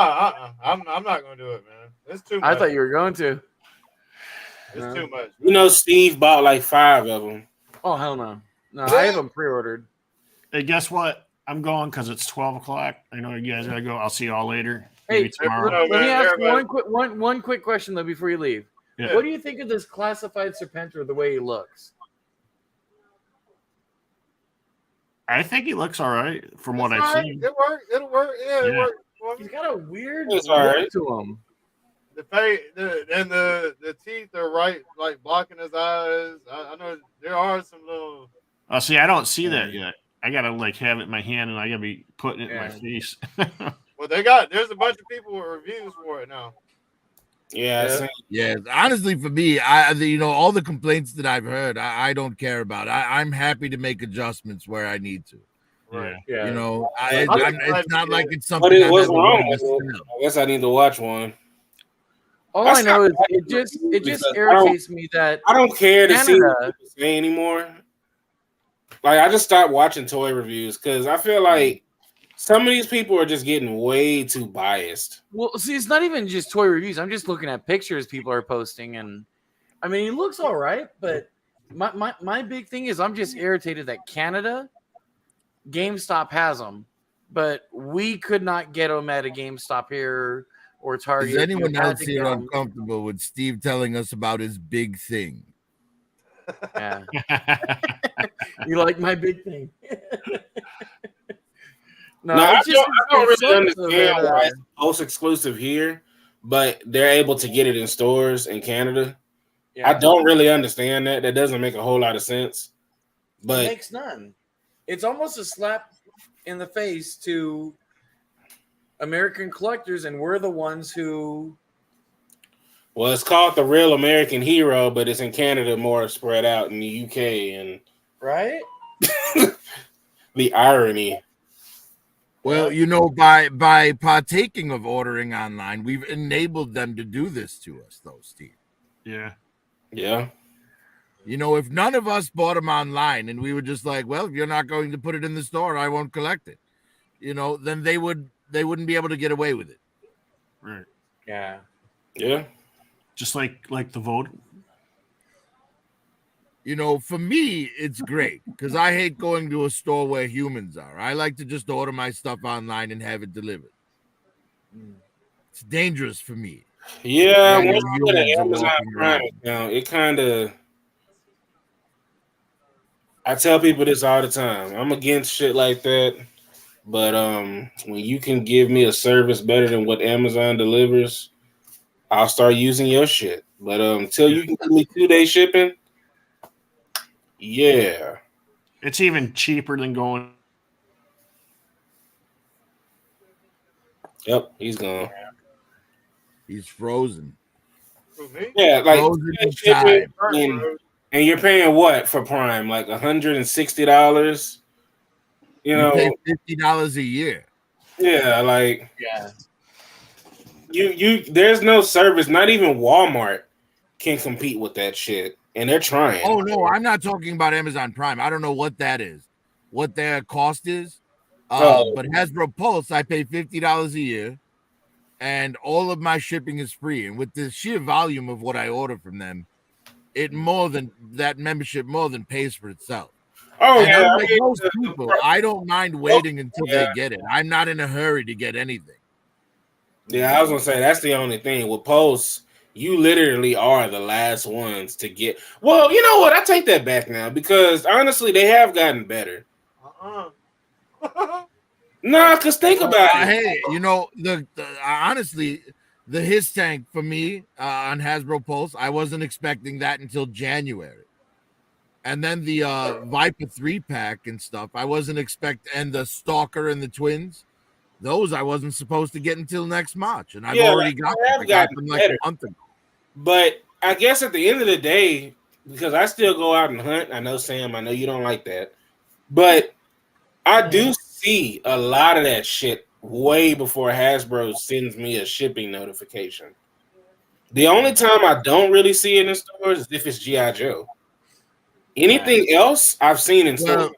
I'm not gonna do it, man. It's too much. I thought you were going to. It's too much. You know, Steve bought like 5 of them. Oh hell no! No, I have them pre-ordered. Hey, guess what? I'm going because it's 12 o'clock. I know you guys gotta go. I'll see y'all later. Hey, Maybe tomorrow. let me ask one quick question though before you leave. Yeah. What do you think of this classified Serpentor, the way he looks? I think he looks all right from what I've seen. It worked. It'll work. Yeah, it Yeah. worked. He's got a weird It's look all right. to him. The face, the teeth are right, like blocking his eyes. I know there are some little. Oh, see, I don't see that yet. I gotta like have it in my hand and I gotta be putting it in my face. Well, there's a bunch of people with reviews for it now. Yeah. Yeah, honestly, for me, all the complaints that I've heard, I don't care about. I'm happy to make adjustments where I need to. Right. Yeah. You know, I'm it's not like it's something. But it I was never wrong. wanted to sell. I guess I need to watch one. All I know is it just Because irritates me that I don't care to see what Canada- people say anymore. Like I just stopped watching toy reviews because I feel like some of these people are just getting way too biased. Well, see, it's not even just toy reviews. I'm just looking at pictures people are posting, and I mean, he looks all right. But my big thing is I'm just irritated that Canada, GameStop has them, but we could not get them at a GameStop here or Target. Is anyone You had else to here get 'em- uncomfortable with Steve telling us about his big thing? Yeah. You like my big thing? No, I it's just- don't it's really sucks understand that, why it's post exclusive here, but they're able to get it in stores in Canada. Yeah. I don't really understand that. That doesn't make a whole lot of sense. It But makes none. It's almost a slap in the face to American collectors, and we're the ones who. well, it's called the Real American Hero, but it's in Canada more spread out in the UK, and Right? the irony. Well, you know, by partaking of ordering online, we've enabled them to do this to us, though, Steve. Yeah. Yeah. You know, if none of us bought them online and we were just like, well, if you're not going to put it in the store, I won't collect it. You know, then they wouldn't be able to get away with it. Right. Yeah. Yeah. Just like the vote. You know, for me, it's great because I hate going to a store where humans are. I like to just order my stuff online and have it delivered. It's dangerous for me. Yeah, Random once you get an humans are Amazon walking Prime around. account, it kind of. I tell people this all the time. I'm against shit like that, but when you can give me a service better than what Amazon delivers, I'll start using your shit. But until you can give me 2-day shipping, yeah, It's even cheaper than going. yep, he's gone. He's frozen. Who, me? Yeah, like Frozen in shipping, time. and you're paying what for Prime? Like $160. You know, pay $50 a year. yeah, like Yeah. you there's no service, not even Walmart can compete with that shit. And they're trying. Oh no, I'm not talking about Amazon Prime. I don't know what that is, what their cost is. But Hasbro Pulse, I pay $50 a year, and all of my shipping is free. And with the sheer volume of what I order from them, that membership more than pays for itself. Oh And yeah, unlike most people, I don't mind waiting until yeah. they get it. I'm not in a hurry to get anything. Yeah, I was gonna say that's the only thing with Pulse. You literally are the last ones to get. Well, you know what? I take that back now because honestly, they have gotten better. Nah, cause think about it. Hey, you know honestly, the His Tank for me on Hasbro Pulse, I wasn't expecting that until January, and then the Viper 3-pack and stuff, I wasn't and the Stalker and the Twins, Those I wasn't supposed to get until next March, and I've Yeah, already like, got I them. have I got gotten them like better. a month ago. But I guess at the end of the day, because I still go out and hunt, I know, Sam, I know you don't like that, but I do see a lot of that shit way before Hasbro sends me a shipping notification. The only time I don't really see it in stores is if it's G.I. Joe. Anything else I've seen in stores. Well,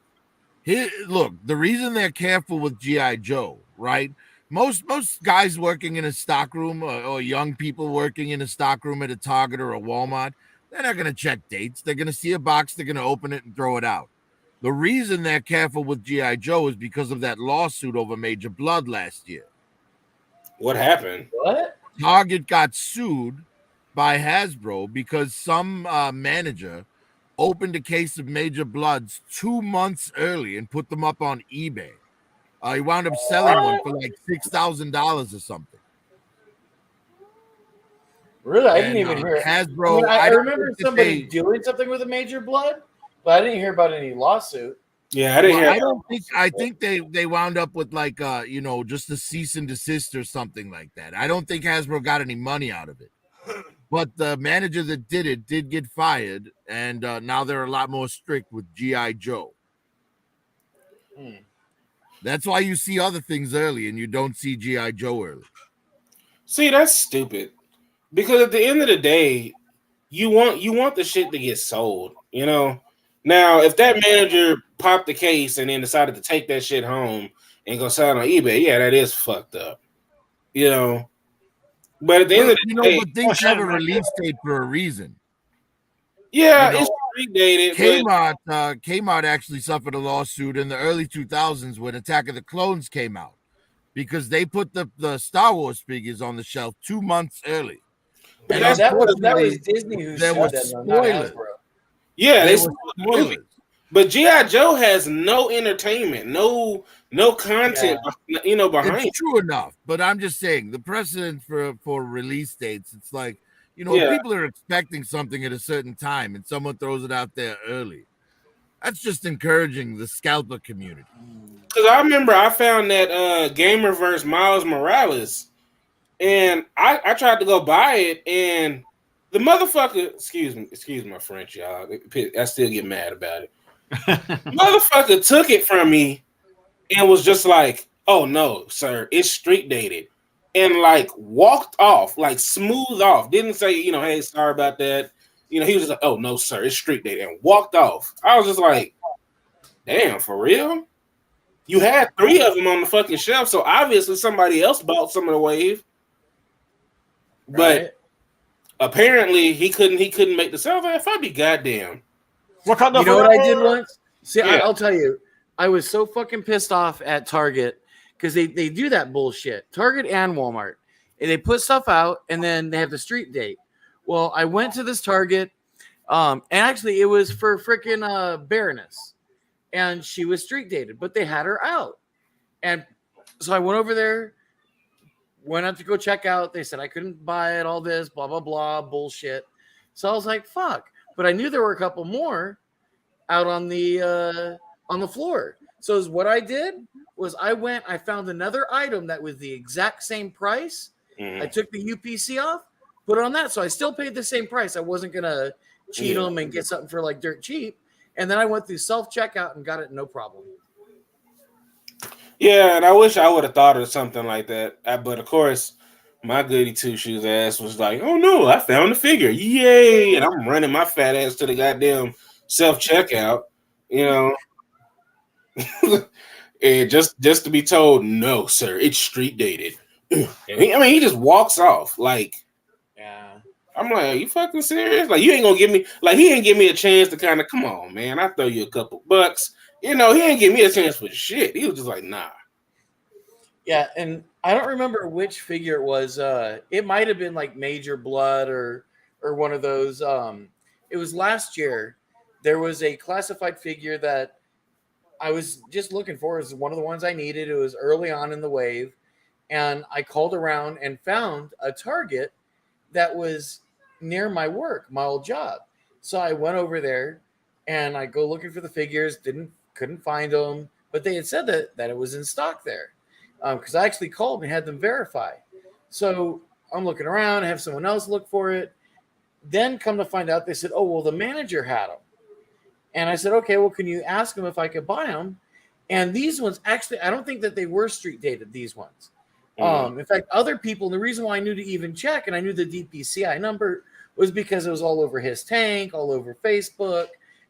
here, look, the reason they're careful with G.I. Joe, right? Most guys working in a stockroom or young people working in a stockroom at a Target or a Walmart, they're not going to check dates. They're going to see a box, they're going to open it and throw it out. The reason they're careful with G.I. Joe is because of that lawsuit over Major Blood last year. What happened? What? Target got sued by Hasbro because some manager opened a case of Major Bloods 2 months early and put them up on eBay. He wound up selling one for like $6,000 or something. Really? I And, didn't even hear it. Hasbro. I don't remember think that somebody they- doing something with a Major Blood, but I didn't hear about any lawsuit. Yeah, I didn't Well, hear. I don't think. I think they wound up with like just a cease and desist or something like that. I don't think Hasbro got any money out of it. But the manager that did it did get fired, and now they're a lot more strict with G.I. Joe. That's why you see other things early and you don't see G.I. Joe early. See, that's stupid. Because at the end of the day, you want the shit to get sold, you know. Now, if that manager popped the case and then decided to take that shit home and go sell it on eBay, yeah, that is fucked up, you know. But at the end of the day, but things have a release date for a reason. yeah, You know, it's predated. But Kmart actually suffered a lawsuit in the early 2000s when Attack of the Clones came out because they put the Star Wars figures on the shelf 2 months early. And that was unfortunately, Disney who there said were that, though, not spoilers. Hasbro. yeah, There they were spoiled the movie. spoilers. But G.I. Joe has no entertainment, no content, behind it. It's true enough, but I'm just saying the precedent for release dates. It's like, if Yeah. people are expecting something at a certain time and someone throws it out there early, that's just encouraging the scalper community. Because I remember I found that Gamer vs. Miles Morales, and I tried to go buy it, and the motherfucker, excuse my French, y'all. I still get mad about it. Motherfucker took it from me and was just like, "Oh no, sir, it's street dated," and like walked off, like smooth off. Didn't say, hey, sorry about that. He was just like, "Oh no, sir, it's street dated," and walked off. I was just like, "Damn, for real?" You had 3 of them on the fucking shelf, so obviously somebody else bought some of the wave. But apparently he couldn't make the sale. If I be goddamn. You know what I did once? See, Yeah. I'll tell you. I was so fucking pissed off at Target because they do that bullshit. Target and Walmart. And they put stuff out and then they have the street date. Well, I went to this Target, and actually it was for freaking Baroness. And she was street dated, but they had her out. And so I went over there, went up to go check out. They said I couldn't buy it, all this, blah, blah, blah, bullshit. So I was like, fuck. But I knew there were a couple more out on the floor. So what I did was I found another item that was the exact same price. I took the UPC off, put it on that. So I still paid the same price. I wasn't going to cheat them and get something for like dirt cheap. And then I went through self-checkout and got it no problem. Yeah, and I wish I would have thought of something like that. But of course, my goody two shoes ass was like, "Oh no, I found the figure. Yay!" And I'm running my fat ass to the goddamn self-checkout, and just to be told, "No, sir, it's street dated." And he just walks off like, yeah. I'm like, "Are you fucking serious? Like, you ain't gonna give me he ain't give me a chance to kind of come on, man. I throw you a couple bucks, he ain't give me a chance for shit. He was just like, nah." Yeah, and I don't remember which figure it was. It might have been like Major Blood or one of those. It was last year. There was a classified figure that I was just looking for. It was one of the ones I needed. It was early on in the wave, and I called around and found a Target that was near my work, my old job. So I went over there, and I go looking for the figures. Couldn't find them, but they had said that it was in stock there. because I actually called and had them verify. So I'm looking around, have someone else look for it. Then come to find out, they said, "Oh, well, the manager had them." And I said, "Okay, well, can you ask him if I could buy them?" And these ones, actually, I don't think that they were street dated. These ones. In fact, other people. The reason why I knew to even check, and I knew the DPCI number, was because it was all over his tank, all over Facebook.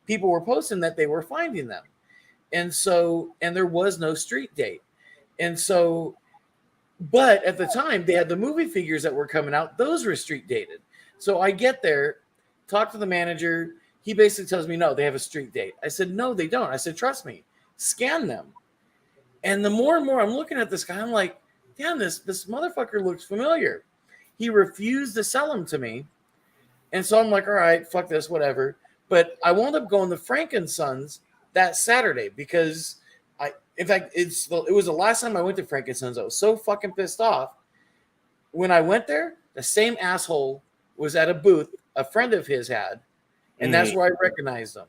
People were posting that they were finding them, and there was no street date, and so. But at the time, they had the movie figures that were coming out. Those were street dated. So I get there, talk to the manager. He basically tells me, no, they have a street date. I said, no, they don't. I said, trust me, scan them. And the more and more I'm looking at this guy, I'm like, damn, this motherfucker looks familiar. He refused to sell them to me. And so I'm like, all right, fuck this, whatever. But I wound up going to Frank & Sons that Saturday because in fact, it was the last time I went to Frank & Sons. I was so fucking pissed off. When I went there, the same asshole was at a booth a friend of his had, and that's where I recognized him.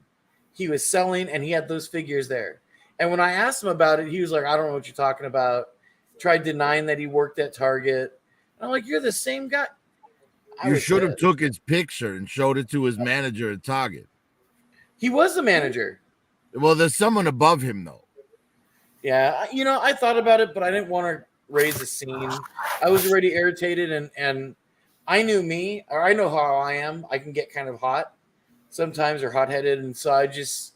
He was selling, and he had those figures there. And when I asked him about it, he was like, I don't know what you're talking about. Tried denying that he worked at Target. And I'm like, you're the same guy. You should have took his picture and showed it to his manager at Target. He was the manager. Well, there's someone above him, though. Yeah, I thought about it, but I didn't want to raise a scene. I was already irritated, and I knew me, or I know how I am. I can get kind of hot sometimes, or hot-headed, and so I just,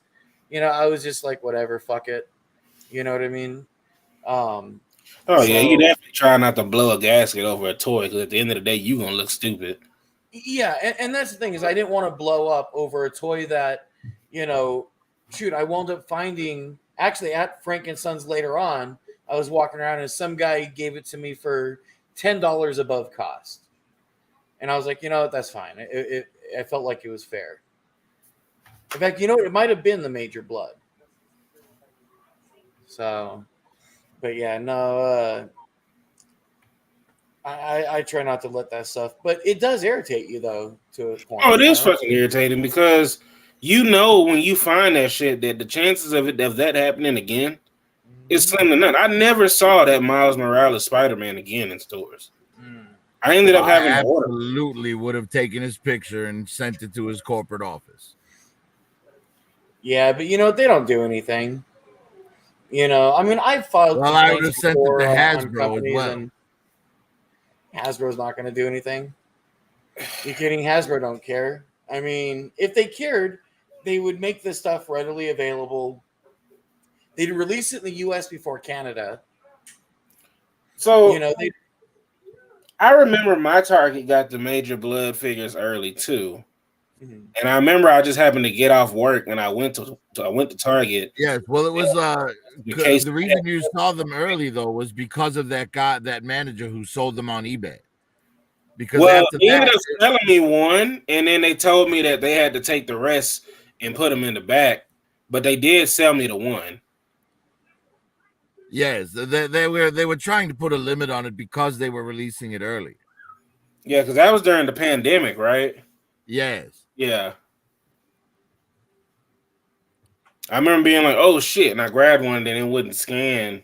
I was just like, whatever, fuck it. You know what I mean? Yeah, you definitely try not to blow a gasket over a toy, because at the end of the day, you're going to look stupid. Yeah, and that's the thing, is I didn't want to blow up over a toy that, I wound up finding... Actually, at Frank & Sons later on, I was walking around and some guy gave it to me for $10 above cost. And I was like, that's fine. I felt like it was fair. In fact, it might have been the Major Blood. So, but yeah, no, I try not to let that stuff. But it does irritate you, though, to a point. Oh, it is fucking irritating because... when you find that shit, that the chances of that happening again is slim to none. I never saw that Miles Morales Spider-Man again in stores. I ended up having to order. Absolutely would have taken his picture and sent it to his corporate office. Yeah, but they don't do anything. I filed. Well, I would have sent it to Hasbro as well. Hasbro's not going to do anything. You kidding? Hasbro don't care. I mean, if they cared, they would make this stuff readily available. They'd release it in the U.S. before Canada. So, I remember my Target got the Major Blood figures early too, and I remember I just happened to get off work and I went to Target. Yes, well, it was the reason you saw them early though was because of that manager who sold them on eBay. Because they ended up selling me one, and then they told me that they had to take the rest and put them in the back, but they did sell me the one. Yes, they were trying to put a limit on it because they were releasing it early. Yeah, because that was during the pandemic, right? Yes. Yeah. I remember being like, "Oh shit!" and I grabbed one, and then it wouldn't scan.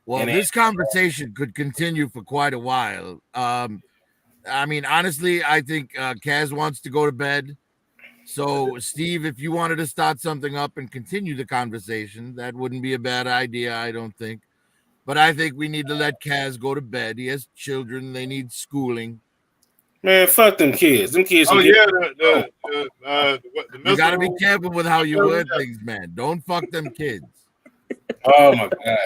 Well, this conversation could continue for quite a while. I mean, honestly, I think Kaz wants to go to bed. So, Steve, if you wanted to start something up and continue the conversation, that wouldn't be a bad idea, I don't think. But I think we need to let Kaz go to bed. He has children. They need schooling. Man, fuck them kids. Them kids. Oh, yeah. You got to be careful with how you word things, man. Don't fuck them kids. Oh, my God.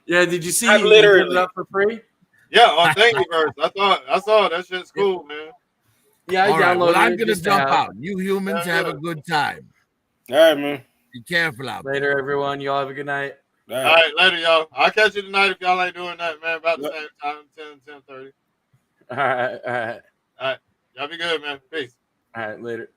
Yeah, did you see I he literally put it up for free? Yeah, on Thankyverse. I saw that shit's cool, man. Yeah, I All right, downloaded well, I'm it going to just jump now. out. You humans have a good time. All right, man. Be careful out there. Later, everyone. Y'all have a good night. All All right, later, y'all. I'll catch you tonight if y'all ain't doing that, man. About the same time, 10:30. All right. All right. Y'all be good, man. Peace. All right, later.